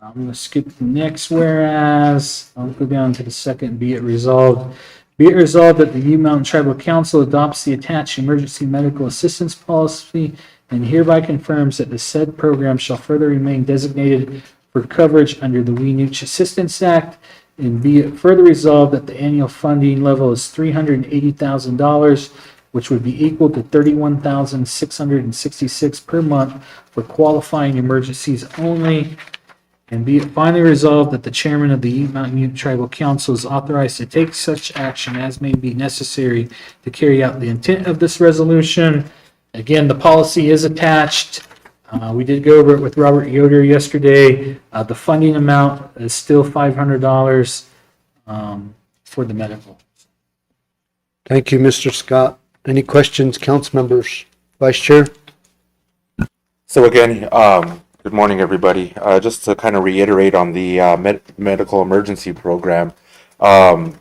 I'm going to skip the next whereas. I'll go down to the second. Be it resolved. Be it resolved that the Ute Mountain Tribal Council adopts the attached emergency medical assistance policy and hereby confirms that the said program shall further remain designated for coverage under the Weenooch Assistance Act. And be it further resolved that the annual funding level is $380,000, which would be equal to $31,666 per month for qualifying emergencies only. And be it finally resolved that the chairman of the Ute Mountain Ute Tribal Council is authorized to take such action as may be necessary to carry out the intent of this resolution. Again, the policy is attached. We did go over it with Robert Yoder yesterday. The funding amount is still $500 for the medical.
Thank you, Mr. Scott. Any questions, council members? Vice Chair?
So again, good morning, everybody. Just to kind of reiterate on the medical emergency program,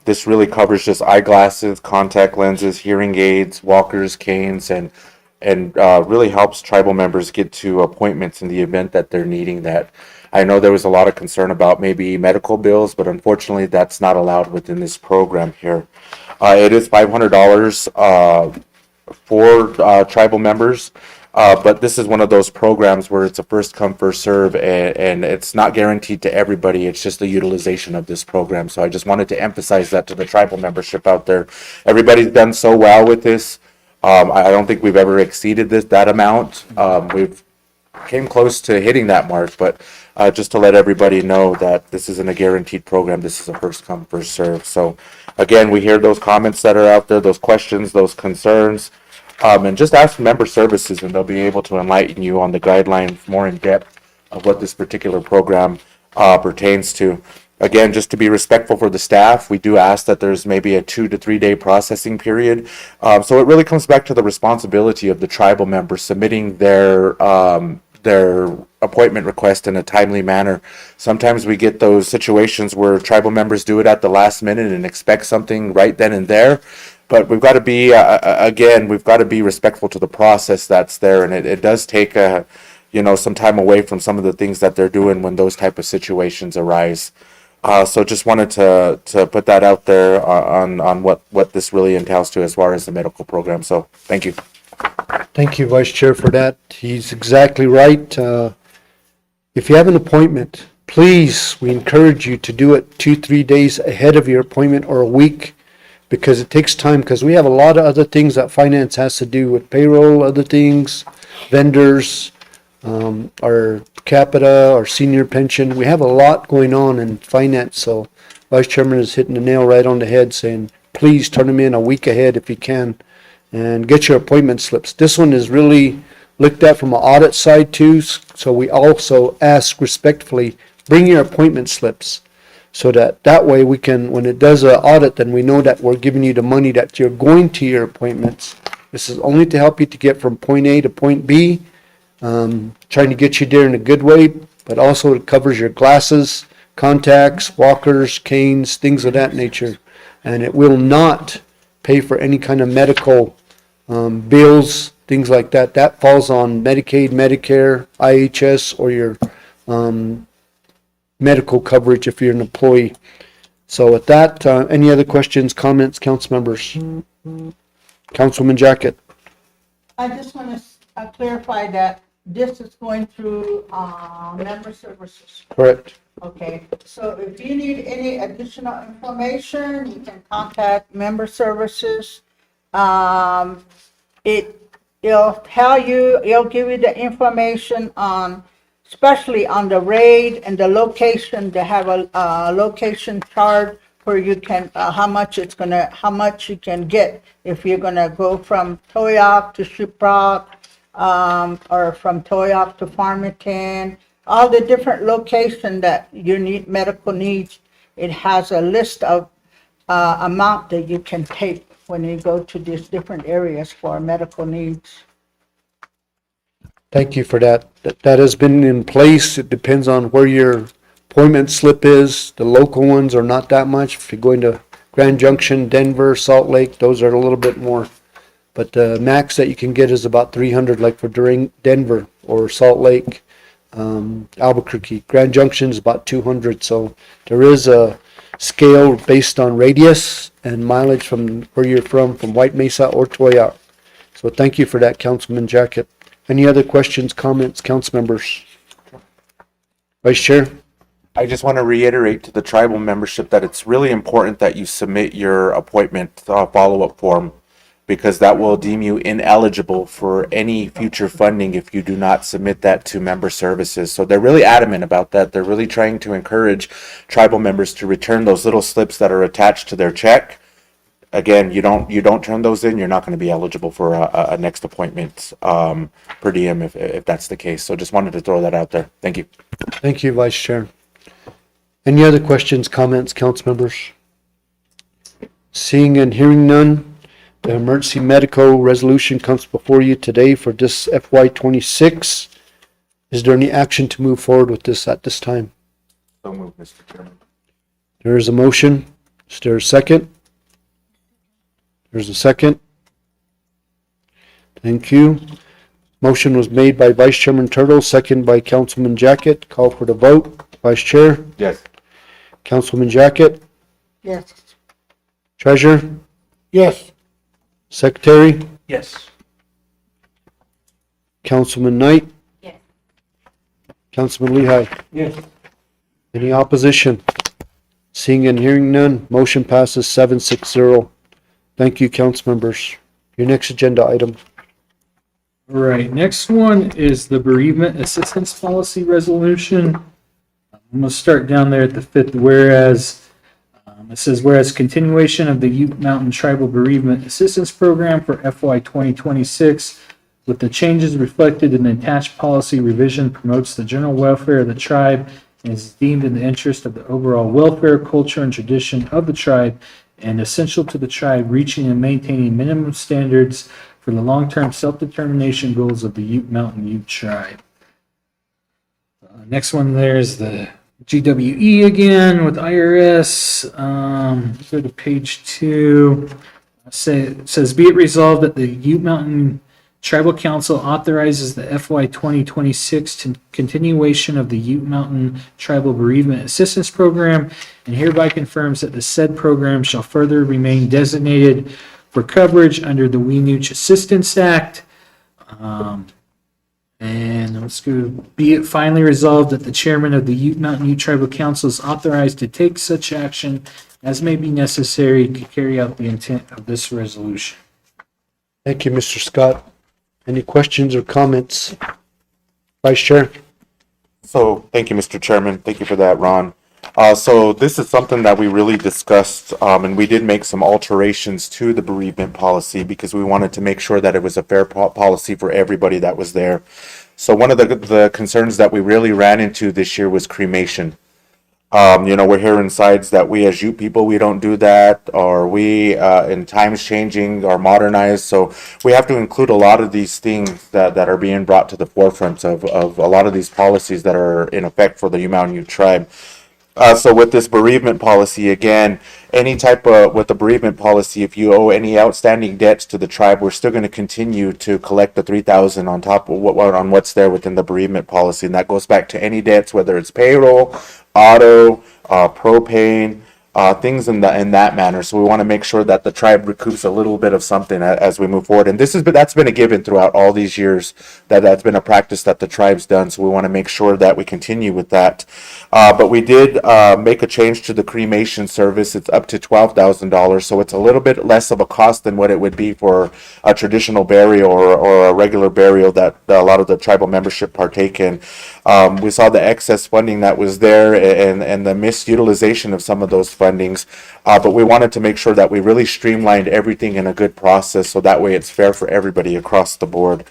this really covers just eyeglasses, contact lenses, hearing aids, walkers, canes, and really helps tribal members get to appointments in the event that they're needing that. I know there was a lot of concern about maybe medical bills, but unfortunately that's not allowed within this program here. It is $500 for tribal members, but this is one of those programs where it's a first come, first serve, and it's not guaranteed to everybody. It's just the utilization of this program. So I just wanted to emphasize that to the tribal membership out there. Everybody's done so well with this. I don't think we've ever exceeded that amount. We've came close to hitting that mark, but just to let everybody know that this isn't a guaranteed program. This is a first come, first serve. So again, we hear those comments that are out there, those questions, those concerns, and just ask member services and they'll be able to enlighten you on the guidelines more in depth of what this particular program pertains to. Again, just to be respectful for the staff, we do ask that there's maybe a 2 to 3 day processing period. So it really comes back to the responsibility of the tribal members submitting their appointment request in a timely manner. Sometimes we get those situations where tribal members do it at the last minute and expect something right then and there. But we've got to be, we've got to be respectful to the process that's there. And it does take some time away from some of the things that they're doing when those type of situations arise. So just wanted to put that out there on what this really entails to as far as the medical program. So thank you.
Thank you, Vice Chair, for that. He's exactly right. If you have an appointment, please, we encourage you to do it 2-3 days ahead of your appointment or a week, because it takes time, because we have a lot of other things that finance has to do with payroll, other things, vendors, our capita, our senior pension. We have a lot going on in finance, so Vice Chairman is hitting the nail right on the head, saying, please turn them in a week ahead if you can, and get your appointment slips. This one is really looked at from an audit side too, so we also ask respectfully, bring your appointment slips, so that way we can, when it does an audit, then we know that we're giving you the money that you're going to your appointments. This is only to help you to get from point A to point B, trying to get you there in a good way, but also it covers your glasses, contacts, walkers, canes, things of that nature. And it will not pay for any kind of medical bills, things like that. That falls on Medicaid, Medicare, IHS, or your medical coverage if you're an employee. So with that, any other questions, comments, council members? Councilwoman Jacket.
I just want to clarify that this is going through member services.
Correct.
Okay, so if you need any additional information, you can contact member services. It'll tell you, it'll give you the information on, especially on the rate and the location. They have a location chart where you can, how much you can get if you're gonna go from Toyoak to Shiprock, or from Toyoak to Farmington, all the different locations that you need medical needs. It has a list of amount that you can take when you go to these different areas for medical needs.
Thank you for that. That has been in place. It depends on where your appointment slip is. The local ones are not that much. If you're going to Grand Junction, Denver, Salt Lake, those are a little bit more. But the max that you can get is about 300, like for during Denver or Salt Lake, Albuquerque. Grand Junction is about 200. So there is a scale based on radius and mileage from where you're from White Mesa or Toyoak. So thank you for that, Councilman Jacket. Any other questions, comments, council members? Vice Chair?
I just want to reiterate to the tribal membership that it's really important that you submit your appointment follow-up form, because that will deem you ineligible for any future funding if you do not submit that to member services. So they're really adamant about that. They're really trying to encourage tribal members to return those little slips that are attached to their check again, you don't turn those in, you're not going to be eligible for a next appointment per diem if that's the case. So just wanted to throw that out there. Thank you.
Thank you, Vice Chair. Any other questions, comments, council members? Seeing and hearing none, the emergency medical resolution comes before you today for this FY26. Is there any action to move forward with this at this time?
So move, Mr. Chairman.
There is a motion. Is there a second? There's a second. Thank you. Motion was made by Vice Chairman Turtle, second by Councilman Jacket. Call for the vote. Vice Chair,
Yes.
Councilman Jacket,
Yes.
Treasurer,
Yes.
Secretary,
Yes.
Councilman Knight,
Yes.
Councilman Lehigh.
Yes.
Any opposition? Seeing and hearing none, motion passes 7-6-0. Thank you, council members. Your next agenda item.
All right, next one is the bereavement assistance policy resolution. I'm gonna start down there at the fifth whereas. It says, whereas continuation of the Ute Mountain Tribal Bereavement Assistance Program for FY 2026 with the changes reflected in the attached policy revision promotes the general welfare of the tribe and is deemed in the interest of the overall welfare, culture, and tradition of the tribe and essential to the tribe reaching and maintaining minimum standards for the long-term self-determination goals of the Ute Mountain Ute tribe. Next one there is the GWE again with IRS. Go to page 2. It says, be it resolved that the Ute Mountain Tribal Council authorizes the FY 2026 continuation of the Ute Mountain Tribal Bereavement Assistance Program and hereby confirms that the said program shall further remain designated for coverage under the UMUT Assistance Act. And let's go, be it finally resolved that the chairman of the Ute Mountain Ute Tribal Council is authorized to take such action as may be necessary to carry out the intent of this resolution.
Thank you, Mr. Scott. Any questions or comments? Vice Chair.
So, thank you, Mr. Chairman. Thank you for that, Ron. So this is something that we really discussed, and we did make some alterations to the bereavement policy because we wanted to make sure that it was a fair policy for everybody that was there. So one of the concerns that we really ran into this year was cremation. We're hearing sides that we as Ute people, we don't do that, or we, in times changing or modernized. So we have to include a lot of these things that are being brought to the forefront of a lot of these policies that are in effect for the Ute Mountain Ute tribe. So with this bereavement policy, again, with the bereavement policy, if you owe any outstanding debts to the tribe, we're still going to continue to collect the $3,000 on top of what's there within the bereavement policy. And that goes back to any debts, whether it's payroll, auto, propane, things in that manner. So we want to make sure that the tribe recoups a little bit of something as we move forward. And that's been a given throughout all these years, that's been a practice that the tribe's done. So we want to make sure that we continue with that. But we did make a change to the cremation service. It's up to $12,000. So it's a little bit less of a cost than what it would be for a traditional burial or a regular burial that a lot of the tribal membership partake in. We saw the excess funding that was there and the misutilization of some of those fundings, but we wanted to make sure that we really streamlined everything in a good process so that way it's fair for everybody across the board.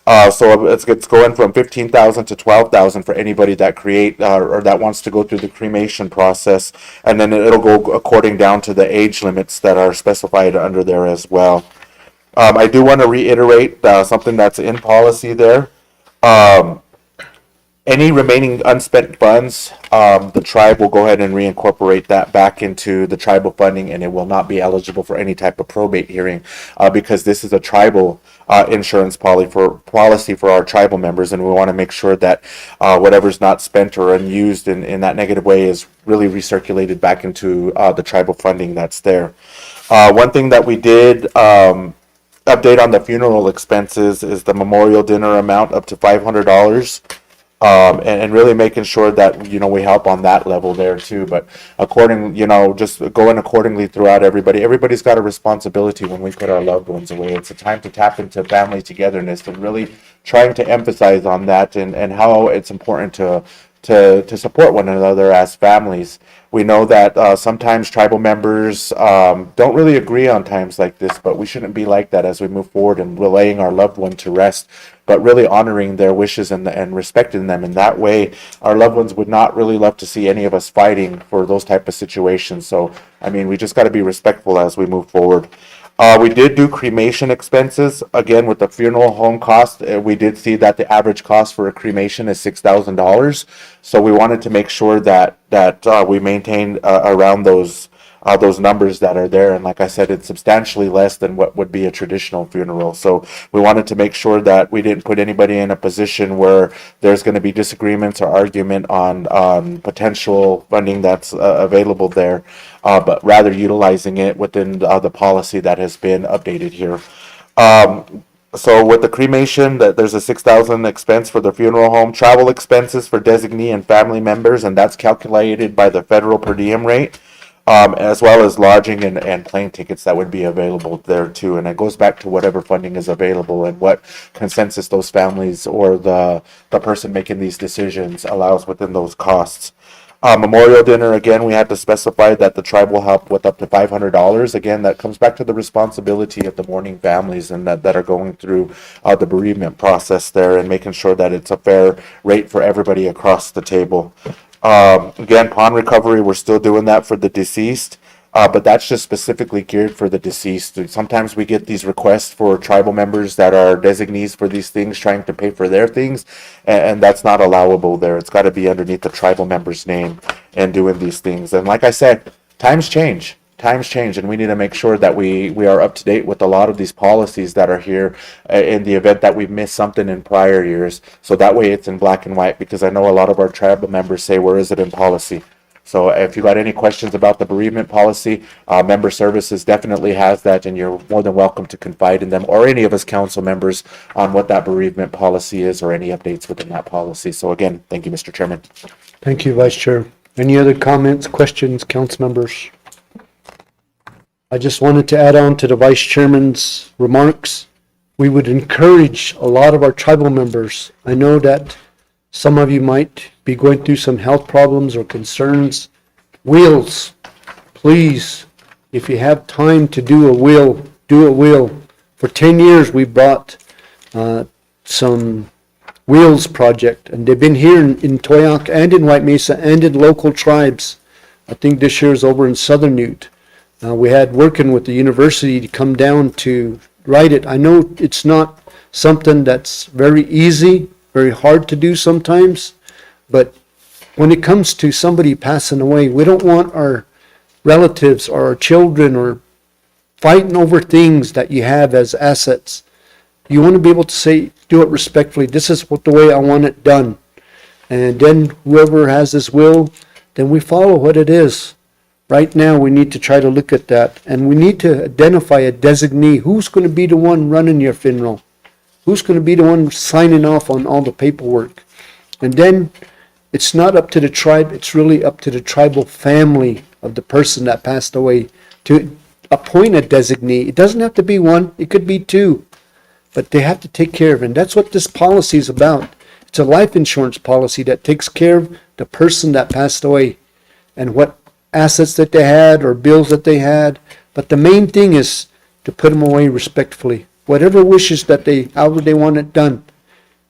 So it's going from $15,000 to $12,000 for anybody that or that wants to go through the cremation process, and then it'll go according down to the age limits that are specified under there as well. I do want to reiterate something that's in policy there. Any remaining unspent funds, the tribe will go ahead and reincorporate that back into the tribal funding, and it will not be eligible for any type of probate hearing because this is a tribal insurance policy for our tribal members, and we want to make sure that whatever's not spent or unused in that negative way is really recirculated back into the tribal funding that's there. One thing that we did update on the funeral expenses is the memorial dinner amount up to $500. And really making sure that, we help on that level there too. But just going accordingly throughout everybody's got a responsibility when we put our loved ones away. It's a time to tap into family togetherness and really trying to emphasize on that and how it's important to to support one another as families. We know that sometimes tribal members don't really agree on times like this, but we shouldn't be like that as we move forward and relaying our loved one to rest, but really honoring their wishes and respecting them. In that way, our loved ones would not really love to see any of us fighting for those type of situations. So, I mean, we just got to be respectful as we move forward. We did do cremation expenses. Again, with the funeral home cost, we did see that the average cost for a cremation is $6,000. So we wanted to make sure that we maintained around those numbers that are there. And like I said, it's substantially less than what would be a traditional funeral. So we wanted to make sure that we didn't put anybody in a position where there's going to be disagreements or argument on potential funding that's available there, but rather utilizing it within the policy that has been updated here. So with the cremation, that there's a $6,000 expense for the funeral home, travel expenses for designee and family members, and that's calculated by the federal per diem rate. As well as lodging and plane tickets that would be available there too. And it goes back to whatever funding is available and what consensus those families or the person making these decisions allows within those costs. Memorial dinner, again, we had to specify that the tribe will help with up to $500. Again, that comes back to the responsibility of the mourning families and that are going through the bereavement process there and making sure that it's a fair rate for everybody across the table. Again, pawn recovery, we're still doing that for the deceased, but that's just specifically geared for the deceased. Sometimes we get these requests for tribal members that are designees for these things, trying to pay for their things, and that's not allowable there. It's got to be underneath the tribal member's name and doing these things. And like I said, times change, and we need to make sure that we are up to date with a lot of these policies that are here in the event that we've missed something in prior years. So that way it's in black and white, because I know a lot of our tribal members say, where is it in policy? So if you got any questions about the bereavement policy, Member Services definitely has that, and you're more than welcome to confide in them or any of us council members on what that bereavement policy is or any updates within that policy. So again, thank you, Mr. Chairman.
Thank you, Vice Chair. Any other comments, questions, council members? I just wanted to add on to the Vice Chairman's remarks. We would encourage a lot of our tribal members. I know that some of you might be going through some health problems or concerns. Wills, please, if you have time to do a will, do a will. For 10 years, we brought some Wheels project, and they've been here in Toyac and in White Mesa and in local tribes. I think this year is over in Southern Ute. We had working with the university to come down to write it. I know it's not something that's very easy, very hard to do sometimes, but when it comes to somebody passing away, we don't want our relatives or our children or fighting over things that you have as assets. You want to be able to say, do it respectfully. This is the way I want it done. And then whoever has this will, then we follow what it is. Right now, we need to try to look at that, and we need to identify a designee. Who's going to be the one running your funeral? Who's going to be the one signing off on all the paperwork? And then it's not up to the tribe, it's really up to the tribal family of the person that passed away to appoint a designee. It doesn't have to be one, it could be two, but they have to take care of it. And that's what this policy is about. It's a life insurance policy that takes care of the person that passed away and what assets that they had or bills that they had. But the main thing is to put them away respectfully. Whatever wishes that however they want it done.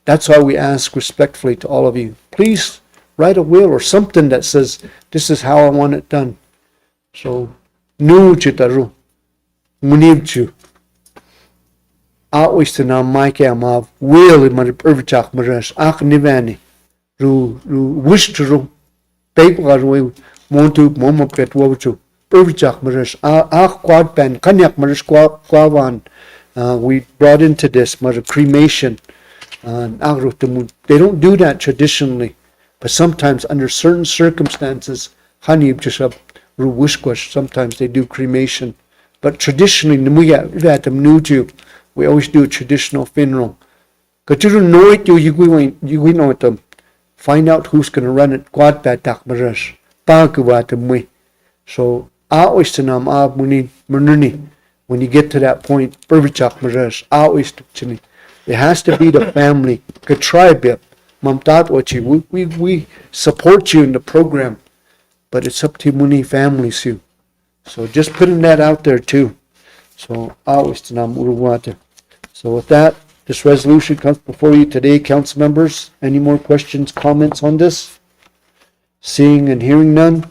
That's why we ask respectfully to all of you. Please write a will or something that says, this is how I want it done. So, nu chitaru, munivchu. Always to na maike amav, will in my pervichak maras, ak nivani, ru wishtru, paper Montu momo pet wochu pervichak maras quad pen kanyak maras kwawan. We brought into this cremation. They don't do that traditionally, but sometimes under certain circumstances, sometimes they do cremation. But traditionally, we always do a traditional funeral. Find out who's going to run it. Quad patak maras. So, always to nam muni murnuni. When you get to that point, it has to be the family, the tribe, Mamtatwachi, we support you in the program, but it's up to many families you. So just putting that out there too. So always to Namuruwata. So with that, this resolution comes before you today, council members. Any more questions, comments on this? Seeing and hearing none.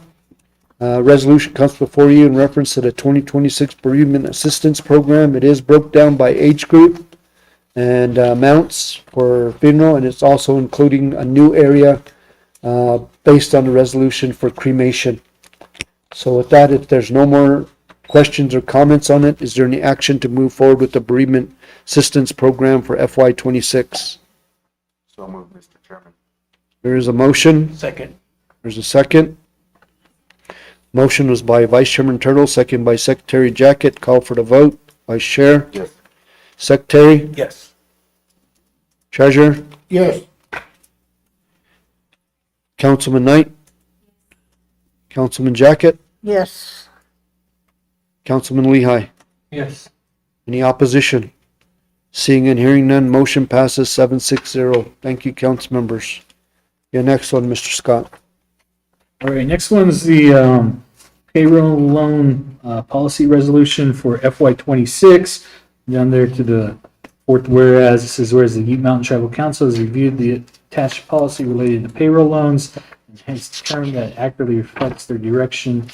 Resolution comes before you in reference to the 2026 bereavement assistance program. It is broke down by age group and amounts for funeral, and it's also including a new area based on the resolution for cremation. So with that, if there's no more questions or comments on it, is there any action to move forward with the bereavement assistance program for FY26?
So moved, Mr. Chairman.
There is a motion.
Second.
There's a second. Motion was by Vice Chairman Turtle, second by Secretary Jacket. Call for the vote. Vice Chair,
Yes.
Secretary,
Yes.
Treasurer,
Yes.
Councilman Knight, Councilman Jacket,
Yes.
Councilman Lehigh.
Yes.
Any opposition? Seeing and hearing none, motion passes 760. Thank you, council members. Your next one, Mr. Scott.
All right, next one's the payroll loan policy resolution for FY26. Down there to the fourth whereas, it says whereas the Ute Mountain Tribal Council has reviewed the attached policy related to payroll loans and has determined that it accurately reflects their direction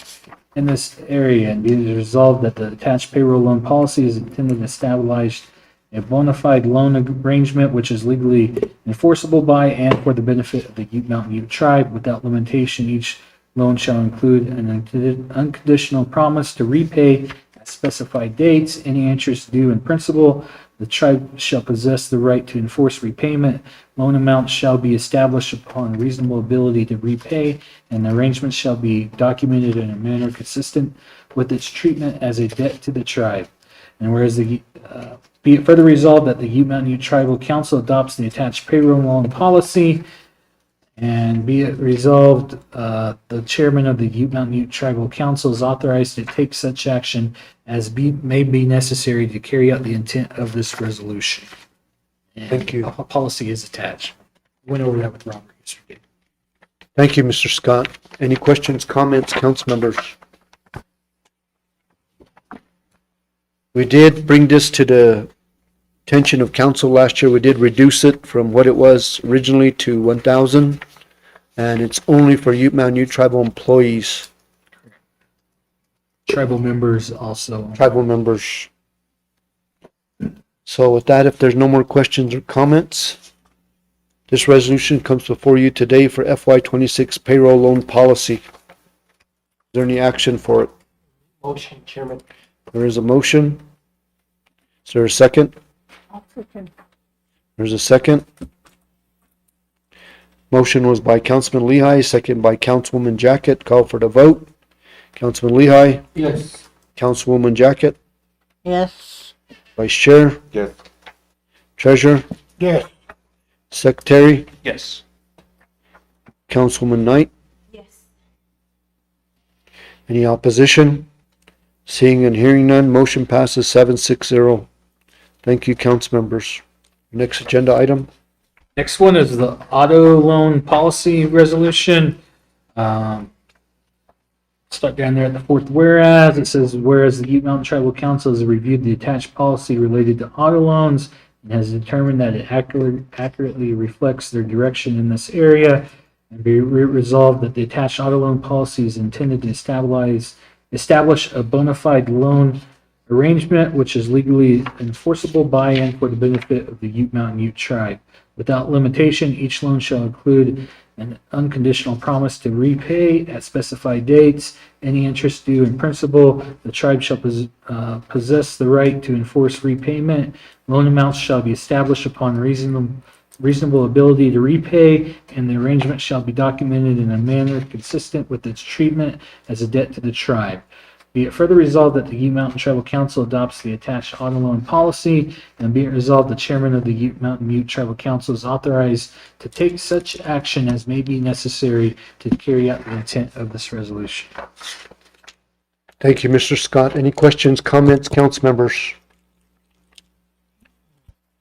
in this area, and be it resolved that the attached payroll loan policy is intended to establish a bona fide loan arrangement which is legally enforceable by and for the benefit of the Ute Mountain Ute tribe. Without limitation, each loan shall include an unconditional promise to repay at specified dates any interest due in principal. The tribe shall possess the right to enforce repayment. Loan amounts shall be established upon reasonable ability to repay, and the arrangement shall be documented in a manner consistent with its treatment as a debt to the tribe. And whereas be it further resolved that the Ute Mountain Ute Tribal Council adopts the attached payroll loan policy, and be it resolved, the chairman of the Ute Mountain Ute Tribal Council is authorized to take such action as may be necessary to carry out the intent of this resolution. And
Thank you.
A policy is attached. Went over that with Robert yesterday.
Thank you, Mr. Scott. Any questions, comments, council members? We did bring this to the attention of council last year. We did reduce it from what it was originally to 1,000, and it's only for Ute Mountain Ute tribal employees,
Tribal members also.
tribal members. So with that, if there's no more questions or comments, this resolution comes before you today for FY26 payroll loan policy. Is there any action for it?
Motion, Chairman.
There is a motion. Is there a second?
I'll second.
There's a second. Motion was by Councilman Lehigh, second by Councilwoman Jacket. Call for the vote. Councilman Lehigh,
Yes.
Councilwoman Jacket,
Yes.
Vice Chair,
Yes.
Treasurer,
Yes.
Secretary,
Yes.
Councilwoman Knight.
Yes.
Any opposition? Seeing and hearing none, motion passes 760. Thank you, council members. Next agenda item.
Next one is the auto loan policy resolution. Start down there at the fourth whereas. It says, whereas the Ute Mountain Tribal Council has reviewed the attached policy related to auto loans and has determined that it accurately reflects their direction in this area, and be resolved that the attached auto loan policy is intended to establish a bona fide loan arrangement which is legally enforceable by and for the benefit of the Ute Mountain Ute tribe. Without limitation, each loan shall include an unconditional promise to repay at specified dates any interest due in principal. The tribe shall possess the right to enforce repayment. Loan amounts shall be established upon reasonable ability to repay, and the arrangement shall be documented in a manner consistent with its treatment as a debt to the tribe. Be it further resolved that the Ute Mountain Tribal Council adopts the attached auto loan policy, and be it resolved the chairman of the Ute Mountain Ute Tribal Council is authorized to take such action as may be necessary to carry out the intent of this resolution.
Thank you, Mr. Scott. Any questions, comments, council members?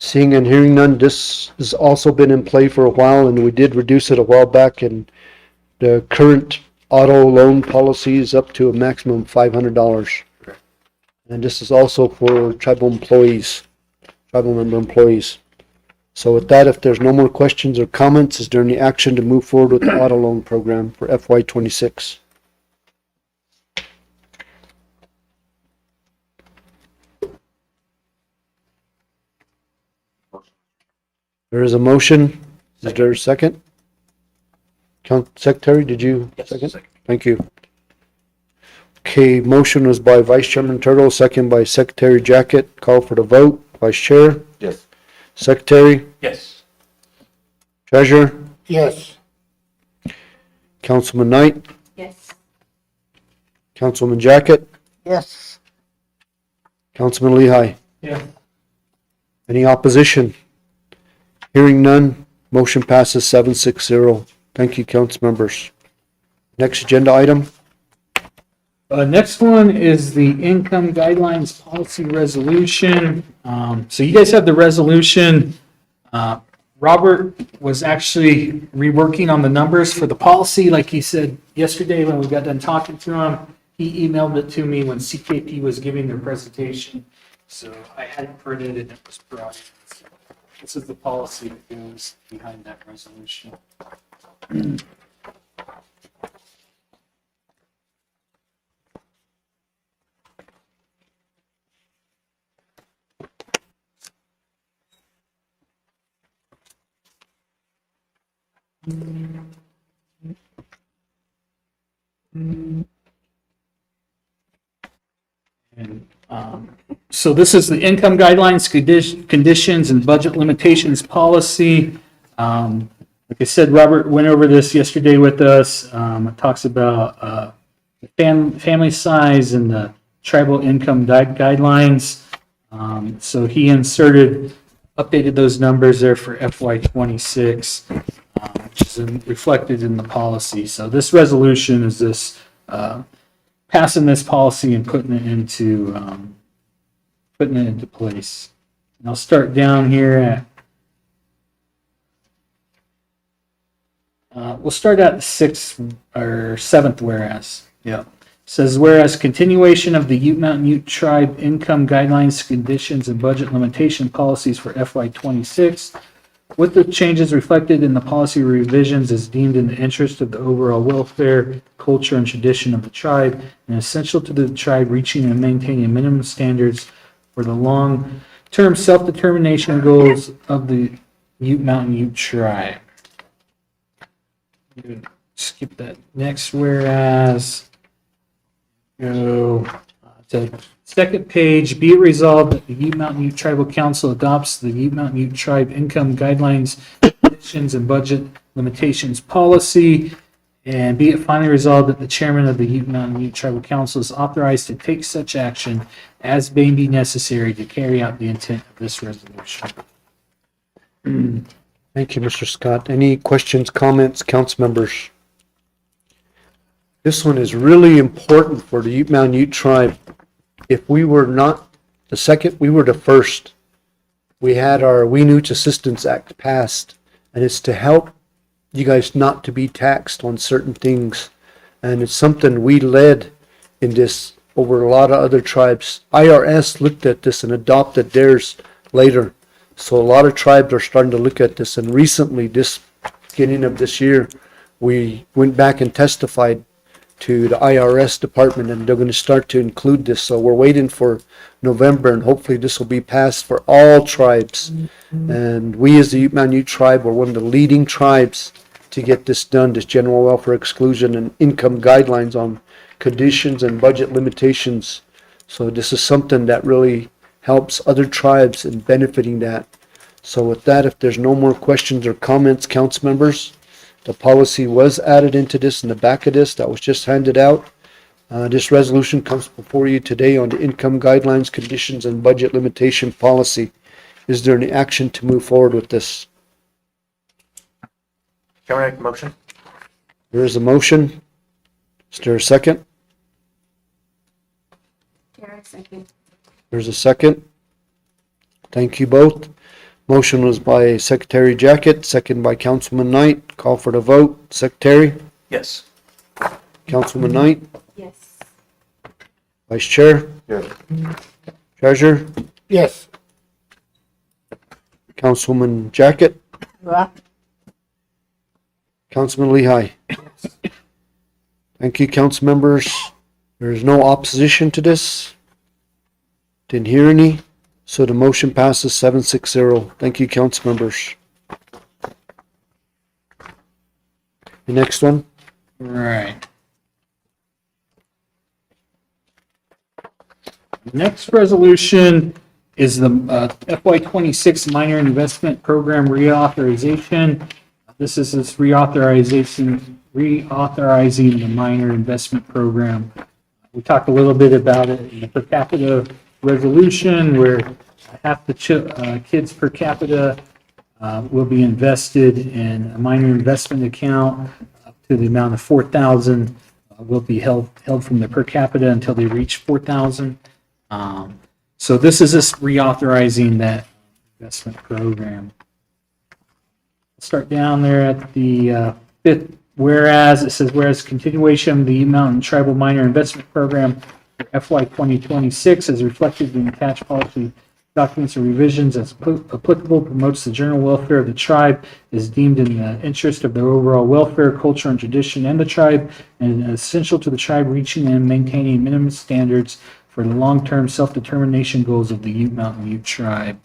Seeing and hearing none, this has also been in play for a while, and we did reduce it a while back, and the current auto loan policy is up to a maximum of $500. And this is also for tribal employees, tribal member employees. So with that, if there's no more questions or comments, is there any action to move forward with the auto loan program for FY26? There is a motion. Is there a second? Secretary, did you second? Thank you. Okay, motion was by Vice Chairman Turtle, second by Secretary Jacket. Call for the vote. Vice Chair,
Yes.
Secretary,
Yes.
Treasurer,
Yes.
Councilman Knight,
Yes.
Councilman Jacket,
Yes.
Councilman Lehigh.
Yeah.
Any opposition? Hearing none, motion passes 760. Thank you, council members. Next agenda item.
Next one is the income guidelines policy resolution. So you guys have the resolution. Robert was actually reworking on the numbers for the policy, like he said yesterday when we got done talking to him. He emailed it to me when CKP was giving their presentation. So I had it printed and it was brought in. So this is the policy that goes behind that resolution. And, so this is the income guidelines, conditions, and budget limitations policy. Like I said, Robert went over this yesterday with us. It talks about family size and the tribal income guidelines. So he updated those numbers there for FY26, which is reflected in the policy. So this resolution is this passing this policy and putting it into place. And I'll start down here at we'll start at the sixth or seventh whereas. Yeah. Says whereas continuation of the Ute Mountain Ute Tribe income guidelines, conditions, and budget limitation policies for FY26 with the changes reflected in the policy revisions is deemed in the interest of the overall welfare, culture, and tradition of the tribe and essential to the tribe reaching and maintaining minimum standards for the long-term self-determination goals of the Ute Mountain Ute Tribe. Skip that next whereas. Go to second page. Be it resolved that the Ute Mountain Ute Tribal Council adopts the Ute Mountain Ute Tribe income guidelines, conditions, and budget limitations policy. And be it finally resolved that the chairman of the Ute Mountain Ute Tribal Council is authorized to take such action as may be necessary to carry out the intent of this resolution.
Thank you, Mr. Scott. Any questions, comments, council members? This one is really important for the Ute Mountain Ute Tribe. If we were not the second, we were the first. We had our Weenooch Assistance Act passed, and it's to help you guys not to be taxed on certain things. And it's something we led in this over a lot of other tribes. IRS looked at this and adopted theirs later. So a lot of tribes are starting to look at this. And recently, this beginning of this year, we went back and testified to the IRS department, and they're going to start to include this. So we're waiting for November, and hopefully this will be passed for all tribes. And we as the Ute Mountain Ute Tribe were one of the leading tribes to get this done, this general welfare exclusion and income guidelines on conditions and budget limitations. So this is something that really helps other tribes in benefiting that. So with that, if there's no more questions or comments, council members, the policy was added into this in the back of this that was just handed out. This resolution comes before you today on the income guidelines, conditions, and budget limitation policy. Is there any action to move forward with this?
Can I make a motion?
There is a motion. Is there a second?
Karen, second.
There's a second. Thank you both. Motion was by Secretary Jacket, second by Councilman Knight. Call for the vote. Secretary?
Yes.
Councilman Knight?
Yes.
Vice Chair?
Yes.
Treasurer?
Yes.
Councilman Jacket? Councilman Lehigh? Thank you, council members. There is no opposition to this. Didn't hear any, so the motion passes 7-6-0. Thank you, council members. The next one?
Right. Next resolution is the FY26 minor investment program reauthorization. This is reauthorizing the minor investment program. We talked a little bit about it in the per capita resolution where half the kids per capita will be invested in a minor investment account up to the amount of $4,000 will be held from the per capita until they reach 4,000. So this is just reauthorizing that investment program. Start down there at the fifth, whereas it says, whereas continuation of the Mountain Tribal Minor Investment Program for FY 2026 as reflected in attached policy documents and revisions as applicable promotes the general welfare of the tribe, is deemed in the interest of the overall welfare, culture, and tradition and the tribe, and essential to the tribe reaching and maintaining minimum standards for the long-term self-determination goals of the Ute Mountain Ute tribe.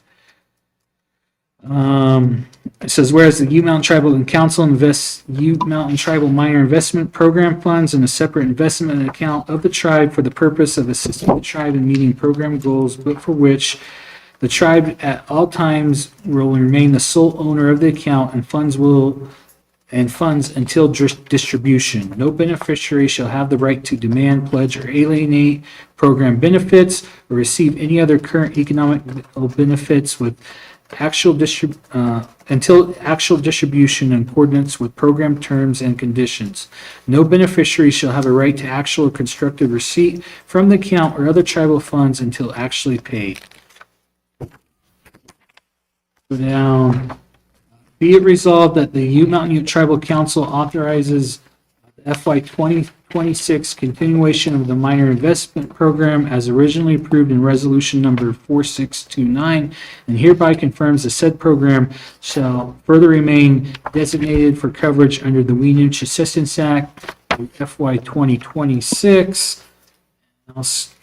It says, whereas the Ute Mountain Tribal Council invests Ute Mountain Tribal Minor Investment Program funds in a separate investment account of the tribe for the purpose of assisting the tribe in meeting program goals, but for which the tribe at all times will remain the sole owner of the account and funds until distribution. No beneficiary shall have the right to demand, pledge, or alienate program benefits or receive any other current economic benefits with until actual distribution in accordance with program terms and conditions. No beneficiary shall have a right to actual or constructive receipt from the account or other tribal funds until actually paid. Go down. Be it resolved that the Ute Mountain Ute Tribal Council authorizes the FY 2026 continuation of the minor investment program as originally approved in resolution number 4629, and hereby confirms the said program shall further remain designated for coverage under the Weenuch Assistance Act FY 2026.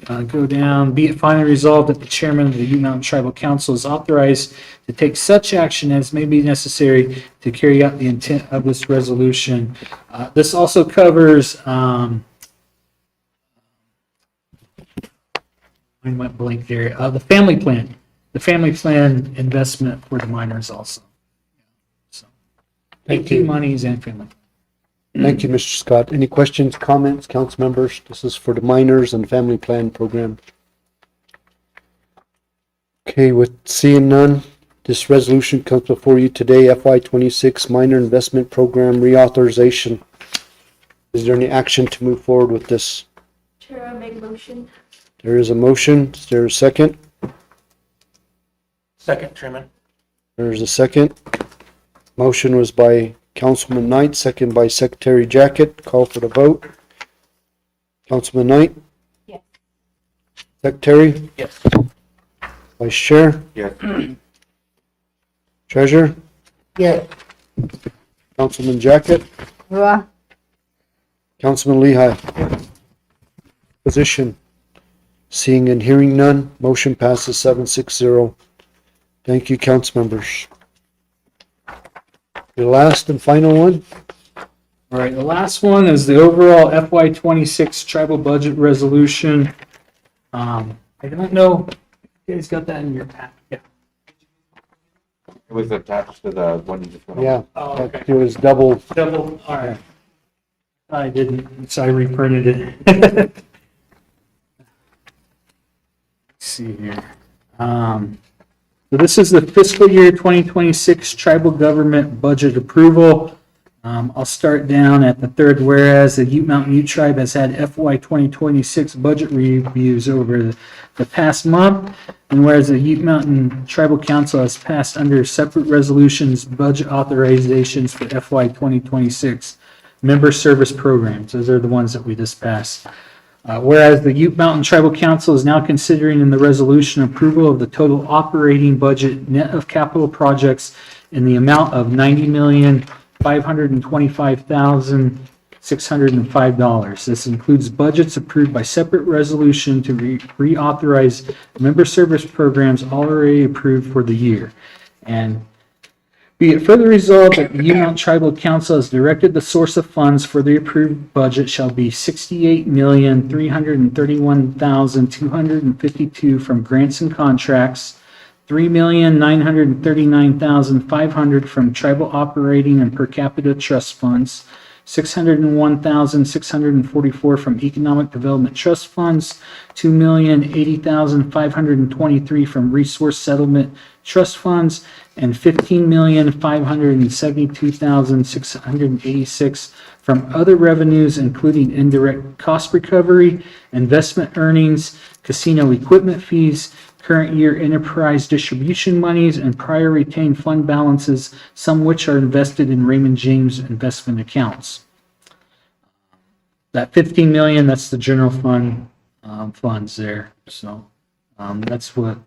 I'll go down. Be it finally resolved that the chairman of the Ute Mountain Tribal Council is authorized to take such action as may be necessary to carry out the intent of this resolution. This also covers, I went blank there, the family plan investment for the minors also. So,
Thank you.
monies and family.
Thank you, Mr. Scott. Any questions, comments, council members? This is for the minors and family plan program. Okay, with seeing none, this resolution comes before you today, FY 26 minor investment program reauthorization. Is there any action to move forward with this?
Chair, I make a motion.
There is a motion. Is there a second?
Second, Chairman.
There is a second. Motion was by Councilman Knight, second by Secretary Jacket. Call for the vote. Councilman Knight?
Yes.
Secretary?
Yes.
Vice Chair?
Yes.
Treasurer?
Yes.
Councilman Jacket? Councilman Lehigh? Position? Seeing and hearing none, motion passes 7-6-0. Thank you, council members. The last and final one?
All right, the last one is the overall FY 26 tribal budget resolution. I don't know, you guys got that in your pack? Yeah.
It was attached to the one you just went over.
Yeah,
Oh, okay.
it was double.
Double, all right. I didn't, so I reprinted it. Let's see here. So this is the fiscal year 2026 tribal government budget approval. I'll start down at the third whereas the Ute Mountain Ute Tribe has had FY 2026 budget reviews over the past month. And whereas the Ute Mountain Tribal Council has passed under separate resolutions budget authorizations for FY 2026 member service programs. Those are the ones that we just passed. Whereas the Ute Mountain Tribal Council is now considering in the resolution approval of the total operating budget net of capital projects in the amount of $90,525,605. This includes budgets approved by separate resolution to reauthorize member service programs already approved for the year. And be it further resolved that the Ute Mountain Tribal Council has directed the source of funds for the approved budget shall be $68,331,252 from grants and contracts, $3,939,500 from tribal operating and per capita trust funds, $601,644 from economic development trust funds, $2,080,523 from resource settlement trust funds, and $15,572,686 from other revenues, including indirect cost recovery, investment earnings, casino equipment fees, current year enterprise distribution monies, and prior retained fund balances, some which are invested in Raymond James investment accounts. That 15 million, that's the general fund funds there. So that's what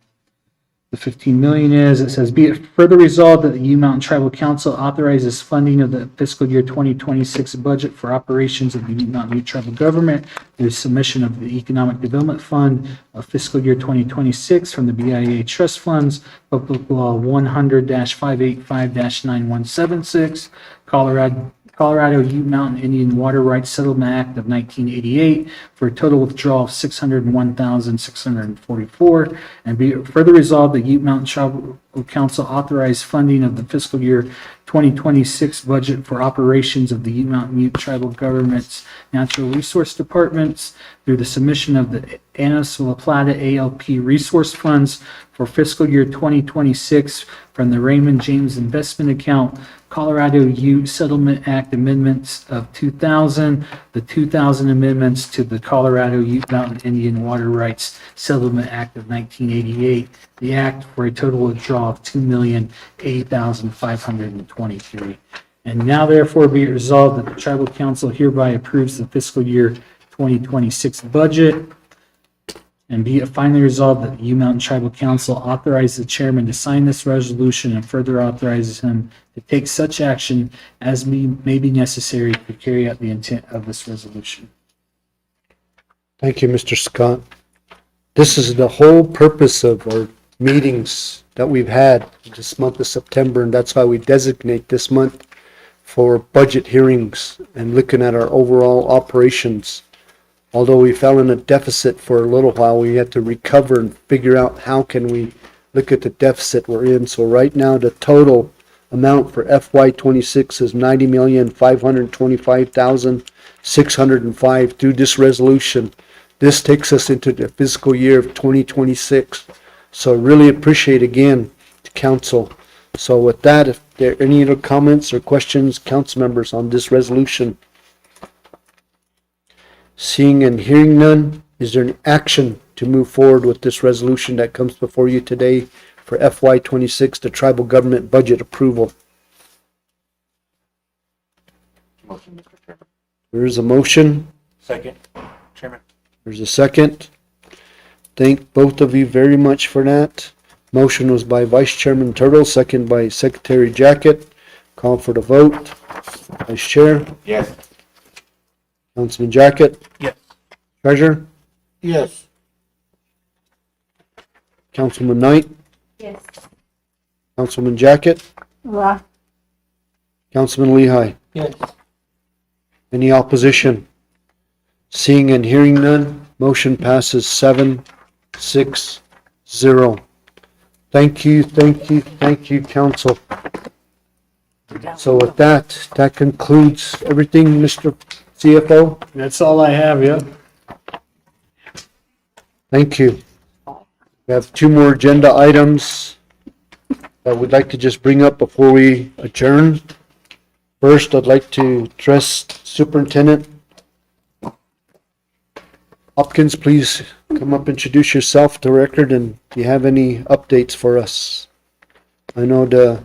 the 15 million is. It says, be it further resolved that the Ute Mountain Tribal Council authorizes funding of the fiscal year 2026 budget for operations of the Ute Mountain Ute Tribal Government through submission of the Economic Development Fund of fiscal year 2026 from the BIA Trust Funds, Public Law 100-585-9176, Colorado Ute Mountain Indian Water Rights Settlement Act of 1988 for a total withdrawal of $601,644. And be it further resolved, the Ute Mountain Tribal Council authorized funding of the fiscal year 2026 budget for operations of the Ute Mountain Ute Tribal Government's Natural Resource Departments through the submission of the Annis La Plata ALP resource funds for fiscal year 2026 from the Raymond James Investment Account, Colorado Ute Settlement Act Amendments of 2000, the 2000 amendments to the Colorado Ute Mountain Indian Water Rights Settlement Act of 1988, the act for a total withdrawal of $2,080,523. And now therefore be it resolved that the Tribal Council hereby approves the fiscal year 2026 budget. And be it finally resolved that the Ute Mountain Tribal Council authorizes the chairman to sign this resolution and further authorizes him to take such action as may be necessary to carry out the intent of this resolution.
Thank you, Mr. Scott. This is the whole purpose of our meetings that we've had this month of September, and that's why we designate this month for budget hearings and looking at our overall operations. Although we fell in a deficit for a little while, we had to recover and figure out how can we look at the deficit we're in. So right now, the total amount for FY26 is $90,525,605 through this resolution. This takes us into the fiscal year of 2026. So really appreciate again the council. So with that, if there are any other comments or questions, council members, on this resolution? Seeing and hearing none, is there an action to move forward with this resolution that comes before you today for FY26, the tribal government budget approval?
Motion, Mr. Chairman.
There is a motion.
Second, Chairman.
There's a second. Thank both of you very much for that. Motion was by Vice Chairman Turtle, second by Secretary Jacket. Call for the vote. Vice Chair,
Yes.
Councilman Jacket,
Yes.
Treasurer,
Yes.
Councilman Knight,
Yes.
Councilman Jacket,
Right.
Councilman Lehigh.
Yes.
Any opposition? Seeing and hearing none, motion passes 7-6-0. Thank you, council. So with that, that concludes everything, Mr. CFO.
That's all I have, yeah.
Thank you. We have two more agenda items that we'd like to just bring up before we adjourn. First, I'd like to address Superintendent Hopkins. Please come up, introduce yourself to record, and do you have any updates for us? I know the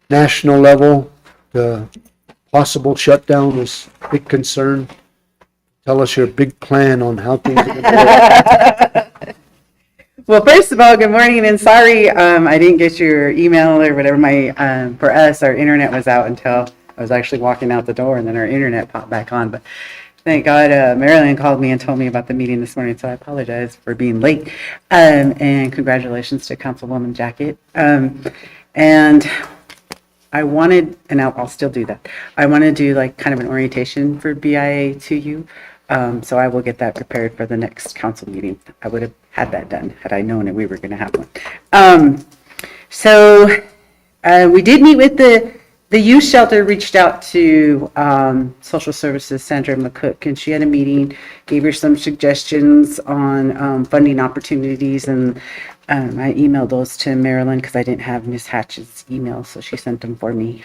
national level, the possible shutdown is a big concern. Tell us your big plan on how things are going to work.
Well, first of all, good morning, and sorry I didn't get your email or whatever. For us, our internet was out until I was actually walking out the door, and then our internet popped back on. But thank God, Marilyn called me and told me about the meeting this morning, so I apologize for being late. And congratulations to Councilwoman Jacket. And I wanted, and I'll still do that. I want to do like kind of an orientation for BIA to you. So I will get that prepared for the next council meeting. I would have had that done had I known that we were going to have one. We did meet with the youth shelter, reached out to social services Sandra McCook, and she had a meeting, gave her some suggestions on funding opportunities, and I emailed those to Marilyn because I didn't have Ms. Hatch's email, so she sent them for me.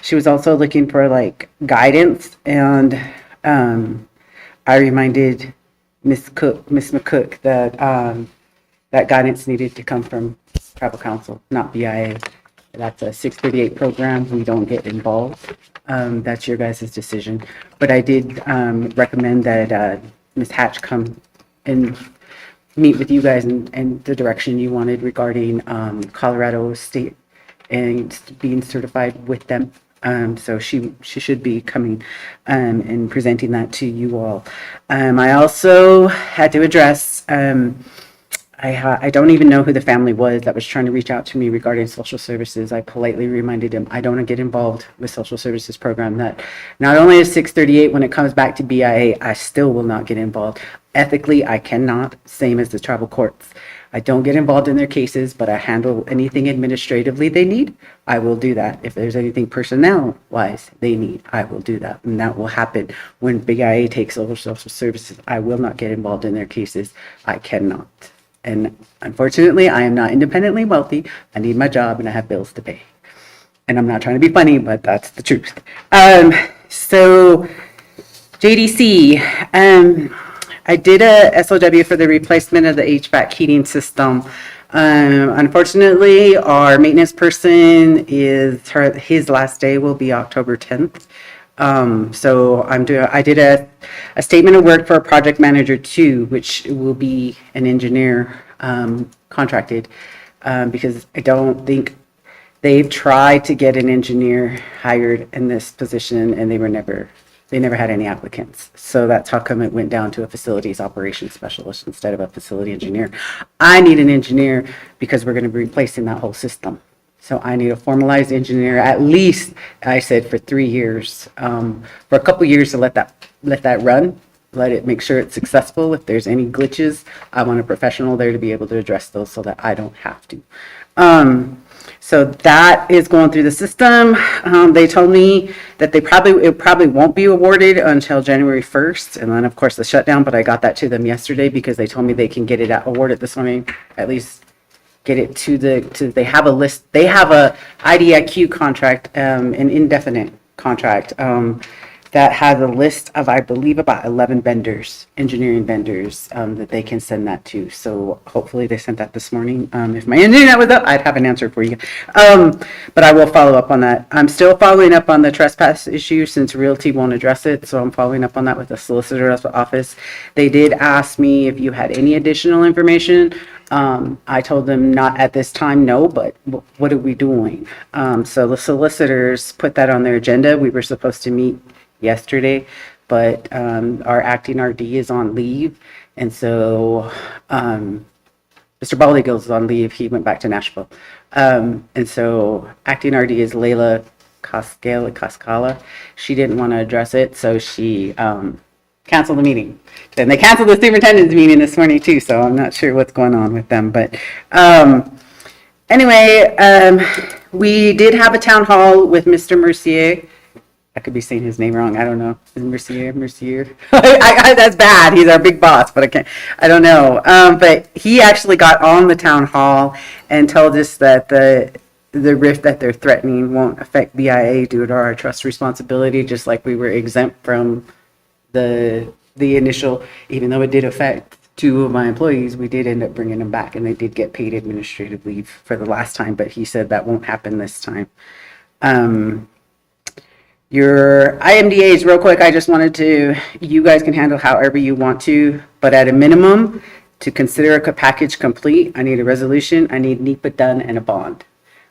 She was also looking for like guidance, and I reminded Ms. McCook that that guidance needed to come from tribal council, not BIA. That's a 638 program. We don't get involved. That's your guys' decision. But I did recommend that Ms. Hatch come and meet with you guys in the direction you wanted regarding Colorado State and being certified with them. So she should be coming and presenting that to you all. I also had to address, I don't even know who the family was that was trying to reach out to me regarding social services. I politely reminded him I don't get involved with social services program. That not only is 638 when it comes back to BIA, I still will not get involved. Ethically, I cannot, same as the tribal courts. I don't get involved in their cases, but I handle anything administratively they need. I will do that. If there's anything personnel-wise they need, I will do that. And that will happen when BIA takes over social services. I will not get involved in their cases. I cannot. And unfortunately, I am not independently wealthy. I need my job and I have bills to pay. And I'm not trying to be funny, but that's the truth. So JDC, I did a SOW for the replacement of the HVAC heating system. Unfortunately, our maintenance person his last day will be October 10th. So I did a statement of work for a project manager too, which will be an engineer contracted, because I don't think they've tried to get an engineer hired in this position and they never had any applicants. So that's how come it went down to a facilities operations specialist instead of a facility engineer. I need an engineer because we're going to be replacing that whole system. So I need a formalized engineer, at least, I said, for 3 years, for a couple years to let that run, let it make sure it's successful. If there's any glitches, I want a professional there to be able to address those so that I don't have to. So that is going through the system. They told me that it probably won't be awarded until January 1st. And then of course the shutdown, but I got that to them yesterday because they told me they can get it awarded this morning, at least get it they have a list. They have a IDIQ contract, an indefinite contract, that has a list of, I believe, about 11 vendors, engineering vendors, that they can send that to. So hopefully they sent that this morning. If my internet was up, I'd have an answer for you. But I will follow up on that. I'm still following up on the trespass issue since Realty won't address it. So I'm following up on that with the solicitor's office. They did ask me if you had any additional information. I told them not at this time, no, but what are we doing? So the solicitors put that on their agenda. We were supposed to meet yesterday, but our acting RD is on leave, and so Mr. Baldigills is on leave. He went back to Nashville, and so acting RD is Layla Cascala. She didn't want to address it, so she canceled the meeting. Then they canceled the superintendent's meeting this morning too, so I'm not sure what's going on with them. But anyway, we did have a town hall with Mr. Mercier. I could be saying his name wrong. I don't know. Is it Mercier? That's bad. He's our big boss, but I don't know. But he actually got on the town hall and told us that the RIF that they're threatening won't affect BIA due to our trust responsibility, just like we were exempt from the initial, even though it did affect two of my employees, we did end up bringing them back and they did get paid administrative leave for the last time, but he said that won't happen this time. Your IMDAs, real quick, I just wanted to, you guys can handle however you want to, but at a minimum, to consider a package complete, I need a resolution, I need NEPA done, and a bond.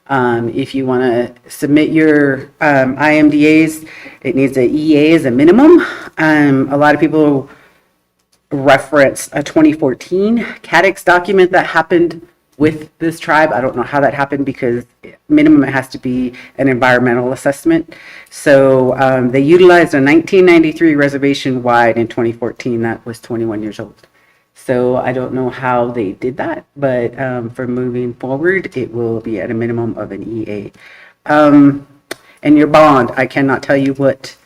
If you want to submit your IMDAs, it needs an EA as a minimum. A lot of people reference a 2014 CADEX document that happened with this tribe. I don't know how that happened because minimum it has to be an environmental assessment. So they utilized a 1993 reservation wide in 2014 that was 21 years old. So I don't know how they did that, but for moving forward, it will be at a minimum of an EA. And your bond, I cannot tell you what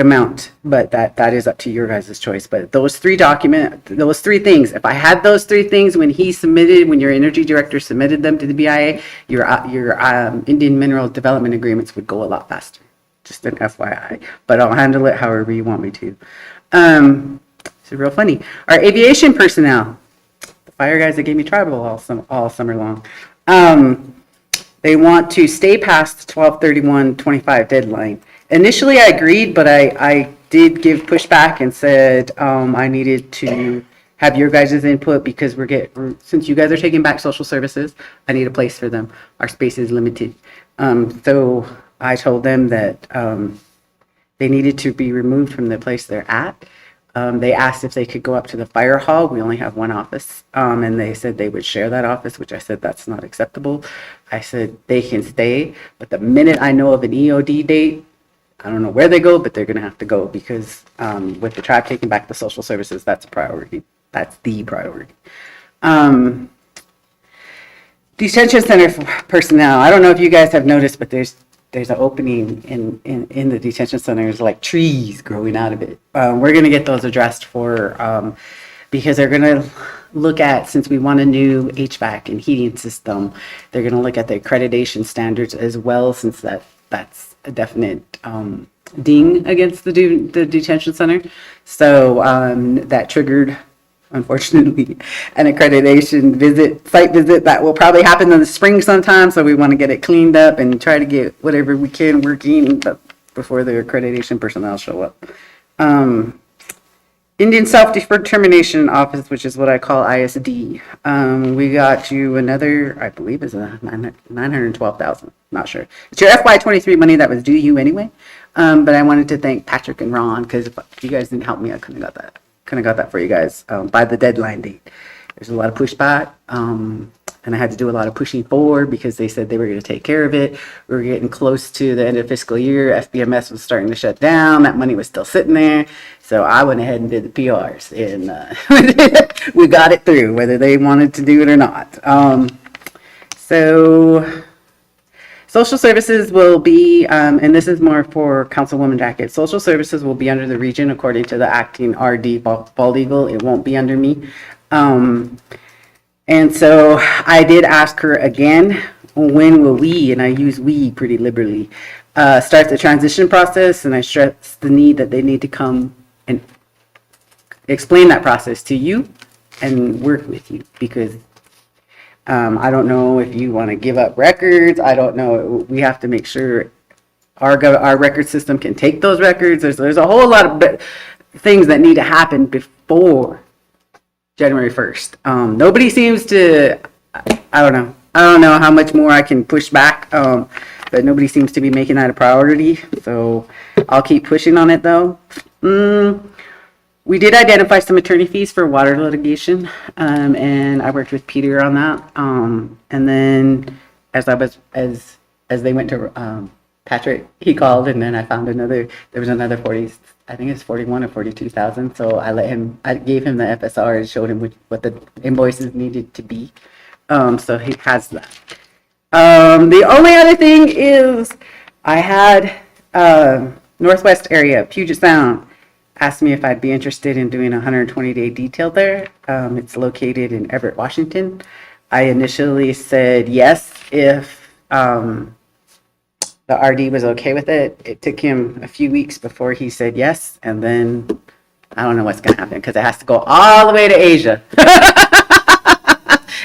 amount, but that is up to your guys' choice. But those three things, if I had those three things when your energy director submitted them to the BIA, your Indian mineral development agreements would go a lot faster. Just an FYI, but I'll handle it however you want me to. It's real funny. Our aviation personnel, the fire guys that gave me tribal all summer long, they want to stay past the 12/31/25 deadline. Initially, I agreed, but I did give pushback and said I needed to have your guys' input because since you guys are taking back social services, I need a place for them. Our space is limited. So I told them that they needed to be removed from the place they're at. They asked if they could go up to the fire hall. We only have one office. And they said they would share that office, which I said that's not acceptable. I said they can stay, but the minute I know of an EOD date, I don't know where they go, but they're going to have to go because with the tribe taking back the social services, that's a priority. That's the priority. Detention center personnel. I don't know if you guys have noticed, but there's an opening in the detention center. There's like trees growing out of it. We're going to get those addressed because they're going to look at, since we want a new HVAC and heating system, they're going to look at the accreditation standards as well, since that's a definite ding against the detention center. So that triggered, unfortunately, an accreditation site visit that will probably happen in the spring sometime. So we want to get it cleaned up and try to get whatever we can working before the accreditation personnel show up. Indian Self-Determination Office, which is what I call ISD. We got you another, I believe is a $912,000. Not sure. It's your FY23 money that was due you anyway. But I wanted to thank Patrick and Ron because if you guys didn't help me, I couldn't have got that for you guys by the deadline date. There's a lot of pushback, and I had to do a lot of pushing forward because they said they were going to take care of it. We were getting close to the end of fiscal year. FBMS was starting to shut down. That money was still sitting there. So I went ahead and did the PRs, and we got it through, whether they wanted to do it or not. So social services will be, and this is more for Councilwoman Jacket, social services will be under the region according to the acting RD bald eagle. It won't be under me. And so I did ask her again, when will we, and I use we pretty liberally, start the transition process, and I stress the need that they need to come and explain that process to you and work with you, because I don't know if you want to give up records. I don't know. We have to make sure our record system can take those records. There's a whole lot of things that need to happen before January 1st. Nobody seems to, I don't know how much more I can push back, but nobody seems to be making that a priority. So I'll keep pushing on it though. We did identify some attorney fees for water litigation, and I worked with Peter on that. And then as they went to Patrick, he called, and then I found there was another 40, I think it's 41 or 42,000. So I gave him the FSR and showed him what the invoices needed to be. So he has that. The only other thing is I had Northwest area, Puget Sound, asked me if I'd be interested in doing a 120-day detail there. It's located in Everett, Washington. I initially said yes if the RD was okay with it. It took him a few weeks before he said yes, and then I don't know what's gonna happen because it has to go all the way to Asia.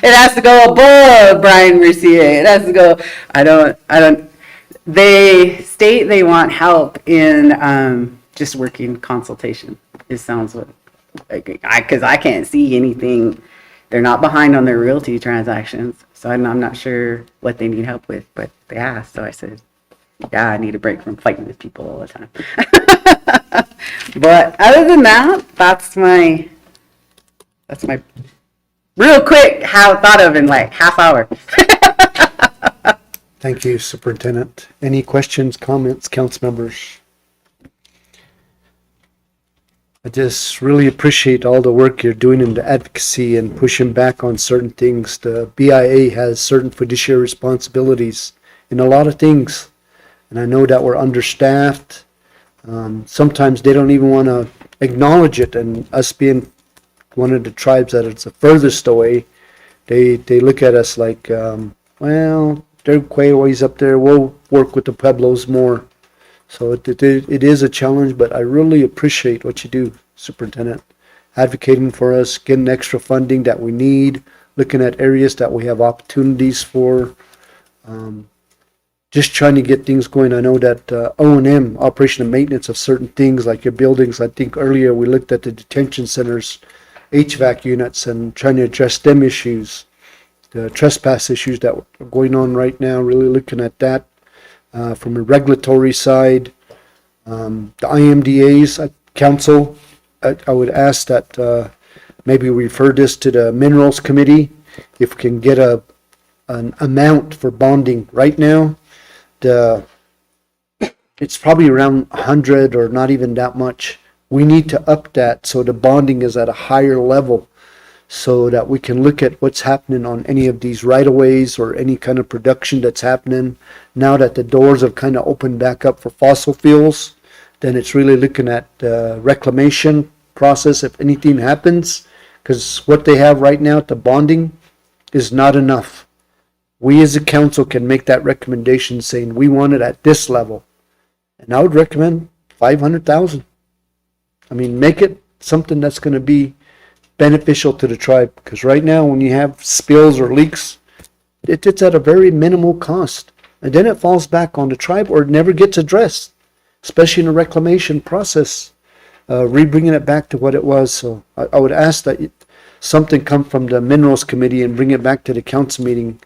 It has to go above Brian Mercier. It has to go. I don't. They state they want help in just working consultation. It sounds like because I can't see anything. They're not behind on their realty transactions, so I'm not sure what they need help with. But they asked, so I said, "Yeah, I need a break from fighting with people all the time." But other than that, that's my real quick how thought of in like half hour.
Thank you, Superintendent. Any questions, comments, council members? I just really appreciate all the work you're doing in the advocacy and pushing back on certain things. The BIA has certain fiduciary responsibilities in a lot of things. And I know that we're understaffed. Sometimes they don't even want to acknowledge it. And us being one of the tribes that is the furthest away, they look at us like, well, they're quite a ways up there. We'll work with the Pueblos more. So it is a challenge, but I really appreciate what you do, Superintendent. Advocating for us, getting extra funding that we need, looking at areas that we have opportunities for. Just trying to get things going. I know that O&M, operation and maintenance of certain things like your buildings. I think earlier we looked at the detention centers, HVAC units, and trying to address them issues. The trespass issues that are going on right now, really looking at that. From a regulatory side, the IMDA's council, I would ask that maybe refer this to the Minerals Committee if we can get an amount for bonding. Right now, it's probably around 100 or not even that much. We need to up that so the bonding is at a higher level so that we can look at what's happening on any of these right-of-ways or any kind of production that's happening. Now that the doors have kind of opened back up for fossil fuels, then it's really looking at the reclamation process if anything happens, because what they have right now at the bonding is not enough. We as a council can make that recommendation saying we want it at this level. And I would recommend 500,000. I mean, make it something that's going to be beneficial to the tribe, because right now when you have spills or leaks, it's at a very minimal cost, and then it falls back on the tribe or it never gets addressed, especially in the reclamation process, rebringing it back to what it was. So I would ask that something come from the Minerals Committee and bring it back to the council meeting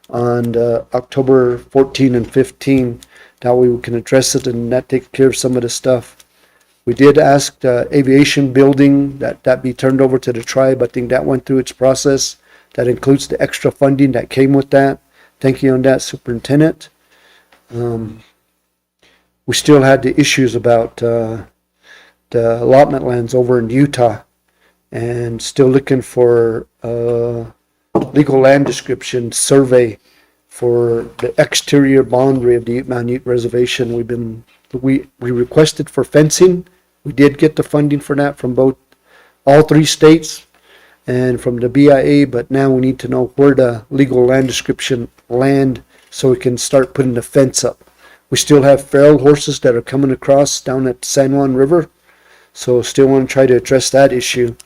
on October 14 and 15. That way we can address it and that takes care of some of the stuff. We did ask the aviation building that be turned over to the tribe. I think that went through its process. That includes the extra funding that came with that. Thank you on that, Superintendent. We still had the issues about the allotment lands over in Utah and still looking for legal land description survey for the exterior boundary of the Ute Mountain Ute Reservation. We requested for fencing. We did get the funding for that from all three states and from the BIA, but now we need to know where the legal land description land so we can start putting the fence up. We still have feral horses that are coming across down at San Juan River, so still want to try to address that issue.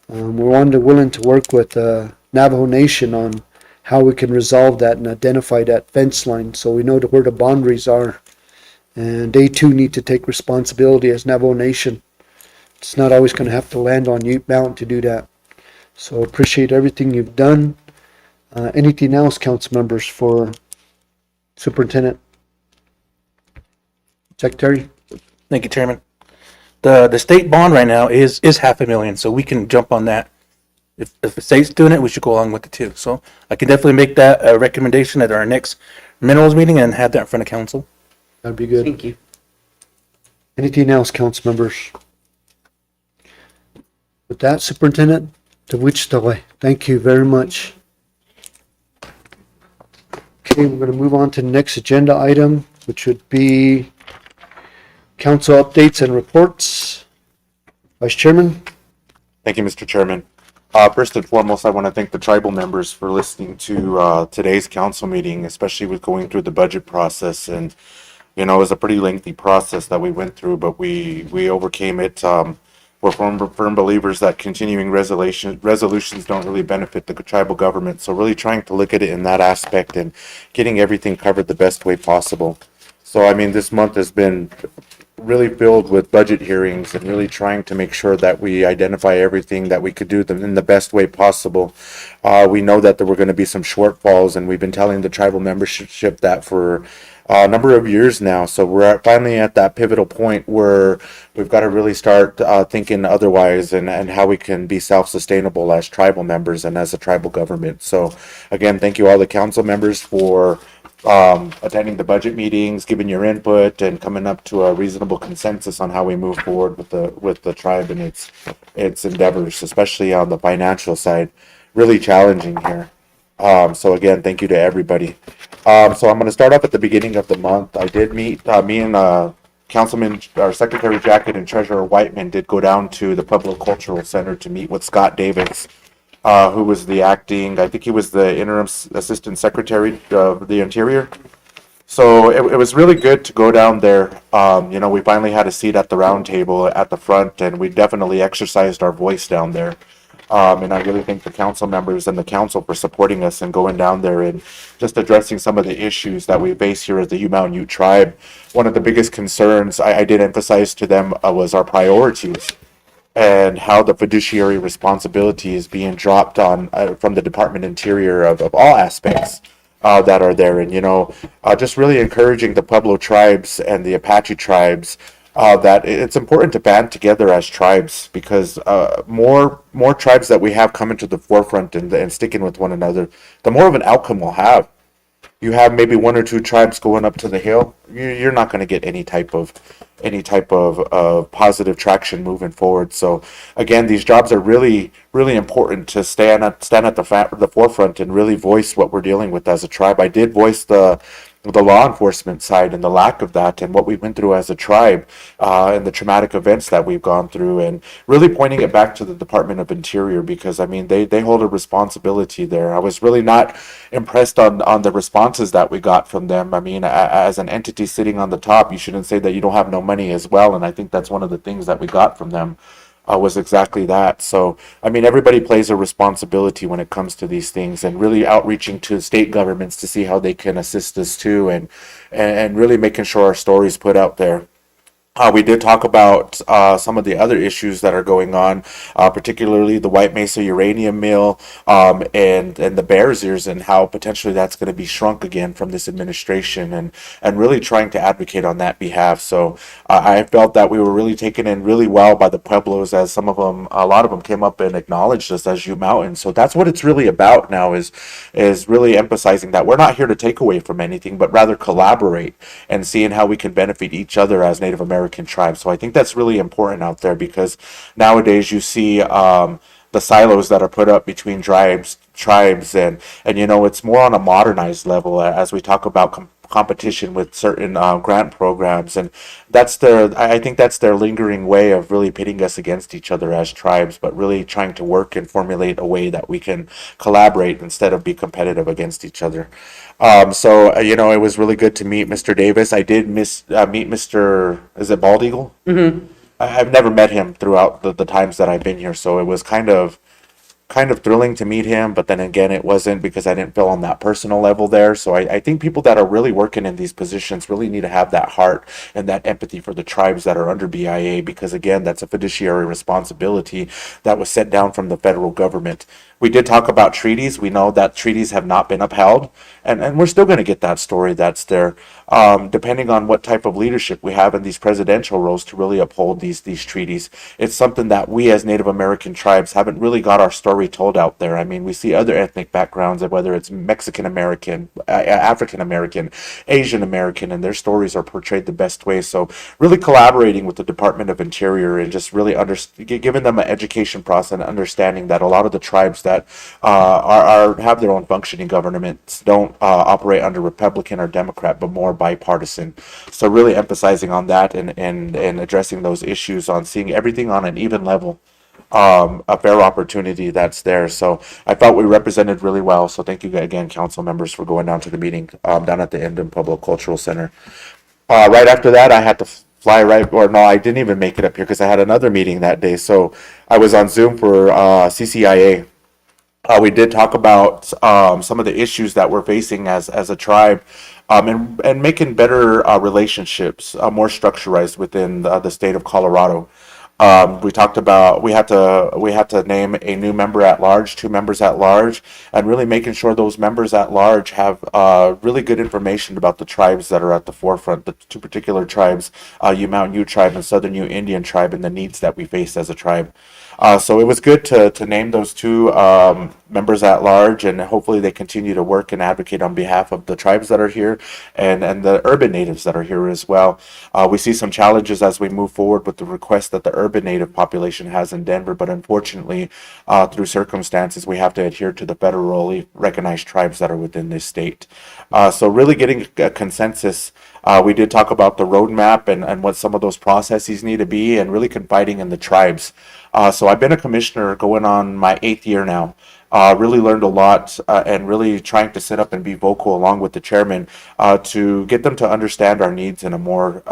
We're willing to work with Navajo Nation on how we can resolve that and identify that fence line so we know where the boundaries are. And they too need to take responsibility as Navajo Nation. It's not always going to have to land on Ute Mountain to do that. So appreciate everything you've done. Anything else, council members, for Superintendent? Secretary?
Thank you, Chairman. The state bond right now is $500,000, so we can jump on that. If the state's doing it, we should go along with it too. So I can definitely make that a recommendation at our next minerals meeting and have that in front of council.
That'd be good.
Thank you.
Anything else, council members? With that, Superintendent, to Wichita, thank you very much. Okay, we're going to move on to the next agenda item, which would be council updates and reports. Vice Chairman?
Thank you, Mr. Chairman. First and foremost, I want to thank the tribal members for listening to today's council meeting, especially with going through the budget process. And, you know, it was a pretty lengthy process that we went through, but we overcame it. We're firm believers that continuing resolutions don't really benefit the tribal government. So really trying to look at it in that aspect and getting everything covered the best way possible. So, I mean, this month has been really filled with budget hearings and really trying to make sure that we identify everything that we could do in the best way possible. We know that there were going to be some shortfalls, and we've been telling the tribal membership that for a number of years now. So we're finally at that pivotal point where we've got to really start thinking otherwise and how we can be self-sustainable as tribal members and as a tribal government. So again, thank you all the council members for attending the budget meetings, giving your input, and coming up to a reasonable consensus on how we move forward with the tribe and its endeavors, especially on the financial side. Really challenging here. So again, thank you to everybody. So I'm going to start off at the beginning of the month. I did meet me and Councilman or Secretary Jacket and Treasurer Whiteman did go down to the Pueblo Cultural Center to meet with Scott Davis, who was the acting, I think he was the interim assistant secretary of the Interior. So it was really good to go down there. You know, we finally had a seat at the round table at the front, and we definitely exercised our voice down there. And I really thank the council members and the council for supporting us and going down there and just addressing some of the issues that we face here as the UMUT tribe. One of the biggest concerns I did emphasize to them was our priorities and how the fiduciary responsibility is being dropped on from the Department of Interior of all aspects that are there. And, you know, just really encouraging the Pueblo tribes and the Apache tribes that it's important to band together as tribes, because more tribes that we have coming to the forefront and sticking with one another, the more of an outcome we'll have. You have maybe one or two tribes going up to the hill, you're not going to get any type of positive traction moving forward. So again, these jobs are really important to stand at the forefront and really voice what we're dealing with as a tribe. I did voice the law enforcement side and the lack of that and what we went through as a tribe and the traumatic events that we've gone through, and really pointing it back to the Department of Interior, because I mean they hold a responsibility there. I was really not impressed on the responses that we got from them. I mean, as an entity sitting on the top, you shouldn't say that you don't have no money as well, and I think that's one of the things that we got from them. Was exactly that. So, I mean, everybody plays a responsibility when it comes to these things, and really outreaching to state governments to see how they can assist us too, and really making sure our stories put out there. We did talk about some of the other issues that are going on, particularly the White Mesa uranium mill and the Bears Ears, and how potentially that's going to be shrunk again from this administration, and really trying to advocate on that behalf. So I felt that we were really taken in really well by the Pueblos, as a lot of them came up and acknowledged us as UMUT. So that's what it's really about now, is really emphasizing that we're not here to take away from anything, but rather collaborate and seeing how we can benefit each other as Native American tribes. So I think that's really important out there, because nowadays you see the silos that are put up between tribes and you know, it's more on a modernized level as we talk about competition with certain grant programs, and I think that's their lingering way of really pitting us against each other as tribes, but really trying to work and formulate a way that we can collaborate instead of be competitive against each other. So you know, it was really good to meet Mr. Davis. I did meet Mr. Is it Bald Eagle? Mm-hmm. I've never met him throughout the times that I've been here, so it was kind of thrilling to meet him, but then again, it wasn't, because I didn't feel on that personal level there. So I think people that are really working in these positions really need to have that heart and that empathy for the tribes that are under BIA, because again, that's a fiduciary responsibility that was set down from the federal government. We did talk about treaties. We know that treaties have not been upheld, and we're still going to get that story that's there, depending on what type of leadership we have in these presidential roles to really uphold these treaties. It's something that we as Native American tribes haven't really got our story told out there. I mean, we see other ethnic backgrounds, whether it's Mexican American, African American, Asian American, and their stories are portrayed the best way. So really collaborating with the Department of Interior and just really giving them an education process and understanding that a lot of the tribes that have their own functioning governments don't operate under Republican or Democrat, but more bipartisan. So really emphasizing on that and addressing those issues on seeing everything on an even level. a fair opportunity that's there. So I felt we represented really well. So thank you again, council members, for going down to the meeting down at the Indian Pueblo Cultural Center. Right after that, I had to fly right, or no, I didn't even make it up here because I had another meeting that day. So I was on Zoom for CCIA. We did talk about some of the issues that we're facing as a tribe, and making better relationships, more structurized within the state of Colorado. We talked about we had to name a new member at large, 2 members at large, and really making sure those members at large have really good information about the tribes that are at the forefront, the 2 particular tribes, UMUT U tribe and Southern U Indian tribe, and the needs that we face as a tribe. So it was good to name those 2 members at large, and hopefully they continue to work and advocate on behalf of the tribes that are here and the urban natives that are here as well. We see some challenges as we move forward with the request that the urban native population has in Denver, but unfortunately, through circumstances, we have to adhere to the federally recognized tribes that are within this state. So really getting a consensus. We did talk about the roadmap and what some of those processes need to be, and really confiding in the tribes. So I've been a commissioner going on my 8th year now. Really learned a lot, and really trying to sit up and be vocal along with the chairman to get them to understand our needs in a more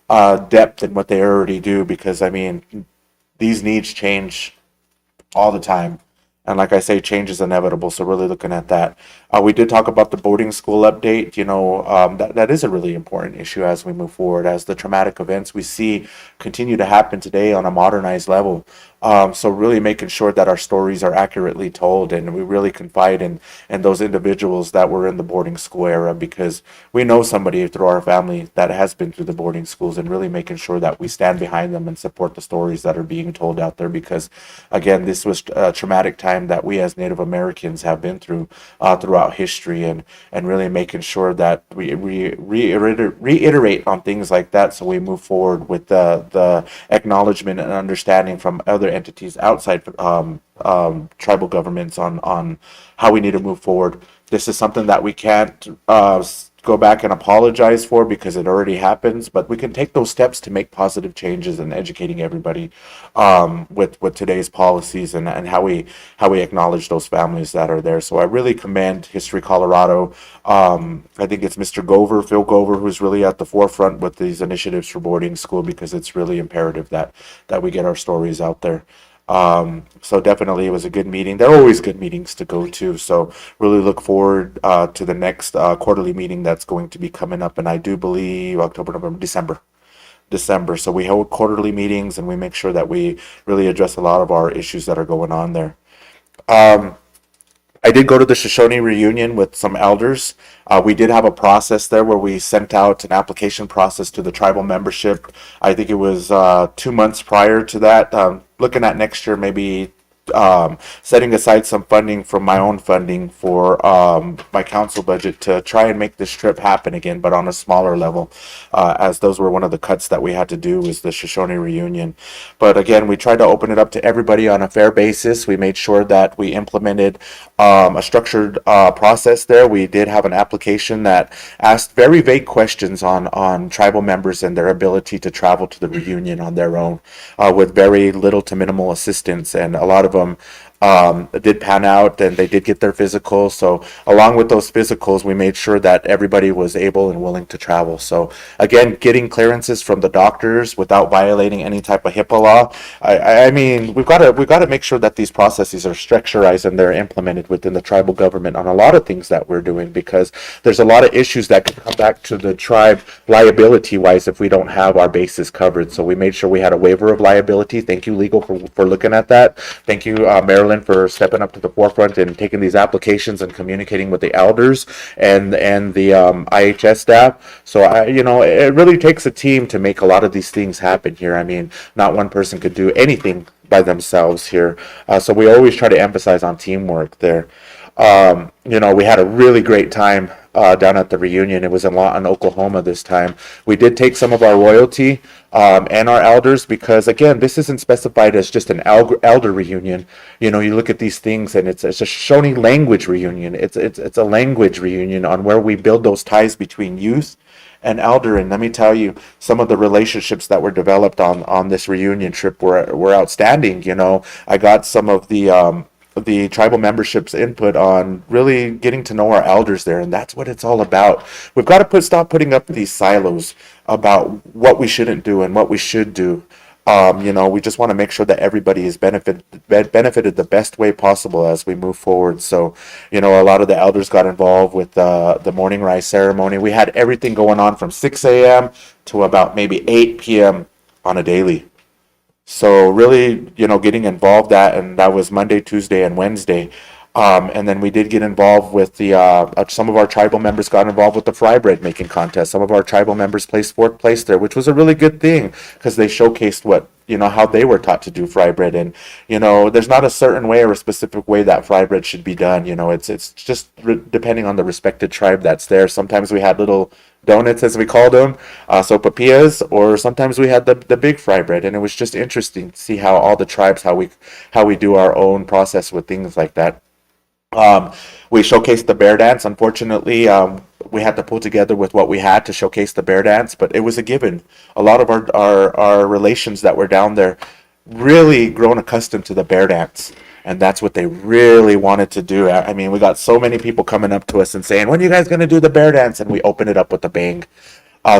depth than what they already do. Because I mean, these needs change all the time. And like I say, change is inevitable. So really looking at that. We did talk about the boarding school update. That is a really important issue as we move forward, as the traumatic events we see continue to happen today on a modernized level. So really making sure that our stories are accurately told, and we really confide in those individuals that were in the boarding school era, because we know somebody through our family that has been through the boarding schools, and really making sure that we stand behind them and support the stories that are being told out there. Because again, this was a traumatic time that we as Native Americans have been through throughout history, and really making sure that we reiterate on things like that, so we move forward with the acknowledgement and understanding from other entities outside tribal governments on how we need to move forward. This is something that we can't go back and apologize for, because it already happens, but we can take those steps to make positive changes and educating everybody with today's policies and how we acknowledge those families that are there. So I really commend History Colorado. I think it's Mr. Phil Gover, who's really at the forefront with these initiatives for boarding school, because it's really imperative that we get our stories out there. So definitely it was a good meeting. They're always good meetings to go to. So really look forward to the next quarterly meeting that's going to be coming up. And I do believe October, November, December. So we hold quarterly meetings, and we make sure that we really address a lot of our issues that are going on there. I did go to the Shoshone reunion with some elders. We did have a process there where we sent out an application process to the tribal membership. I think it was 2 months prior to that. Looking at next year, maybe setting aside some funding from my own funding for my council budget to try and make this trip happen again, but on a smaller level, as those were one of the cuts that we had to do, was the Shoshone reunion. But again, we tried to open it up to everybody on a fair basis. We made sure that we implemented a structured process there. We did have an application that asked very vague questions on tribal members and their ability to travel to the reunion on their own, with very little to minimal assistance, and a lot of them did pan out, and they did get their physicals. So along with those physicals, we made sure that everybody was able and willing to travel. So again, getting clearances from the doctors without violating any type of HIPAA law. I mean, we've got to make sure that these processes are structured and they're implemented within the tribal government on a lot of things that we're doing, because there's a lot of issues that could come back to the tribe liability wise if we don't have our bases covered. So we made sure we had a waiver of liability. Thank you, legal, for looking at that. Thank you, Marilyn, for stepping up to the forefront and taking these applications and communicating with the elders and the IHS staff. So it really takes a team to make a lot of these things happen here. I mean, not one person could do anything by themselves here. So we always try to emphasize on teamwork there. We had a really great time down at the reunion. It was in Lawton, Oklahoma this time. We did take some of our royalty and our elders because, again, this isn't specified as just an elder reunion. You look at these things and it's a Shoshone language reunion. It's a language reunion on where we build those ties between youth and elder. And let me tell you, some of the relationships that were developed on this reunion trip were outstanding. I got some of the tribal membership's input on really getting to know our elders there, and that's what it's all about. We've got to stop putting up these silos about what we shouldn't do and what we should do. We just want to make sure that everybody is benefited the best way possible as we move forward. So, a lot of the elders got involved with the morning rise ceremony. We had everything going on from 6 a.m. to about maybe 8 p.m. on a daily. So really, getting involved and that was Monday, Tuesday, and Wednesday. And then we did get involved with some of our tribal members got involved with the fry bread making contest. Some of our tribal members placed fourth place there, which was a really good thing because they showcased how they were taught to do fry bread. And, there's not a certain way or a specific way that fry bread should be done. It's just depending on the respected tribe that's there. Sometimes we had little donuts, as we called them, sopapillas, or sometimes we had the big fry bread, and it was just interesting to see how all the tribes, how we do our own process with things like that. We showcased the bear dance. Unfortunately, we had to pull together with what we had to showcase the bear dance, but it was a given. A lot of our relations that were down there really grown accustomed to the bear dance. And that's what they really wanted to do. I mean, we got so many people coming up to us and saying, when are you guys going to do the bear dance? And we opened it up with a bang.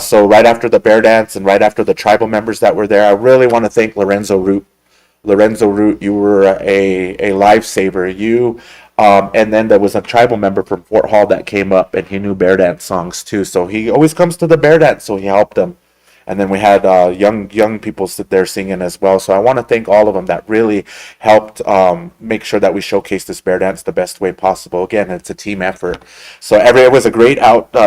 So right after the bear dance and right after the tribal members that were there, I really want to thank Lorenzo Root. Lorenzo Root, you were a lifesaver. And then there was a tribal member from Fort Hall that came up and he knew bear dance songs too. So he always comes to the bear dance, so he helped them. And then we had young people sit there singing as well. So I want to thank all of them that really helped make sure that we showcase this bear dance the best way possible. Again, it's a team effort. So it was a great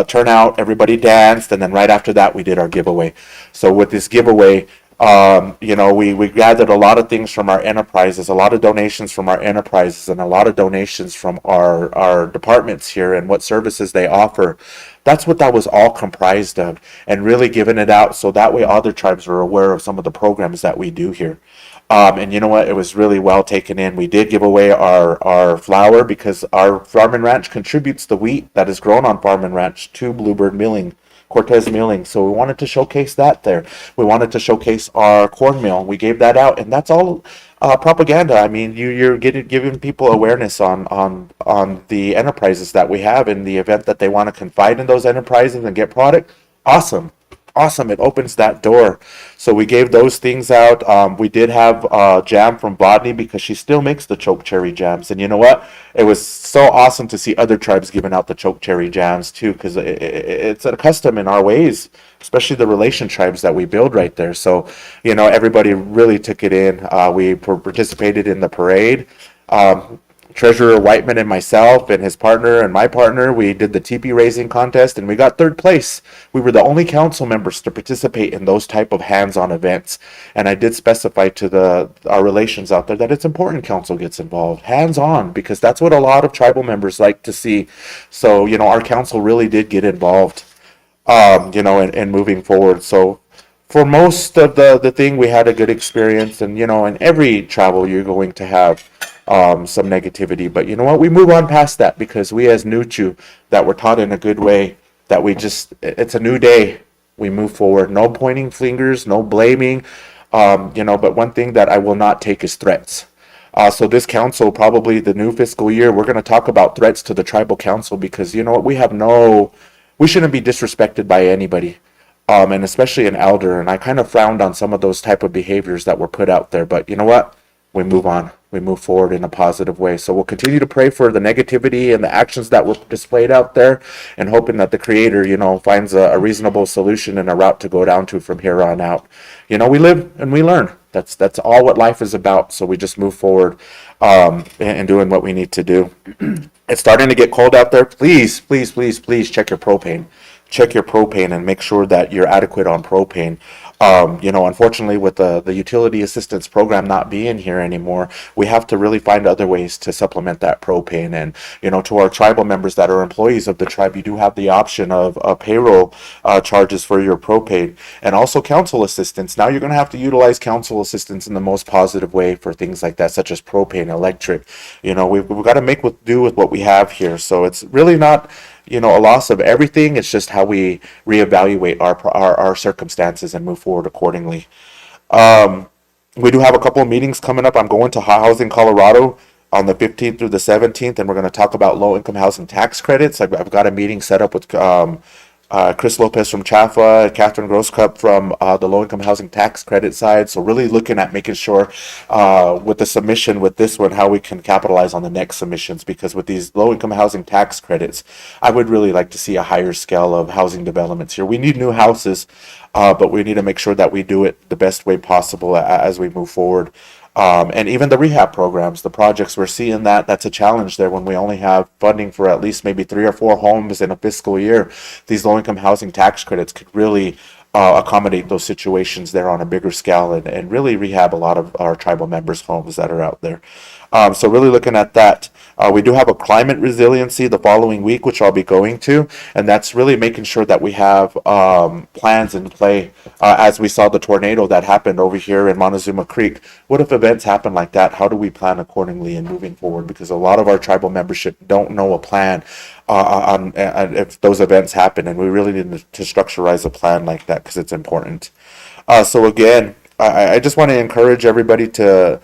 turnout. Everybody danced, and then right after that, we did our giveaway. So with this giveaway, we gathered a lot of things from our enterprises, a lot of donations from our enterprises, and a lot of donations from our departments here and what services they offer. That's what that was all comprised of, and really giving it out so that way other tribes are aware of some of the programs that we do here. And you know what? It was really well taken in. We did give away our flour because our farm and ranch contributes the wheat that is grown on farm and ranch to Bluebird Milling. Cortez Milling. So we wanted to showcase that there. We wanted to showcase our cornmeal. We gave that out, and that's all propaganda. I mean, you're giving people awareness on the enterprises that we have in the event that they want to confide in those enterprises and get product. Awesome. It opens that door. So we gave those things out. We did have jam from Bodney because she still makes the choke cherry jams. And you know what? It was so awesome to see other tribes giving out the choke cherry jams too, because it's a custom in our ways, especially the relation tribes that we build right there. So, everybody really took it in. We participated in the parade. Treasurer Whiteman and myself and his partner and my partner, we did the teepee raising contest and we got third place. We were the only council members to participate in those type of hands-on events. And I did specify to our relations out there that it's important council gets involved, hands-on, because that's what a lot of tribal members like to see. So, our council really did get involved, in moving forward. So for most of the thing, we had a good experience. And, in every travel, you're going to have some negativity, but you know what, we move on past that because we as Nuchu that were taught in a good way, that it's a new day, we move forward, no pointing fingers, no blaming, but one thing that I will not take is threats. So this council, probably the new fiscal year, we're going to talk about threats to the tribal council because you know what, we shouldn't be disrespected by anybody, and especially an elder, and I kind of frowned on some of those type of behaviors that were put out there, but you know what, we move on. We move forward in a positive way. So we'll continue to pray for the negativity and the actions that were displayed out there and hoping that the Creator, finds a reasonable solution and a route to go down to from here on out. We live and we learn. That's all what life is about. So we just move forward and doing what we need to do. It's starting to get cold out there. Please, please, please, please check your propane. check your propane and make sure that you're adequate on propane. Unfortunately, with the utility assistance program not being here anymore, we have to really find other ways to supplement that propane. And, to our tribal members that are employees of the tribe, you do have the option of payroll charges for your propane and also council assistance. Now you're going to have to utilize council assistance in the most positive way for things like that, such as propane, electric. We've got to make do with what we have here. So it's really not a loss of everything. It's just how we reevaluate our circumstances and move forward accordingly. We do have a couple of meetings coming up. I'm going to Housing Colorado on the 15th through the 17th, and we're going to talk about low-income housing tax credits. I've got a meeting set up with Chris Lopez from Chaffa, Catherine Grosscup from the low-income housing tax credit side. So really looking at making sure with the submission with this one, how we can capitalize on the next submissions, because with these low-income housing tax credits, I would really like to see a higher scale of housing developments here. We need new houses, but we need to make sure that we do it the best way possible as we move forward. And even the rehab programs, the projects, we're seeing that's a challenge there when we only have funding for at least maybe 3 or 4 homes in a fiscal year. These low-income housing tax credits could really accommodate those situations there on a bigger scale and really rehab a lot of our tribal members' homes that are out there. So really looking at that. We do have a climate resiliency the following week, which I'll be going to, and that's really making sure that we have plans in play. As we saw the tornado that happened over here in Montezuma Creek, what if events happen like that? How do we plan accordingly and moving forward? Because a lot of our tribal membership don't know a plan on if those events happen, and we really need to structurize a plan like that because it's important. So again, I just want to encourage everybody to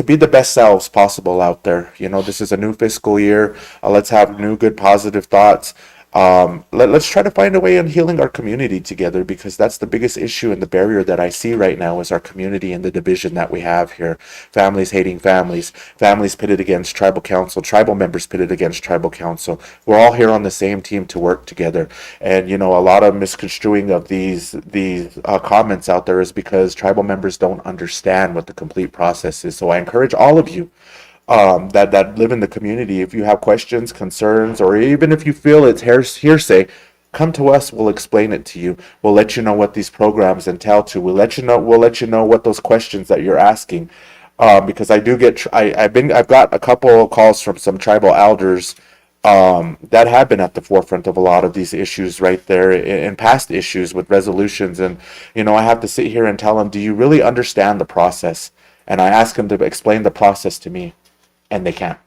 be the best selves possible out there. This is a new fiscal year. Let's have new, good, positive thoughts. Let's try to find a way in healing our community together, because that's the biggest issue and the barrier that I see right now is our community and the division that we have here. Families hating families, families pitted against tribal council, tribal members pitted against tribal council. We're all here on the same team to work together. And, a lot of misconstruing of these comments out there is because tribal members don't understand what the complete process is. So I encourage all of you that live in the community. If you have questions, concerns, or even if you feel it's hearsay, come to us. We'll explain it to you. We'll let you know what these programs entail to. We'll let you know what those questions that you're asking. Because I do I've got a couple of calls from some tribal elders that have been at the forefront of a lot of these issues right there in past issues with resolutions. And, I have to sit here and tell them, do you really understand the process? And I ask them to explain the process to me, and they can't.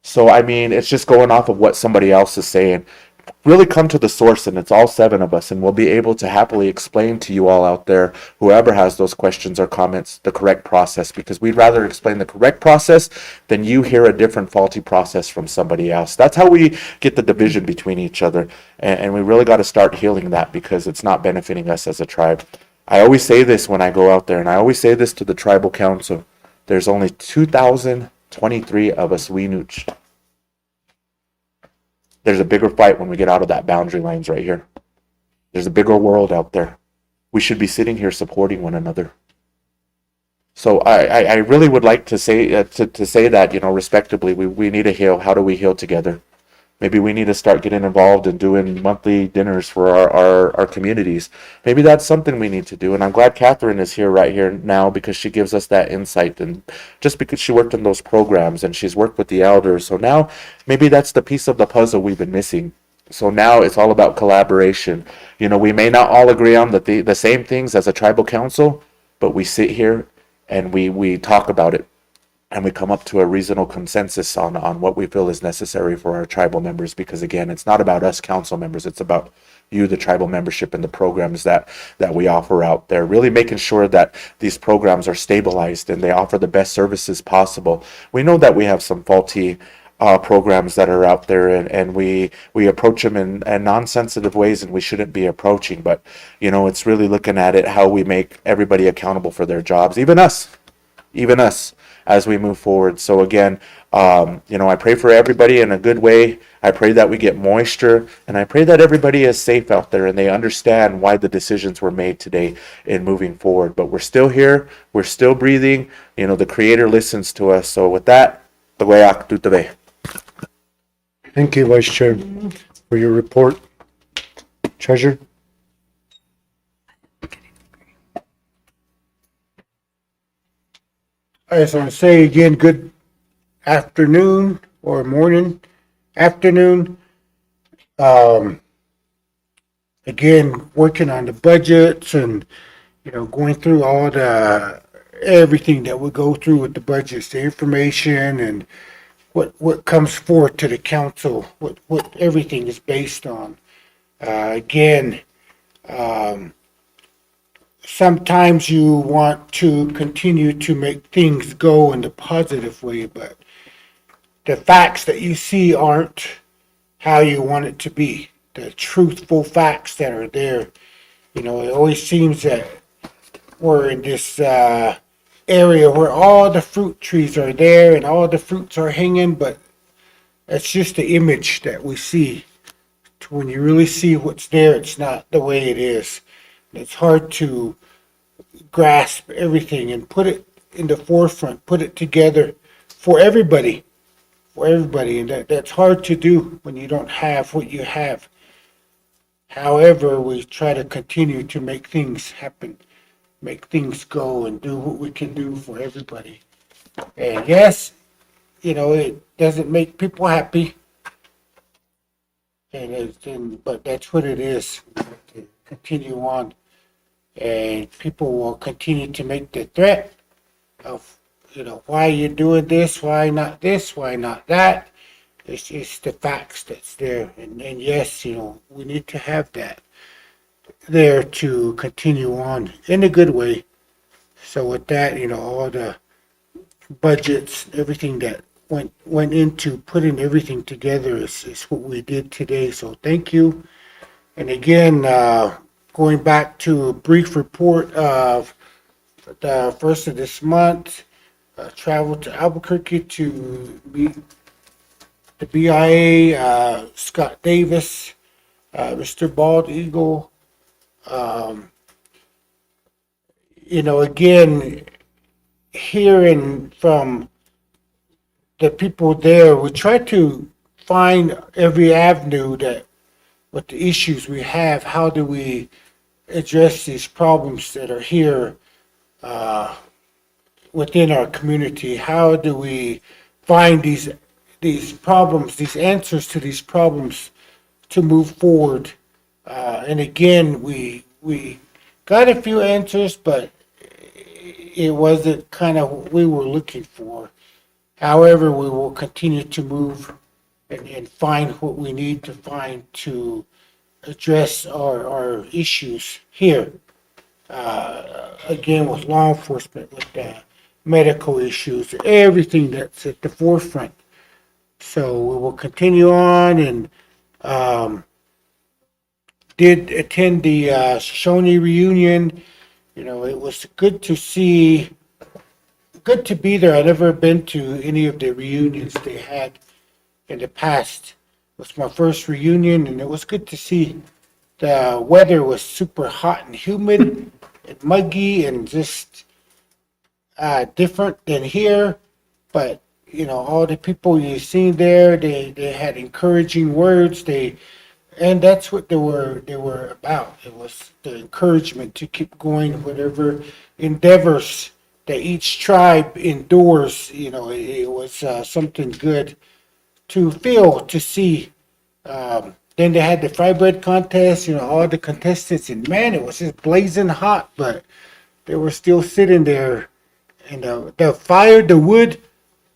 So, it's just going off of what somebody else is saying. Really come to the source, and it's all 7 of us, and we'll be able to happily explain to you all out there, whoever has those questions or comments, the correct process, because we'd rather explain the correct process than you hear a different faulty process from somebody else. That's how we get the division between each other, and we really got to start healing that, because it's not benefiting us as a tribe. I always say this when I go out there, and I always say this to the tribal council. There's only 2,023 of us Weenooch. There's a bigger fight when we get out of that boundary lines right here. There's a bigger world out there. We should be sitting here supporting one another. So I really would like to say to say that, respectably, we need to heal. How do we heal together? Maybe we need to start getting involved in doing monthly dinners for our communities. Maybe that's something we need to do. And I'm glad Catherine is here right here now, because she gives us that insight. And just because she worked in those programs and she's worked with the elders. So now maybe that's the piece of the puzzle we've been missing. So now it's all about collaboration. We may not all agree on the same things as a tribal council, but we sit here and we talk about it. And we come up to a reasonable consensus on what we feel is necessary for our tribal members. Because again, it's not about us council members. It's about you, the tribal membership, and the programs that we offer out there. Really making sure that these programs are stabilized and they offer the best services possible. We know that we have some faulty programs that are out there, and we approach them in non-sensitive ways, and we shouldn't be approaching. But, it's really looking at it, how we make everybody accountable for their jobs, even us. As we move forward. So again, I pray for everybody in a good way. I pray that we get moisture, and I pray that everybody is safe out there and they understand why the decisions were made today in moving forward. But we're still here. We're still breathing. The Creator listens to us. So with that,
Thank you, Vice Chair, for your report. Treasurer?
I just want to say again, good afternoon or morning, afternoon. Um, Again, working on the budgets and, going through all everything that we go through with the budgets, the information and what comes forth to the council, what everything is based on. Again, sometimes you want to continue to make things go in the positive way, but the facts that you see aren't how you want it to be. The truthful facts that are there. It always seems that we're in this area where all the fruit trees are there and all the fruits are hanging, but it's just the image that we see. When you really see what's there, it's not the way it is. It's hard to grasp everything and put it in the forefront, put it together for everybody, and that's hard to do when you don't have what you have. However, we try to continue to make things happen, make things go, and do what we can do for everybody. And yes, it doesn't make people happy, but that's what it is. We have to continue on, and people will continue to make the threat of, why you're doing this, why not this, why not that. It's the facts that's there. And yes, we need to have that there to continue on in a good way. So with that, all the budgets, everything that went into putting everything together is what we did today. So thank you. And again, going back to a brief report of the first of this month, traveled to Albuquerque to meet the BIA, Scott Davis, Mr. Bald Eagle. Again, hearing from the people there, we try to find every avenue that with the issues we have, how do we address these problems that are here within our community? How do we find these problems, these answers to these problems to move forward? And again, we got a few answers, but it wasn't kind of what we were looking for. However, we will continue to move and find what we need to find to address our issues here. Again, with law enforcement, with medical issues, everything that's at the forefront. So we will continue on and did attend the Shoshone reunion. It was good to see, good to be there. I've never been to any of the reunions they had in the past. It was my first reunion, and it was good to see. The weather was super hot and humid and muggy and just different than here. But, all the people you seen there, they had encouraging words. And that's what they were about. It was the encouragement to keep going, whatever endeavors that each tribe endures. It was something good to feel, to see. Then they had the fry bread contest, all the contestants, and man, it was just blazing hot, but they were still sitting there. And the fire, the wood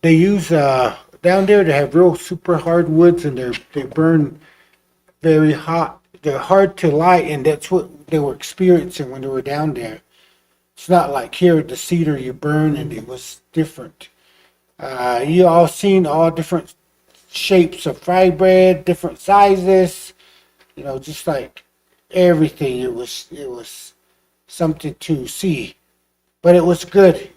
they use down there, they have real super hard woods, and they burn very hot. They're hard to light, and that's what they were experiencing when they were down there. It's not like here, the cedar you burn, and it was different. You all seen all different shapes of fry bread, different sizes, just like everything. It was something to see, but it was good.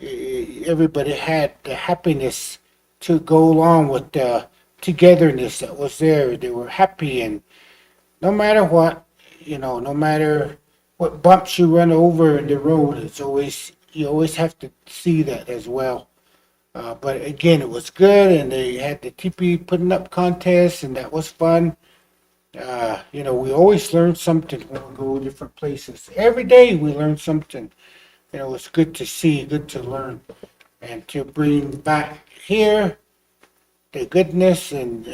Everybody had the happiness to go along with the togetherness that was there. They were happy, and no matter what, no matter what bumps you run over in the road, you always have to see that as well. But again, it was good, and they had the teepee putting up contest, and that was fun. We always learn something when we go different places. Every day we learn something. It's good to see, good to learn, and to bring back here the goodness and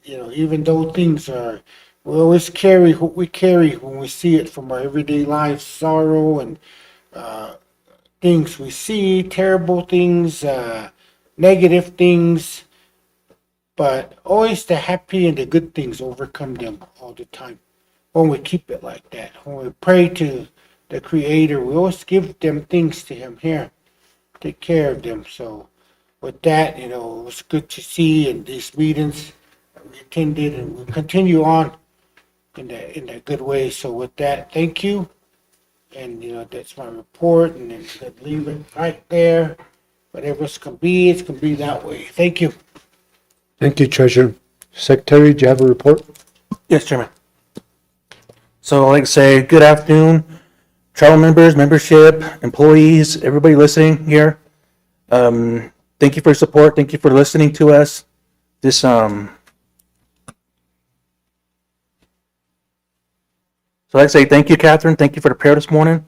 even though things are, we always carry what we carry when we see it from our everyday lives, sorrow and things we see, terrible things, negative things, but always the happy and the good things overcome them all the time. When we keep it like that, when we pray to the Creator, we always give them things to Him here, take care of them. So with that, it was good to see in these meetings that we attended, and we'll continue on in that good way. So with that, thank you. And that's my report, and then could leave it right there. Whatever it's gonna be, it's gonna be that way. Thank you.
Thank you, Treasurer. Secretary, do you have a report?
Yes, Chairman. So I'd like to say good afternoon, travel members, membership, employees, everybody listening here. Thank you for your support. Thank you for listening to us. So I'd like to say thank you, Catherine. Thank you for the prayer this morning.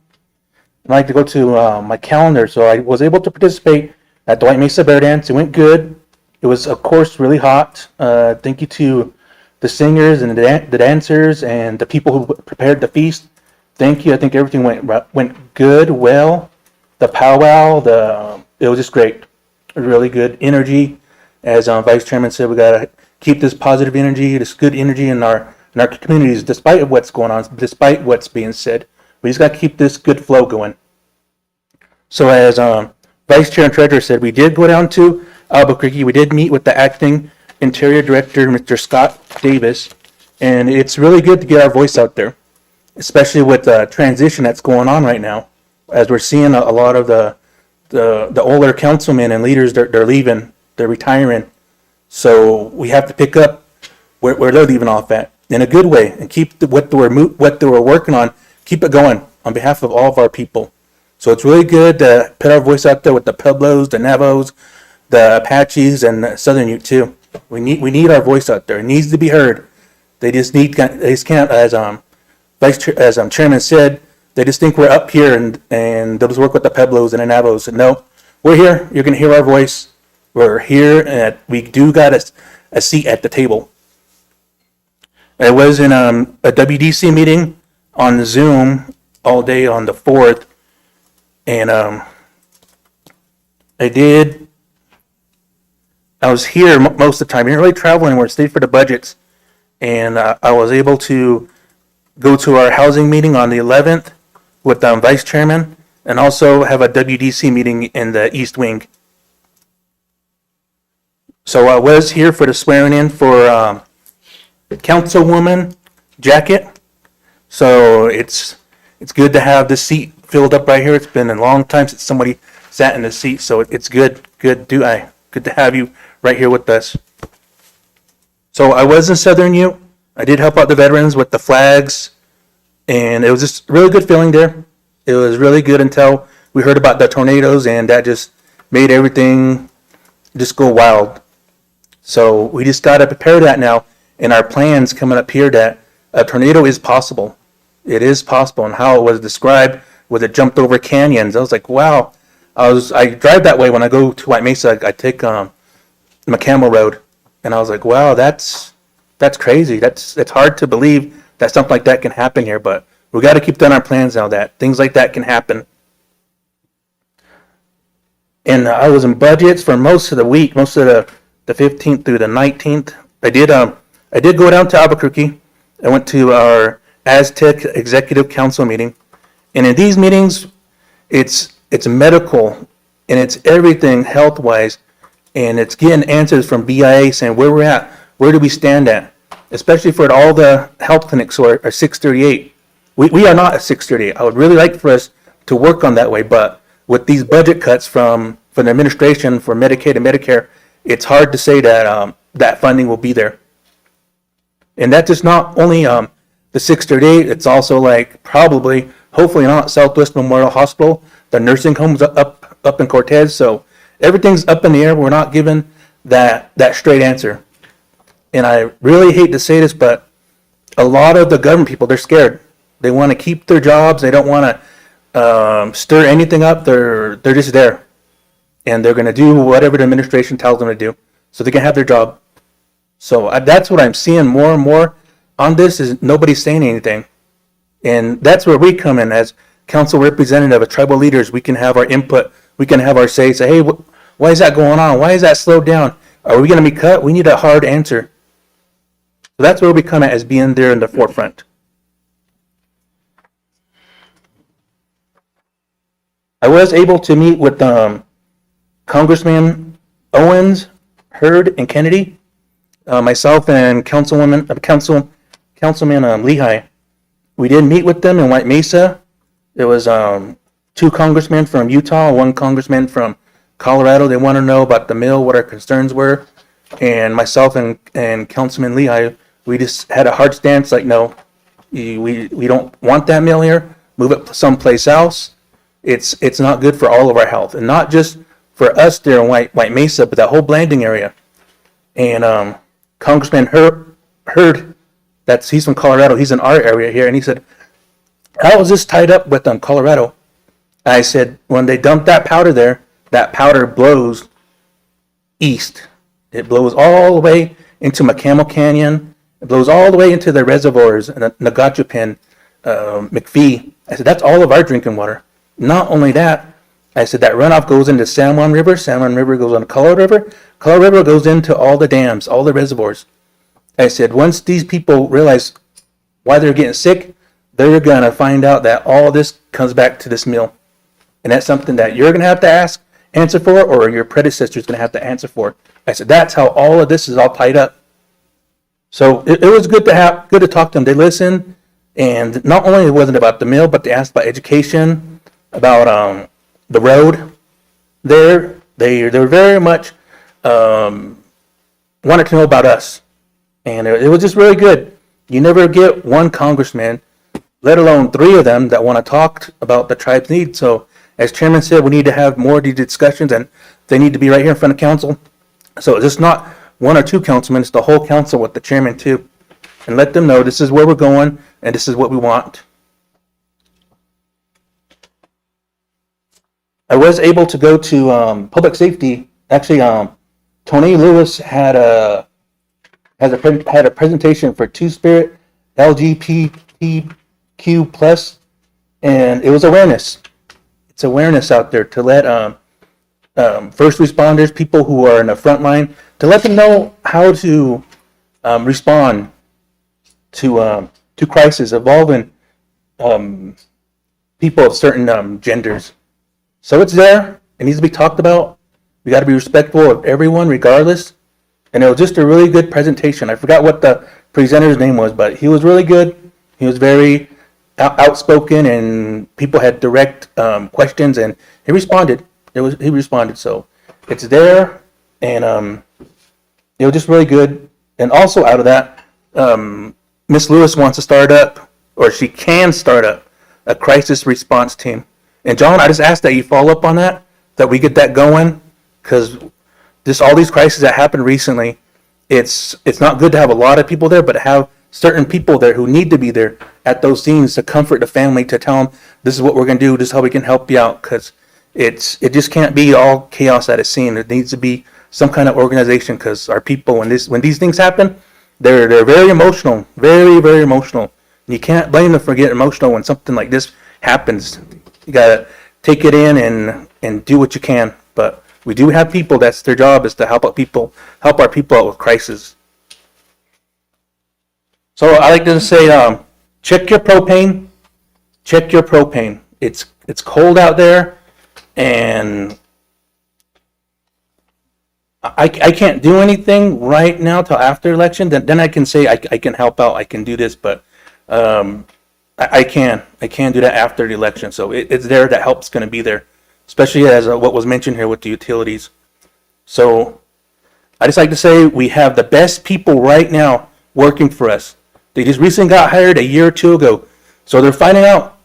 I'd like to go to my calendar. So I was able to participate at Dwight Mesa Bear Dance. It went good. It was, of course, really hot. Thank you to the singers and the dancers and the people who prepared the feast. Thank you. I think everything went good, well. The powwow, it was just great. Really good energy. As Vice Chairman said, we gotta keep this positive energy, this good energy in our communities, despite what's going on, despite what's being said. We just gotta keep this good flow going. So as Vice Chair and Treasurer said, we did go down to Albuquerque. We did meet with the acting Interior Director, Mr. Scott Davis, and it's really good to get our voice out there, especially with the transition that's going on right now, as we're seeing a lot of the older councilmen and leaders, they're leaving, they're retiring. So we have to pick up where they're leaving off at in a good way and keep what they were working on, keep it going on behalf of all of our people. So it's really good to put our voice out there with the Pueblos, the Navajos, the Apaches, and the Southern Ute too. We need our voice out there. It needs to be heard. They just can't, as Chairman said, they just think we're up here and they'll just work with the Pueblos and the Navajos. And no, we're here. You're going to hear our voice. We're here, and we do got a seat at the table. I was in a WDC meeting on Zoom all day on the 4th, and I was here most of the time. I didn't really travel anywhere. I stayed for the budgets, and I was able to go to our housing meeting on the 11th with Vice Chairman, and also have a WDC meeting in the East Wing. So I was here for the swearing in for Councilwoman Jacket. So it's good to have this seat filled up right here. It's been a long time since somebody sat in the seat, so it's good to have you right here with us. So I was in Southern Ute. I did help out the veterans with the flags, and it was just a really good feeling there. It was really good until we heard about the tornadoes, and that just made everything just go wild. So we just got to prepare that now in our plans coming up here, that a tornado is possible. It is possible, and how it was described with it jumped over canyons. I was like, wow. I drive that way when I go to White Mesa. I take McCampbell Road, and I was like, wow, that's crazy. It's hard to believe that something like that can happen here, but we got to keep doing our plans now that things like that can happen. And I was in budgets for most of the week, most of the 15th through the 19th. I did go down to Albuquerque. I went to our Aztec Executive Council meeting, and in these meetings, it's medical, and it's everything health-wise, and it's getting answers from BIA saying where we're at, where do we stand at, especially for all the health clinics who are 638. We are not at 638. I would really like for us to work on that way, but with these budget cuts from the administration for Medicaid and Medicare, it's hard to say that that funding will be there. And that's just not only the 638, it's also like probably, hopefully not, Southwest Memorial Hospital, the nursing homes up in Cortez. So everything's up in the air. We're not given that straight answer. And I really hate to say this, but a lot of the government people, they're scared. They want to keep their jobs. They don't want to stir anything up. They're just there, and they're going to do whatever the administration tells them to do, so they can have their job. So that's what I'm seeing more and more on this, is nobody's saying anything, and that's where we come in as council representative of tribal leaders. We can have our input. We can have our say. Say, hey, why is that going on? Why is that slowed down? Are we going to be cut? We need a hard answer. So that's where we come at, as being there in the forefront. I was able to meet with Congressman Owens, Hurd, and Kennedy. Myself and Councilman Lehigh. We did meet with them in White Mesa. There was 2 congressmen from Utah, 1 congressman from Colorado. They want to know about the mill, what our concerns were. And myself and Councilman Lehigh, we just had a hard stance, like, no, we don't want that mill here. Move it someplace else. It's not good for all of our health, and not just for us there in White Mesa, but that whole Blanding area. And Congressman Hurd, he's from Colorado. He's in our area here, and he said, "How is this tied up with Colorado?" I said, "When they dump that powder there, that powder blows east. It blows all the way into McCamel Canyon. It blows all the way into the reservoirs, Nagachupan, McPhee." I said, "That's all of our drinking water. Not only that," I said, "that runoff goes into San Juan River. San Juan River goes into Colorado River. Colorado River goes into all the dams, all the reservoirs." I said, once these people realize why they're getting sick, they're going to find out that all this comes back to this mill. And that's something that you're going to have to answer for, or your predecessor's going to have to answer for. I said, that's how all of this is all tied up. So it was good to talk to them. They listened, and not only it wasn't about the mill, but they asked about education, about the road there. They were very much wanted to know about us, and it was just really good. You never get one congressman, let alone 3 of them, that want to talk about the tribe's needs. So as Chairman said, we need to have more of these discussions, and they need to be right here in front of council. So it's just not 1 or 2 councilmen, it's the whole council with the chairman too, and let them know this is where we're going and this is what we want. I was able to go to public safety. Actually, Tony Lewis had a presentation for Two-Spirit LGBTQ plus, and it was awareness. It's awareness out there to let first responders, people who are in the front line, to let them know how to respond to crises involving people of certain genders. So it's there. It needs to be talked about. We got to be respectful of everyone, regardless. And it was just a really good presentation. I forgot what the presenter's name was, but he was really good. He was very outspoken, and people had direct questions, and he responded. He responded. So it's there, and it was just really good. And also out of that, Miss Lewis wants to start up, or she can start up, a crisis response team. And John, I just ask that you follow up on that we get that going, because just all these crises that happened recently, it's not good to have a lot of people there, but to have certain people there who need to be there at those scenes to comfort the family, to tell them this is what we're going to do, this is how we can help you out, because it just can't be all chaos at a scene. There needs to be some kind of organization, because our people, when these things happen, they're very emotional, very, very emotional. And you can't blame them for getting emotional when something like this happens. You gotta take it in and do what you can. But we do have people, that's their job, is to help our people out with crisis. So I like to say, check your propane. It's cold out there, and I can't do anything right now till after election. Then I can say I can help out, I can do this, but I can do that after the election. So it's there, that help's going to be there, especially as what was mentioned here with the utilities. So I just like to say we have the best people right now working for us. They just recently got hired a year or 2 ago. So they're finding out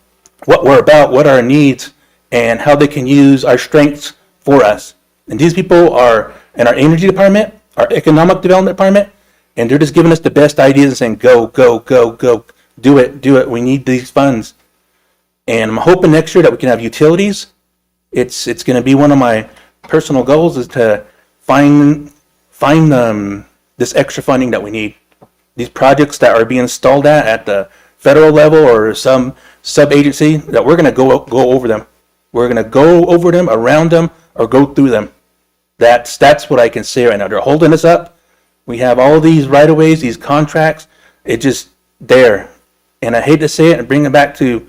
what we're about, what our needs, and how they can use our strengths for us. And these people are in our energy department, our economic development department, And they're just giving us the best ideas and saying, go, go, go, go, do it. We need these funds. And I'm hoping next year that we can have utilities. It's going to be one of my personal goals is to find this extra funding that we need. These projects that are being stalled at the federal level or some sub-agency, that we're going to go over them. We're going to go over them, around them, or go through them. That's what I can say right now. They're holding us up. We have all these right-of-ways, these contracts. It's just there. And I hate to say it and bring it back to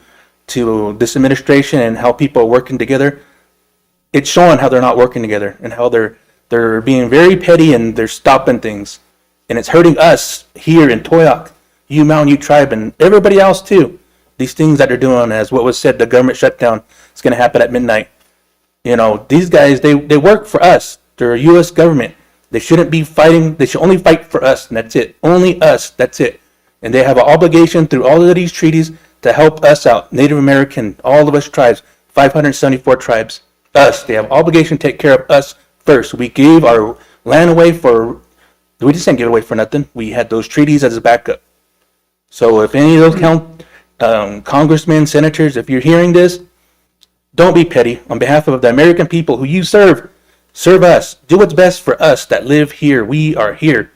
this administration and how people are working together. It's showing how they're not working together and how they're being very petty and they're stopping things. And it's hurting us here in Toyac, UMUT, U Tribe, and everybody else too. These things that they're doing, as what was said, the government shutdown is going to happen at midnight. You know, these guys, they work for us. They're a U.S. government. They shouldn't be fighting. They should only fight for us, and that's it. Only us, that's it. And they have an obligation through all of these treaties to help us out, Native American, all of us tribes, 574 tribes, us. They have obligation to take care of us first. We gave our land away we just didn't give it away for nothing. We had those treaties as a backup. So if any of those congressmen, senators, if you're hearing this, don't be petty. On behalf of the American people who you serve us. Do what's best for us that live here. We are here.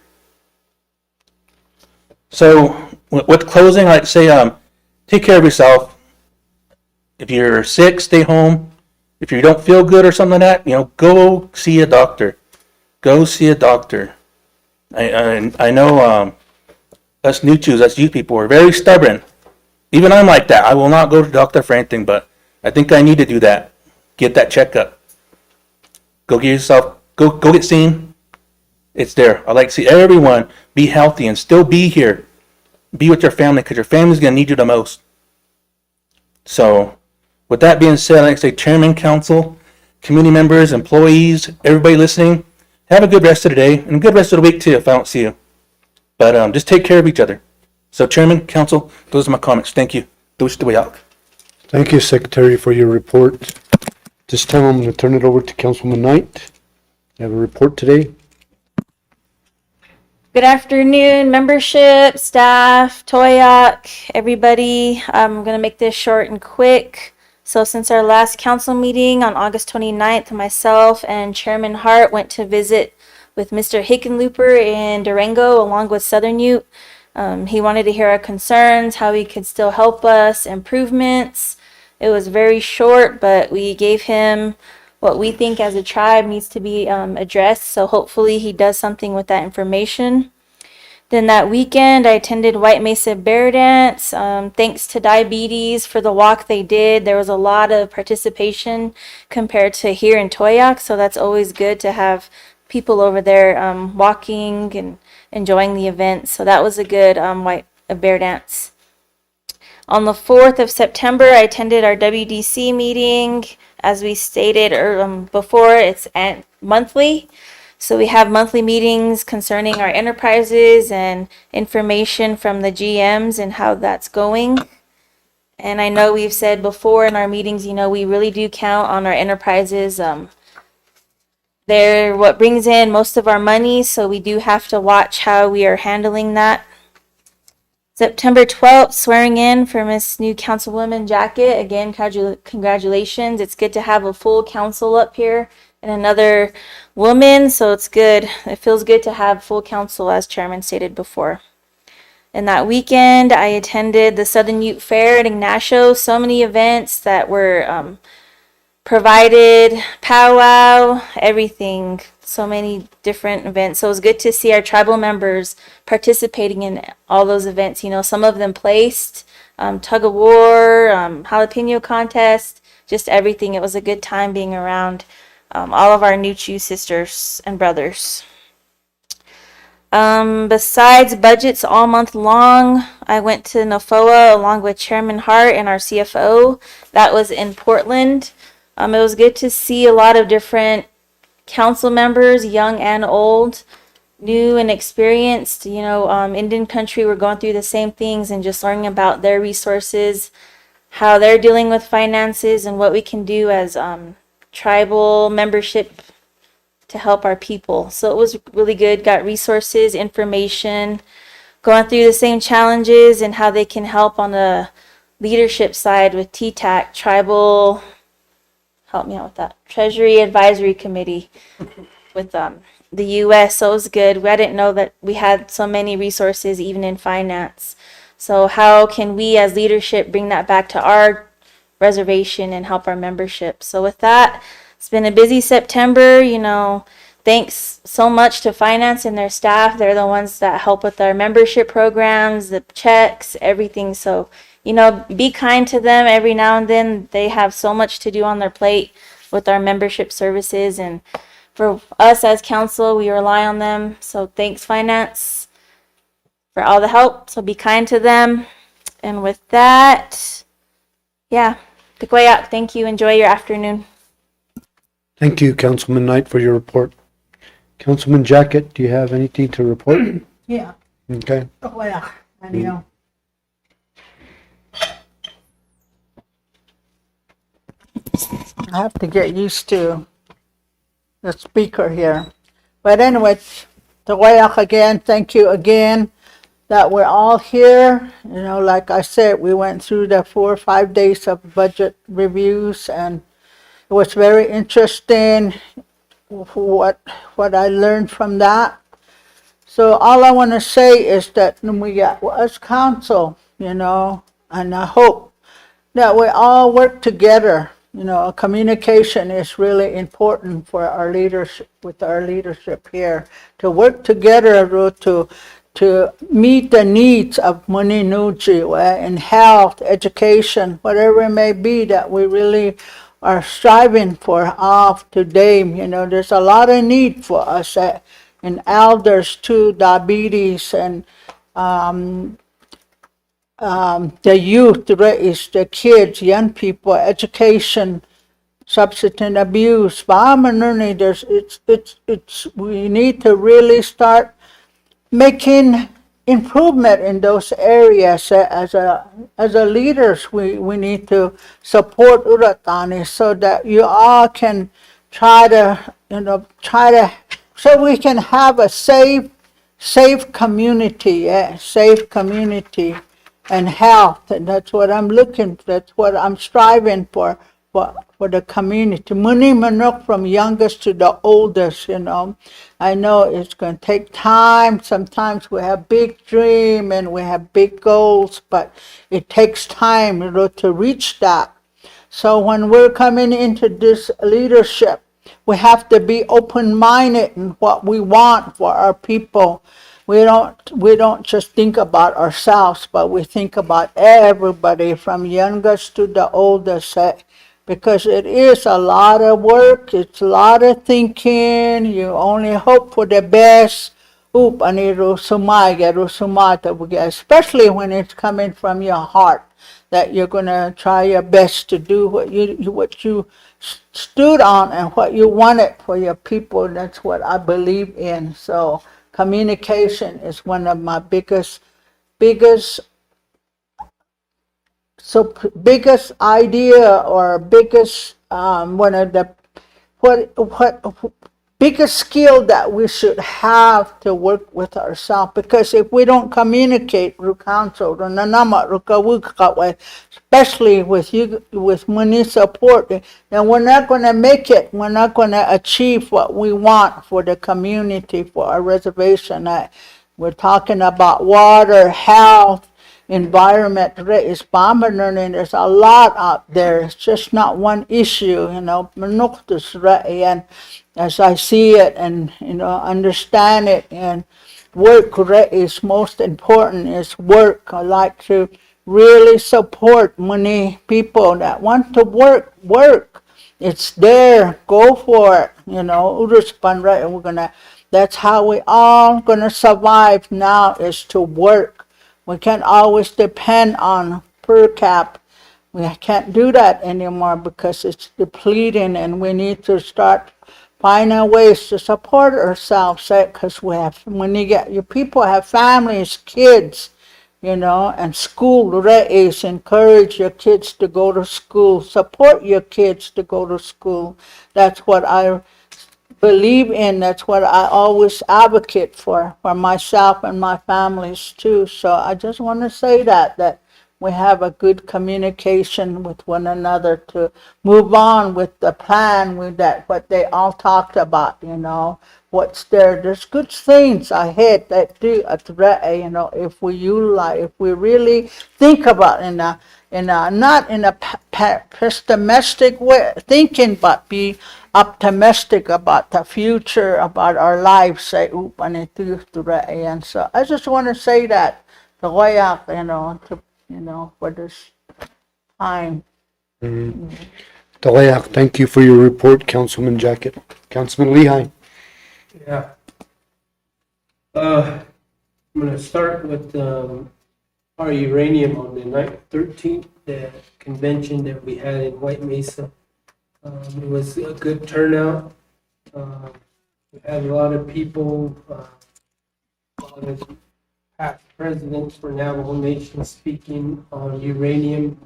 So with closing, I'd say take care of yourself. If you're sick, stay home. If you don't feel good or something like that, go see a doctor. Go see a doctor. I know us Nuchus, us youth people, are very stubborn. Even I'm like that. I will not go to the doctor for anything, but I think I need to do that. Get that checkup. Go get yourself, go get seen. It's there. I like to see everyone be healthy and still be here. Be with your family because your family's going to need you the most. So, with that being said, I'd like to say chairman, council, community members, employees, everybody listening, have a good rest of the day and a good rest of the week too if I don't see you. But just take care of each other. So, chairman, council, those are my comments. Thank you.
Thank you, Secretary, for your report. This time I'm going to turn it over to Councilman Knight. You have a report today?
Good afternoon, membership, staff, Toyac, everybody. I'm going to make this short and quick. So since our last council meeting on August 29th, myself and Chairman Hart went to visit with Mr. Hickenlooper in Durango along with Southern Ute. He wanted to hear our concerns, how he could still help us, improvements. It was very short, but we gave him what we think as a tribe needs to be addressed. So hopefully he does something with that information. Then that weekend, I attended White Mesa Bear Dance. Thanks to Diabetes for the walk they did. There was a lot of participation compared to here in Toyac. So that's always good to have people over there walking and enjoying the event. So that was a good White Bear Dance. On the 4th of September, I attended our WDC meeting. As we stated before, it's monthly. So we have monthly meetings concerning our enterprises and information from the GMs and how that's going. And I know we've said before in our meetings, we really do count on our enterprises. They're what brings in most of our money, so we do have to watch how we are handling that. September 12th, swearing in for Miss New Councilwoman Jacket. Again, congratulations. It's good to have a full council up here and another woman, so it's good. It feels good to have full council, as Chairman stated before. And that weekend, I attended the Southern Ute Fair at Ignacio. So many events that were provided, powwow, everything. So many different events. So it was good to see our tribal members participating in all those events. Some of them placed, tug of war, jalapeno contest, just everything. It was a good time being around all of our Nuchu sisters and brothers. Besides budgets all month long, I went to NAFOA along with Chairman Hart and our CFO. That was in Portland. It was good to see a lot of different council members, young and old, new and experienced. Indian country, we're going through the same things and just learning about their resources, how they're dealing with finances, and what we can do as tribal membership to help our people. So it was really good, got resources, information, going through the same challenges and how they can help on the leadership side with TTAC, tribal, help me out with that, Treasury Advisory Committee with the US. So it was good. I didn't know that we had so many resources even in finance. So how can we as leadership bring that back to our reservation and help our membership? So with that, it's been a busy September, thanks so much to finance and their staff. They're the ones that help with our membership programs, the checks, everything. So, be kind to them every now and then. They have so much to do on their plate with our membership services. And for us as council, we rely on them. So thanks, finance, for all the help. So be kind to them. And with that, Tekoyak, thank you. Enjoy your afternoon.
Thank you, Councilman Knight, for your report. Councilman Jacket, do you have anything to report?
Yeah.
Okay.
Well, I know. I have to get used to the speaker here. But anyway, Tawayak again, thank you again that we're all here. Like I said, we went through the 4 or 5 days of budget reviews, and it was very interesting what I learned from that. So all I want to say is that we got as council, and I hope that we all work together. Communication is really important for our leadership, with our leadership here, to work together to meet the needs of Muninuchi in health, education, whatever it may be that we really are striving for off today. There's a lot of need for us and elders too, diabetes and the youth, the kids, young people, education, substance abuse, we need to really start making improvement in those areas. As a leaders, we need to support Uratani so that you all can try to so we can have a safe community, safe community and health. And that's what that's what I'm striving for the community. Muni Manuk, from youngest to the oldest, I know it's going to take time. Sometimes we have big dream and we have big goals, but it takes time, to reach that. So when we're coming into this leadership, we have to be open-minded in what we want for our people. We don't just think about ourselves, but we think about everybody from youngest to the oldest, because it is a lot of work, it's a lot of thinking. You only hope for the best. Especially when it's coming from your heart, that you're going to try your best to do what you stood on and what you wanted for your people. That's what I believe in. So communication is one of my biggest idea, or biggest one of the what biggest skill that we should have to work with ourselves. Because if we don't communicate with council, especially with you, with money support, then we're not going to make it. We're not going to achieve what we want for the community, for our reservation. We're talking about water, health, environment. There's a lot out there. It's just not one issue, and as I see it and understand it, and work is most important. Is work. I like to really support many people that want to work. It's there. Go for it. We're gonna. That's how we all gonna survive now, is to work. We can't always depend on per cap. We can't do that anymore because it's depleting, and we need to start finding ways to support ourselves. Because when your people have families, kids, and school, encourage your kids to go to school, support your kids to go to school. That's what I believe in. That's what I always advocate for myself and my families too. So I just want to say that we have a good communication with one another to move on with the plan with that, what they all talked about, you know, what's there. There's good things ahead that do, you know, if we utilize, if we really think about not in a pessimistic way thinking, but be optimistic about the future, about our lives. Say, and so I just want to say that the way out, you know, for this time.
Talayak, thank you for your report, Councilman Jacket. Councilman Lehigh.
Yeah. I'm gonna start with, our uranium on the 13th, the convention that we had in White Mesa. It was a good turnout. We had a lot of people, a lot of past presidents for Navajo Nation speaking on uranium.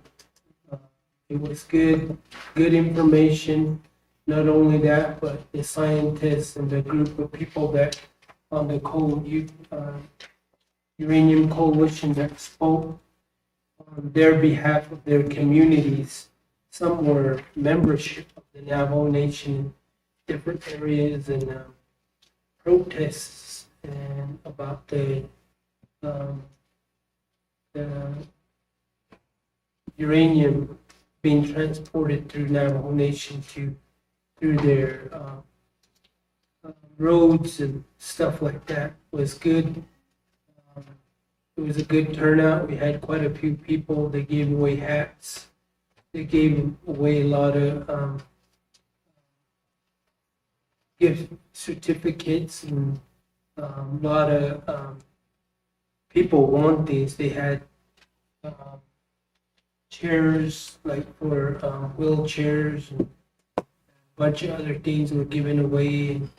It was good information. Not only that, but the scientists and the group of people that on the Uranium Coalition that spoke on their behalf of their communities. Some were membership of the Navajo Nation in different areas and protests and about the uranium being transported through Navajo Nation through their roads and stuff like that was good. It was a good turnout. We had quite a few people. They gave away hats. They gave away a lot of gift certificates, and a lot of people want these. They had chairs, like for wheelchairs, and a bunch of other things were given away. And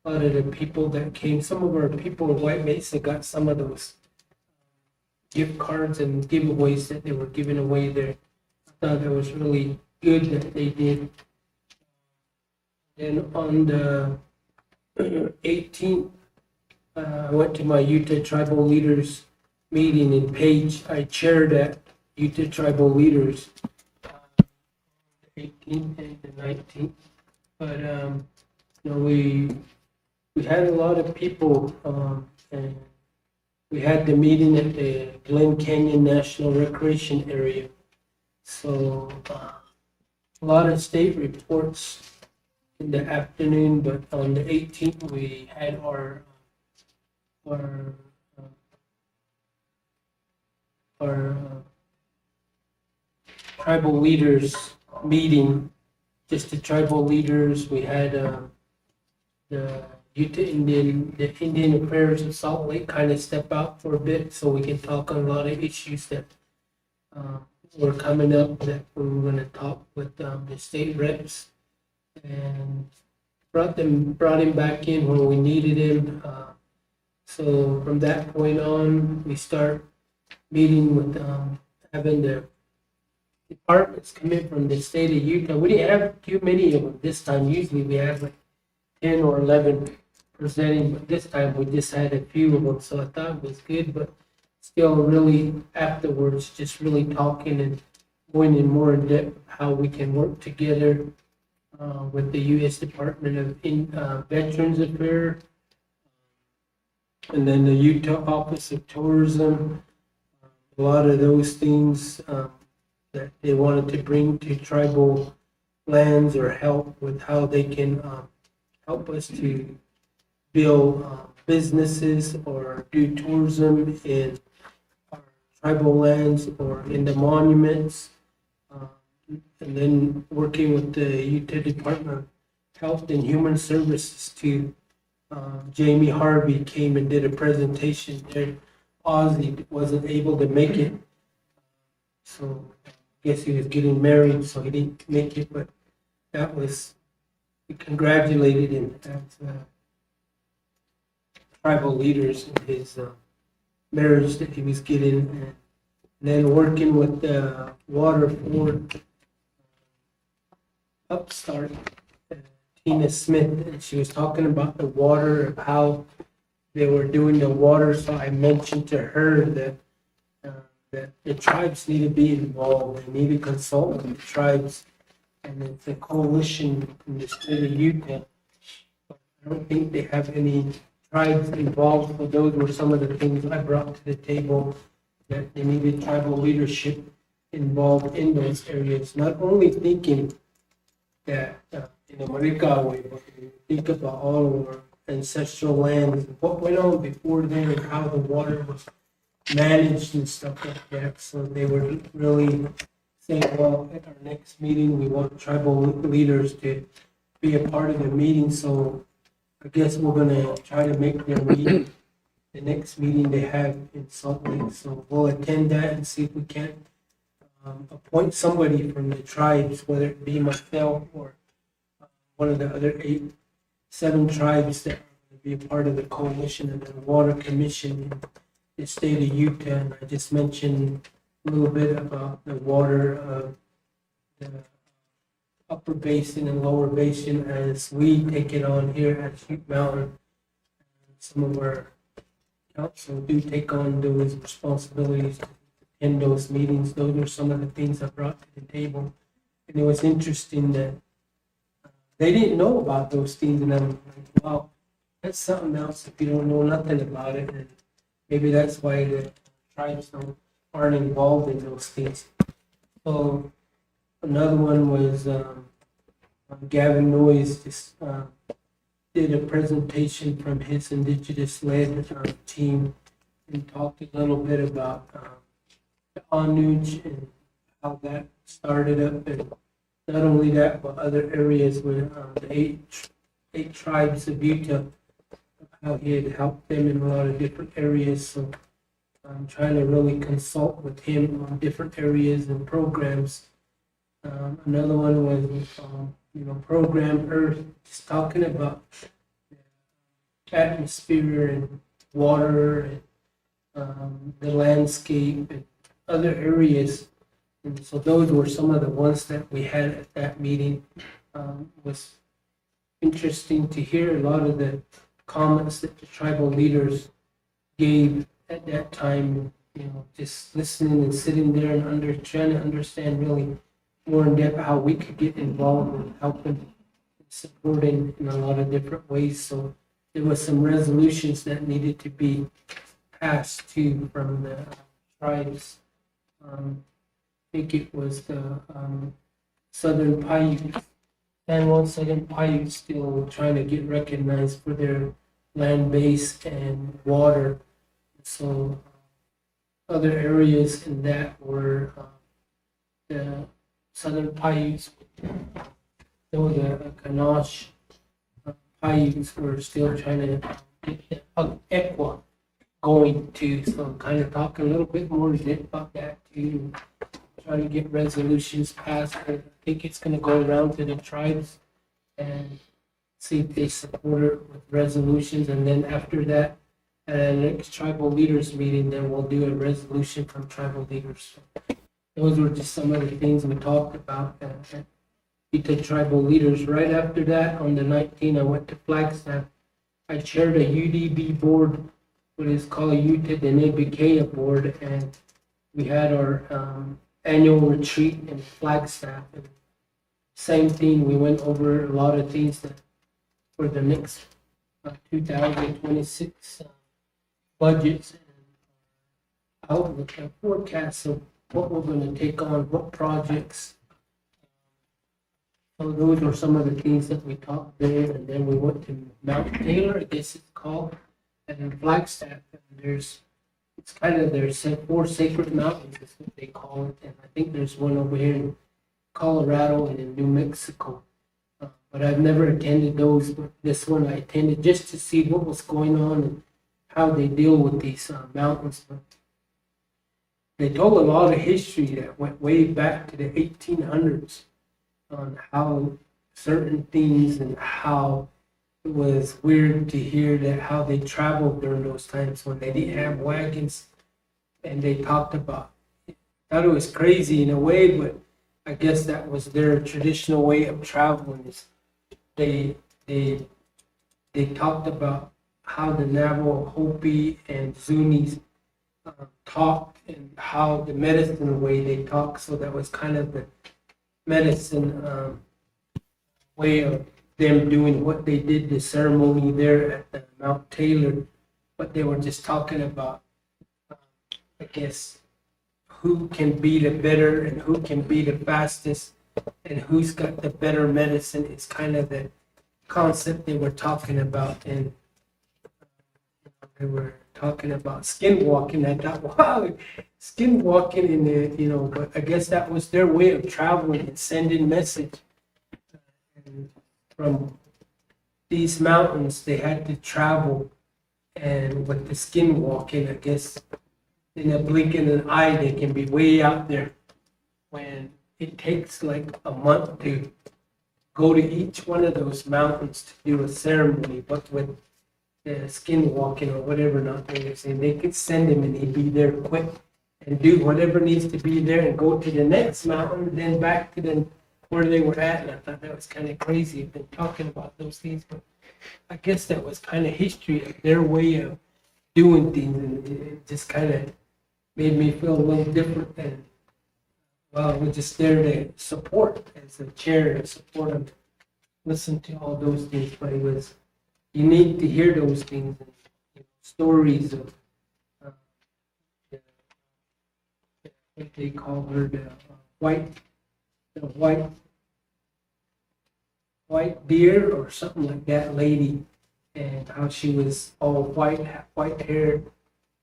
a lot of the people that came, some of our people in White Mesa got some of those gift cards and giveaways that they were giving away there. I thought it was really good that they did. And on the 18th, I went to my Utah Tribal Leaders meeting in Page. I chaired that Utah Tribal Leaders, 18th and the 19th. But you know, we had a lot of people, and we had the meeting at the Glen Canyon National Recreation Area. So a lot of state reports in the afternoon, but on the 18th we had our tribal leaders meeting, just the tribal leaders. We had the Indian Affairs of Salt Lake kind of step out for a bit so we can talk on a lot of issues that were coming up that we were going to talk with the state reps, and brought him back in when we needed him. So from that point on, we start meeting with having the departments come in from the state of Utah. We didn't have too many of them this time. Usually we have like 10 or 11 presenting, but this time we just had a few of them, so I thought it was good, but still really afterwards just really talking and going in more in depth how we can work together with the U.S. Department of Veterans Affairs and then the Utah Office of Tourism. A lot of those things that they wanted to bring to tribal lands or help with how they can help us to build businesses or do tourism in our tribal lands or in the monuments. And then working with the Utah Department of Health and Human Services to Jamie Harvey came and did a presentation there. Ozzy wasn't able to make it, so I guess he was getting married, so he didn't make it, but that was, we congratulated him as tribal leaders in his marriage that he was getting, and then working with the Waterford Upstart Tina Smith, and she was talking about the water, how they were doing the water, so I mentioned to her that that the tribes need to be involved, they need to consult with the tribes, and it's a coalition in the state of Utah. I don't think they have any tribes involved, but those were some of the things I brought to the table, that they needed tribal leadership involved in those areas, not only thinking that in a Marika way, but think about all of our ancestral lands, what went on before then and how the water was managed and stuff like that. So they were really saying, well, at our next meeting, we want tribal leaders to be a part of the meeting. So I guess we're gonna try to make their meeting, the next meeting they have in Salt Lake. So we'll attend that and see if we can appoint somebody from the tribes, whether it be myself or one of the other 7 tribes that are going to be a part of the coalition and the water commission in the state of Utah. And I just mentioned a little bit about the water, the upper basin and lower basin as we take it on here at Ute Mountain. Some of our council do take on those responsibilities in those meetings. Those are some of the things I brought to the table. And it was interesting that they didn't know about those things, and I'm like, wow, that's something else if you don't know nothing about it. And maybe that's why the tribes aren't involved in those things. So another one was Gavin Noyes just did a presentation from his indigenous-led team and talked a little bit about the Anuj and how that started up, and not only that, but other areas where the eight tribes of Utah, how he had helped them in a lot of different areas. So I'm trying to really consult with him on different areas and programs. Another one was, Program Earth, just talking about atmosphere and water and the landscape and other areas. And so those were some of the ones that we had at that meeting. Was interesting to hear a lot of the comments that the tribal leaders gave at that time, just listening and sitting there and trying to understand really more in depth how we could get involved in helping and supporting in a lot of different ways. So there was some resolutions that needed to be passed too from the tribes. I think it was the Southern Paiute, San Juan Southern Paiute, still trying to get recognized for their land base and water. So other areas in that were the Southern Paiutes, there was a Kanash Paiutes were still trying to get the Equa going too. So kind of talking a little bit more about that too. Try to get resolutions passed. I think it's going to go around to the tribes and see if they support it with resolutions. And then after that, at our next tribal leaders meeting, then we'll do a resolution from tribal leaders. So those were just some of the things we talked about at Utah tribal leaders. Right after that, on the 19th, I went to Flagstaff. I chaired a UDB board, what is called Utah Denebikea board, and we had our annual retreat in Flagstaff. And same thing, we went over a lot of things that for the next 2026 budgets and outlook and forecasts of what we're going to take on, what projects. So those were some of the things that we talked there, and then we went to Mount Taylor, I guess it's called, and in Flagstaff. And it's kind of there's 4 sacred mountains, is what they call it, and I think there's one over here in Colorado and in New Mexico. But I've never attended those, but this one I attended just to see what was going on and how they deal with these mountains. But they told a lot of history that went way back to the 1800s on how certain things and how it was weird to hear that how they traveled during those times when they didn't have wagons. And they talked about, thought it was crazy in a way, but I guess that was their traditional way of traveling, is they talked about how the Navajo, Hopi, and Zunis talk and how the medicine way they talk. So that was kind of the medicine way of them doing what they did, the ceremony there at the Mount Taylor. But they were just talking about, I guess, who can be the better and who can be the fastest and who's got the better medicine is kind of the concept they were talking about. And they were talking about skinwalking. I thought, wow, skinwalking in the, but I guess that was their way of traveling and sending message. And from these mountains, they had to travel, and with the skinwalking, I guess in a blink of an eye, they can be way out there when it takes like a month to go to each one of those mountains to do a ceremony. But with the skinwalking or whatever, not they were saying, they could send him and he'd be there quick and do whatever needs to be there and go to the next mountain, then back to the where they were at. And I thought that was kind of crazy. I've been talking about those things, but I guess that was kind of history of their way of doing things, and it just kind of made me feel a little different. And well, we're just there to support as a chair, to support them, listen to all those things. But it was unique to hear those things and stories of what they call her, the white deer or something like that lady, and how she was all white hair.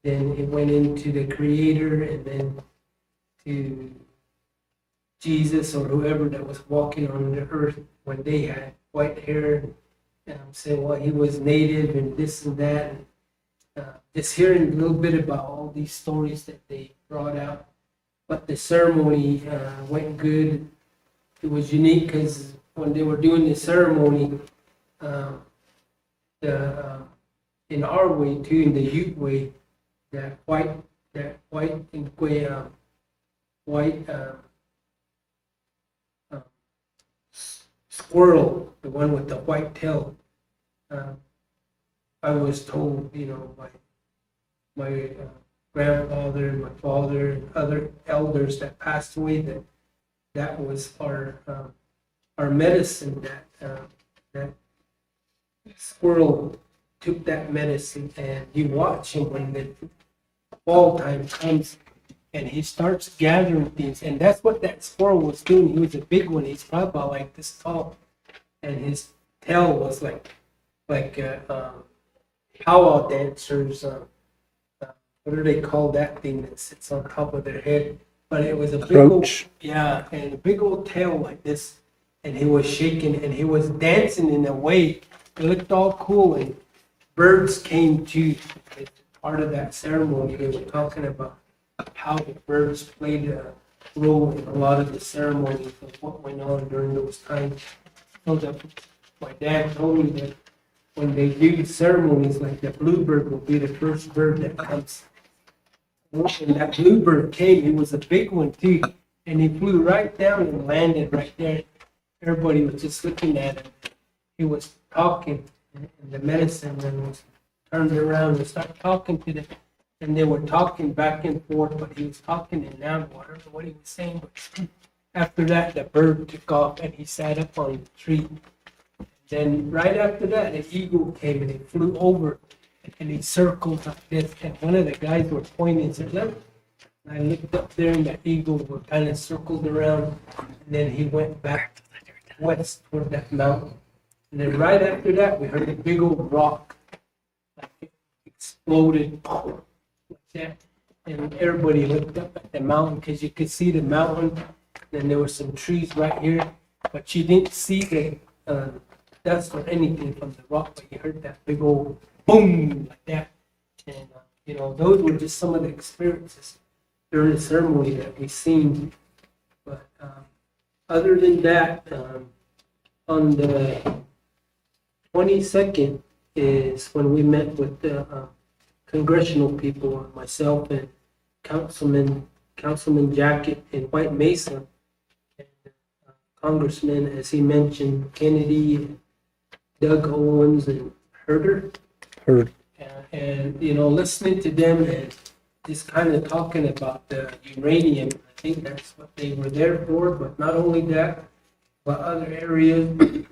Then it went into the Creator, and then to Jesus or whoever that was walking on the earth when they had white hair. And I'm saying, well, he was native and this and that. And, just hearing a little bit about all these stories that they brought out. But the ceremony went good. It was unique because when they were doing the ceremony, in our way too, in the Ute way, that white squirrel, the one with the white tail. I was told, by my grandfather and my father and other elders that passed away, that was our medicine. That squirrel took that medicine, and you watch him when the fall time comes, and he starts gathering things, and that's what that squirrel was doing. He was a big one. He's probably about like this tall, and his tail was like powwow dancers. What do they call that thing that sits on top of their head? But it was a big old, and a big old tail like this, and he was shaking and he was dancing in a way. It looked all cool, and birds came to part of that ceremony. They were talking about how the birds played a role in a lot of the ceremonies of what went on during those times. So my dad told me that when they do ceremonies, like the bluebird will be the first bird that comes. And that bluebird came, he was a big one too, and he flew right down and landed right there. Everybody was just looking at him. He was talking, and the medicine man was turned around and started talking to them. And they were talking back and forth, but he was talking in Navajo. I don't know what he was saying, but after that, the bird took off and he sat up on the tree. Then right after that, an eagle came and he flew over and he circled like this. And one of the guys were pointing and said, "Look." And I looked up there and the eagle was kind of circled around. And then he went back west toward that mountain. And then right after that, we heard a big old rock, like it exploded like that. And everybody looked up at the mountain because you could see the mountain. Then there were some trees right here, but you didn't see the dust or anything from the rock, but you heard that big old boom like that. And, those were just some of the experiences during the ceremony that we seen. But other than that, on the 22nd is when we met with the congressional people, myself and Councilman Jacket in White Mesa, and Congressman, as he mentioned, Kennedy, Doug Owens and Herder.
Heard.
And, you know, listening to them and just kind of talking about the uranium, I think that's what they were there for, but not only that, but other areas,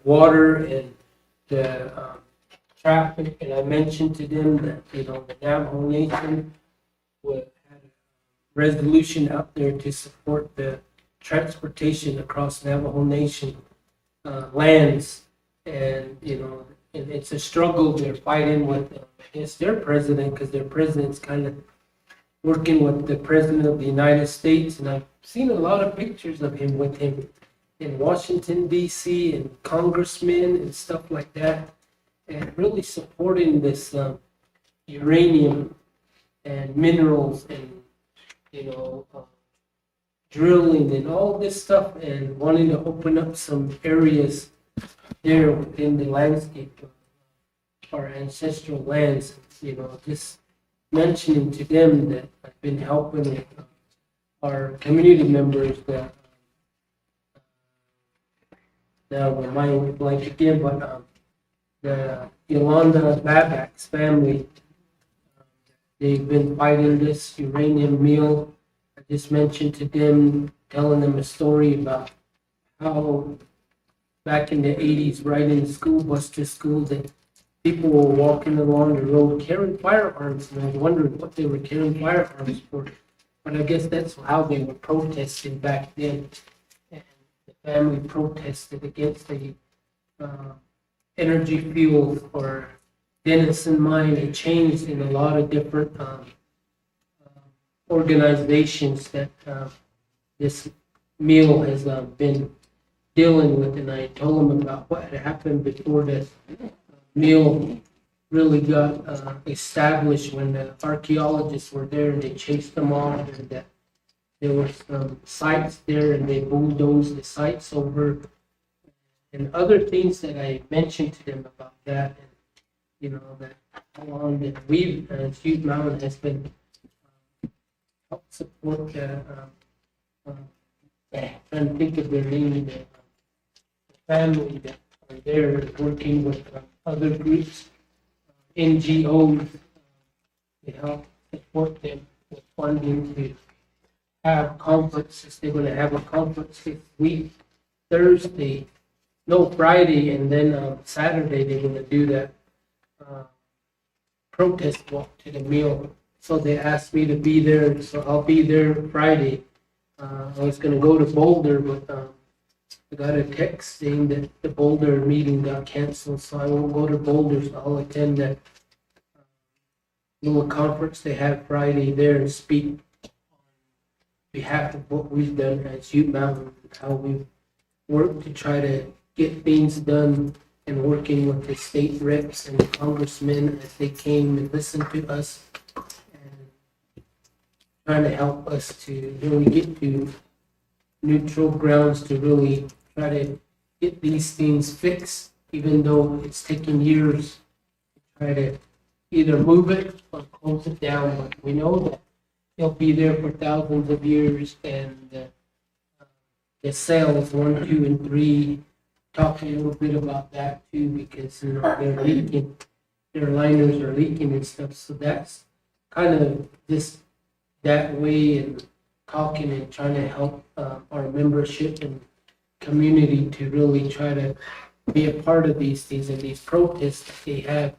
water and the traffic. And I mentioned to them that, you know, the Navajo Nation would have a resolution out there to support the transportation across Navajo Nation lands. And, you know, and it's a struggle they're fighting with, I guess, their president, because their president's kind of working with the president of the United States. And I've seen a lot of pictures of him with him in Washington, D.C., and congressmen and stuff like that, and really supporting this uranium and minerals and, you know, drilling and all this stuff, and wanting to open up some areas there within the landscape of our ancestral lands. You know, just mentioning to them that I've been helping our community members that now my mind would like again, but the Yolanda Babak's family, they've been fighting this uranium mill. I just mentioned to them, telling them a story about how back in the 80s, riding the school bus to school, that people were walking along the road carrying firearms, and I was wondering what they were carrying firearms for. But I guess that's how they were protesting back then. And the family protested against the energy fuels or Denison mine. It changed in a lot of different organizations that this mill has been dealing with, and I told them about what had happened before the mill really got established, when the archaeologists were there and they chased them off, and that there were some sites there and they bulldozed the sites over, and other things that I mentioned to them about that, and you know, that how long that we've as Youth Mountain has been help support the trying to think of their name, the family that are there working with other groups, NGOs, to help support them with funding to have conferences. They're going to have a conference this week, Friday, and then Saturday they're going to do that protest walk to the mill. So they asked me to be there, so I'll be there Friday. I was going to go to Boulder, but I got a text saying that the Boulder meeting got canceled, so I won't go to Boulder. So I'll attend that little conference they have Friday there and speak on behalf of what we've done as Youth Mountain, how we've worked to try to get things done, and working with the state reps and the congressmen as they came and listened to us, and trying to help us to really get to neutral grounds to really try to get these things fixed, even though it's taking years to try to either move it or close it down. But we know that they'll be there for thousands of years, and the cells 1, 2, and 3, talk a little bit about that too, because you know, they're leaking, their liners are leaking and stuff. So that's kind of just that way, and talking and trying to help our membership and community to really try to be a part of these things and these protests that they have,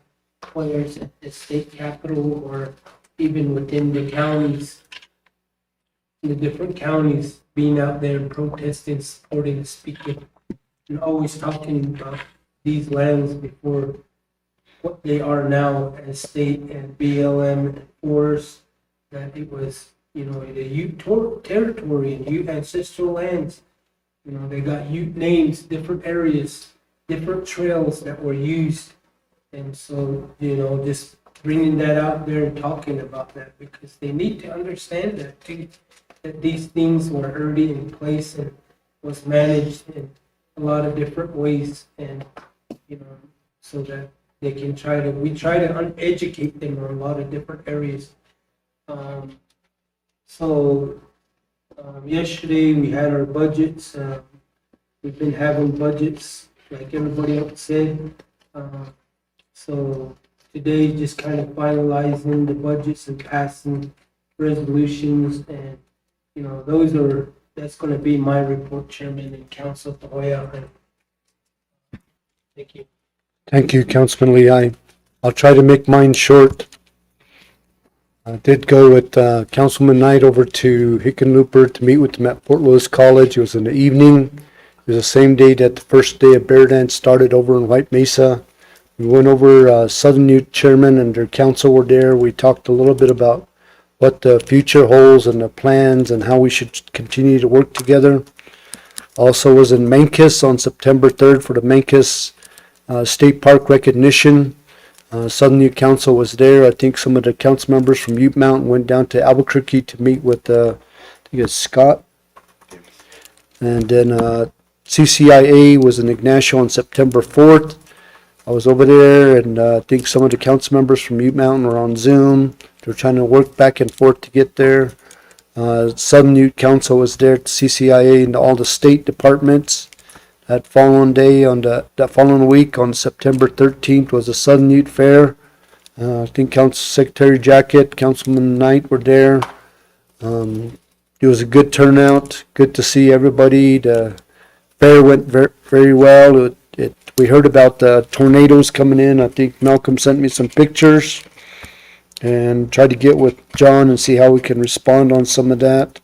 whether it's at the state capitol or even within the counties, the different counties, being out there and protesting, supporting, and speaking, and always talking about these lands before what they are now as state and BLM and forests, that it was, you know, the Ute territory and Ute ancestral lands. You know, they got Ute names, different areas, different trails that were used. And so, you know, just bringing that out there and talking about that, because they need to understand that too, that these things were already in place and was managed in a lot of different ways, and, you know, so that they can we try to uneducate them on a lot of different areas. Yesterday we had our budgets. We've been having budgets like everybody else said. So today, just kind of finalizing the budgets and passing resolutions, and, you know, that's gonna be my report, Chairman and Council Tahoya. Thank you.
Thank you, Councilman Lee. I'll try to make mine short. I did go with Councilman Knight over to Hickenlooper to meet with them at Fort Lewis College. It was in the evening. It was the same day that the first day of Bear Dance started over in White Mesa. We went over, Southern Youth Chairman and their council were there. We talked a little bit about what the future holds and the plans and how we should continue to work together. Also was in Mancus on September 3rd for the Mancus State Park recognition. Southern Youth Council was there. I think some of the council members from UMUT went down to Albuquerque to meet with, I think it's Scott. And then CCIA was in Ignacio on September 4th. I was over there, and I think some of the council members from UMUT were on Zoom. They're trying to work back and forth to get there. Southern Youth Council was there at CCIA and all the state departments. That following day, that following week, on September 13th, was the Southern Youth Fair. I think Council Secretary Jacket, Councilman Knight were there. It was a good turnout. Good to see everybody. The fair went very, very well. We heard about the tornadoes coming in. I think Malcolm sent me some pictures and tried to get with John and see how we can respond on some of that.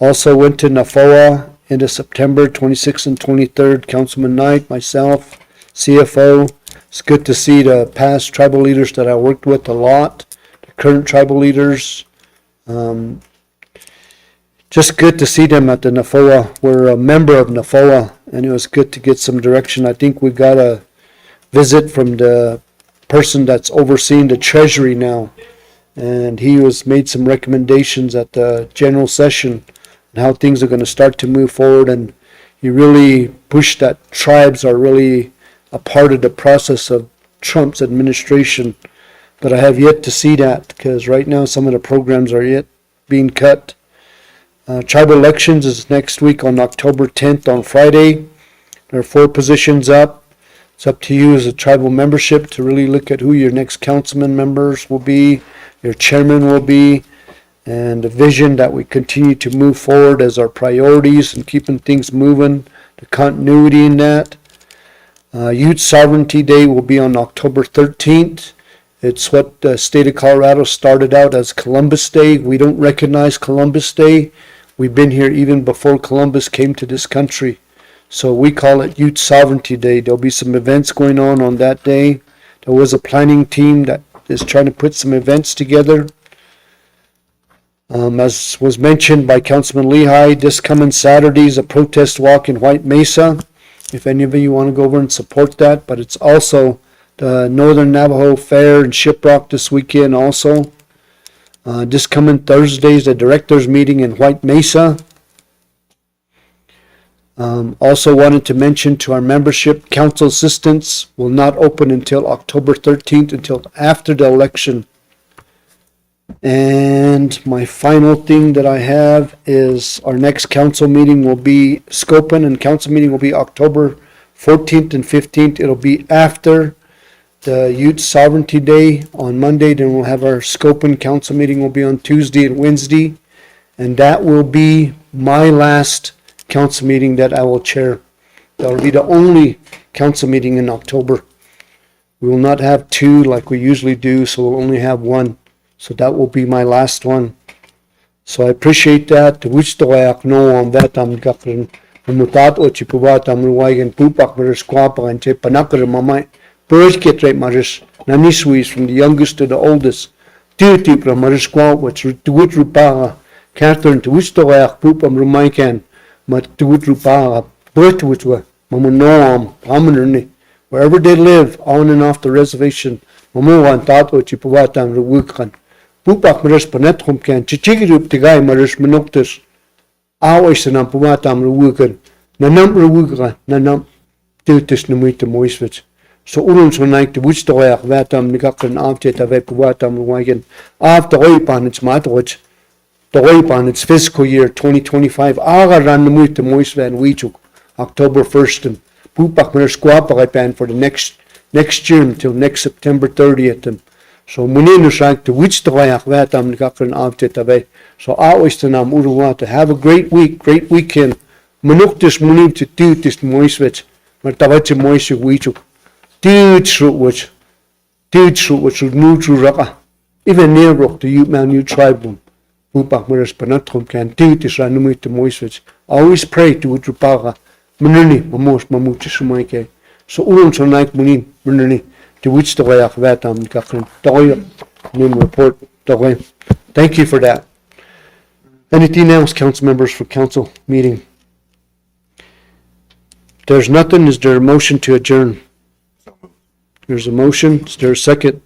Also went to NAFOA into September 26th and 23rd. Councilman Knight, myself, CFO. It's good to see the past tribal leaders that I worked with a lot, the current tribal leaders. Just good to see them at the NAFOA. We're a member of NAFOA, and it was good to get some direction. I think we got a visit from the person that's overseeing the treasury now, and he made some recommendations at the general session and how things are going to start to move forward, and he really pushed that tribes are really a part of the process of Trump's administration. But I have yet to see that, because right now some of the programs are yet being cut. Tribal elections is next week on October 10th on Friday. There are 4 positions up. It's up to you as a tribal membership to really look at who your next councilman members will be, your chairman will be, and the vision that we continue to move forward as our priorities and keeping things moving, the continuity in that. Youth Sovereignty Day will be on October 13th. It's what the state of Colorado started out as Columbus Day. We don't recognize Columbus Day. We've been here even before Columbus came to this country. So we call it Youth Sovereignty Day. There'll be some events going on that day. There was a planning team that is trying to put some events together. As was mentioned by Councilman Lehigh, this coming Saturday is a protest walk in White Mesa. If any of you want to go over and support that, but it's also the Northern Navajo Fair in Shiprock this weekend also. This coming Thursday is the directors meeting in White Mesa. Also wanted to mention to our membership, council assistants will not open until October 13th, until after the election. And my final thing that I have is our next council meeting will be scoping, and council meeting will be October 14th and 15th. It'll be after the Youth Sovereignty Day on Monday. Then we'll have our scoping council meeting will be on Tuesday and Wednesday. And that will be my last council meeting that I will chair. That will be the only council meeting in October. We will not have 2 like we usually do, so we'll only have 1. So that will be my last one. So I appreciate that. Which do I know on that? I'm going to mutat o chipubat. I'm going to pupak maris kwapa and che panakar mamai. Bird get right maris. Nani Swiss from the youngest to the oldest. Tirti from maris kwapa, which to which rupa. Catherine to which do I pupam rumaikan. But to which rupa. Bird to which way. Mamunoam, Pamanurni. Wherever they live, on and off the reservation. Mamuan tato chipubatam ruwukan. Pupak maris panet humkan. Chichigirup tigay maris manoktis. Away sanam pubatam ruwukan. Nanam ruwukan. Nanam. Tiltis namuita moisvits. So ulun so naik to which doyak vatam nikakan after ave pubatam ruwagan. After oipan its matwich. The oipan its fiscal year 2025. Aga ran namuita moisvan wichuk. October 1st and Pupak Maras Guapakaipan for the next year until next September 30th. So munino shank to which the way akwatam nikakran avtetabe. So always to nam uruwa to have a great week, great weekend. Manuktis munim to do this moiswich. Martawachi moisu wichu. Dude which would move through raka. Even near rock the youth man new tribe. Pupak Maras Panatrum can do this ranumit to moiswich. Always pray to Utrupaka. Mununi, mamos mamuchisumaike. So ulun so naik munim, mununi. To which the way akwatam nikakran toyo. Name report toy. Thank you for that. Anything else, council members, for council meeting? There's nothing. Is there a motion to adjourn? There's a motion. Is there a second?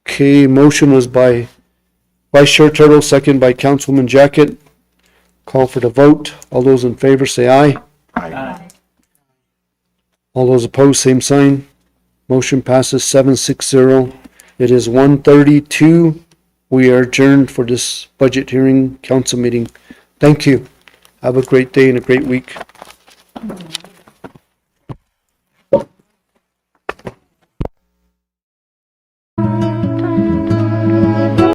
Okay, motion was by Vice Chair Turtle, second by Councilman Jacket. Call for the vote. All those in favor say aye.
Aye.
All those opposed, same sign. Motion passes 7-6-0. It is 1:32. We are adjourned for this budget hearing council meeting. Thank you. Have a great day and a great week.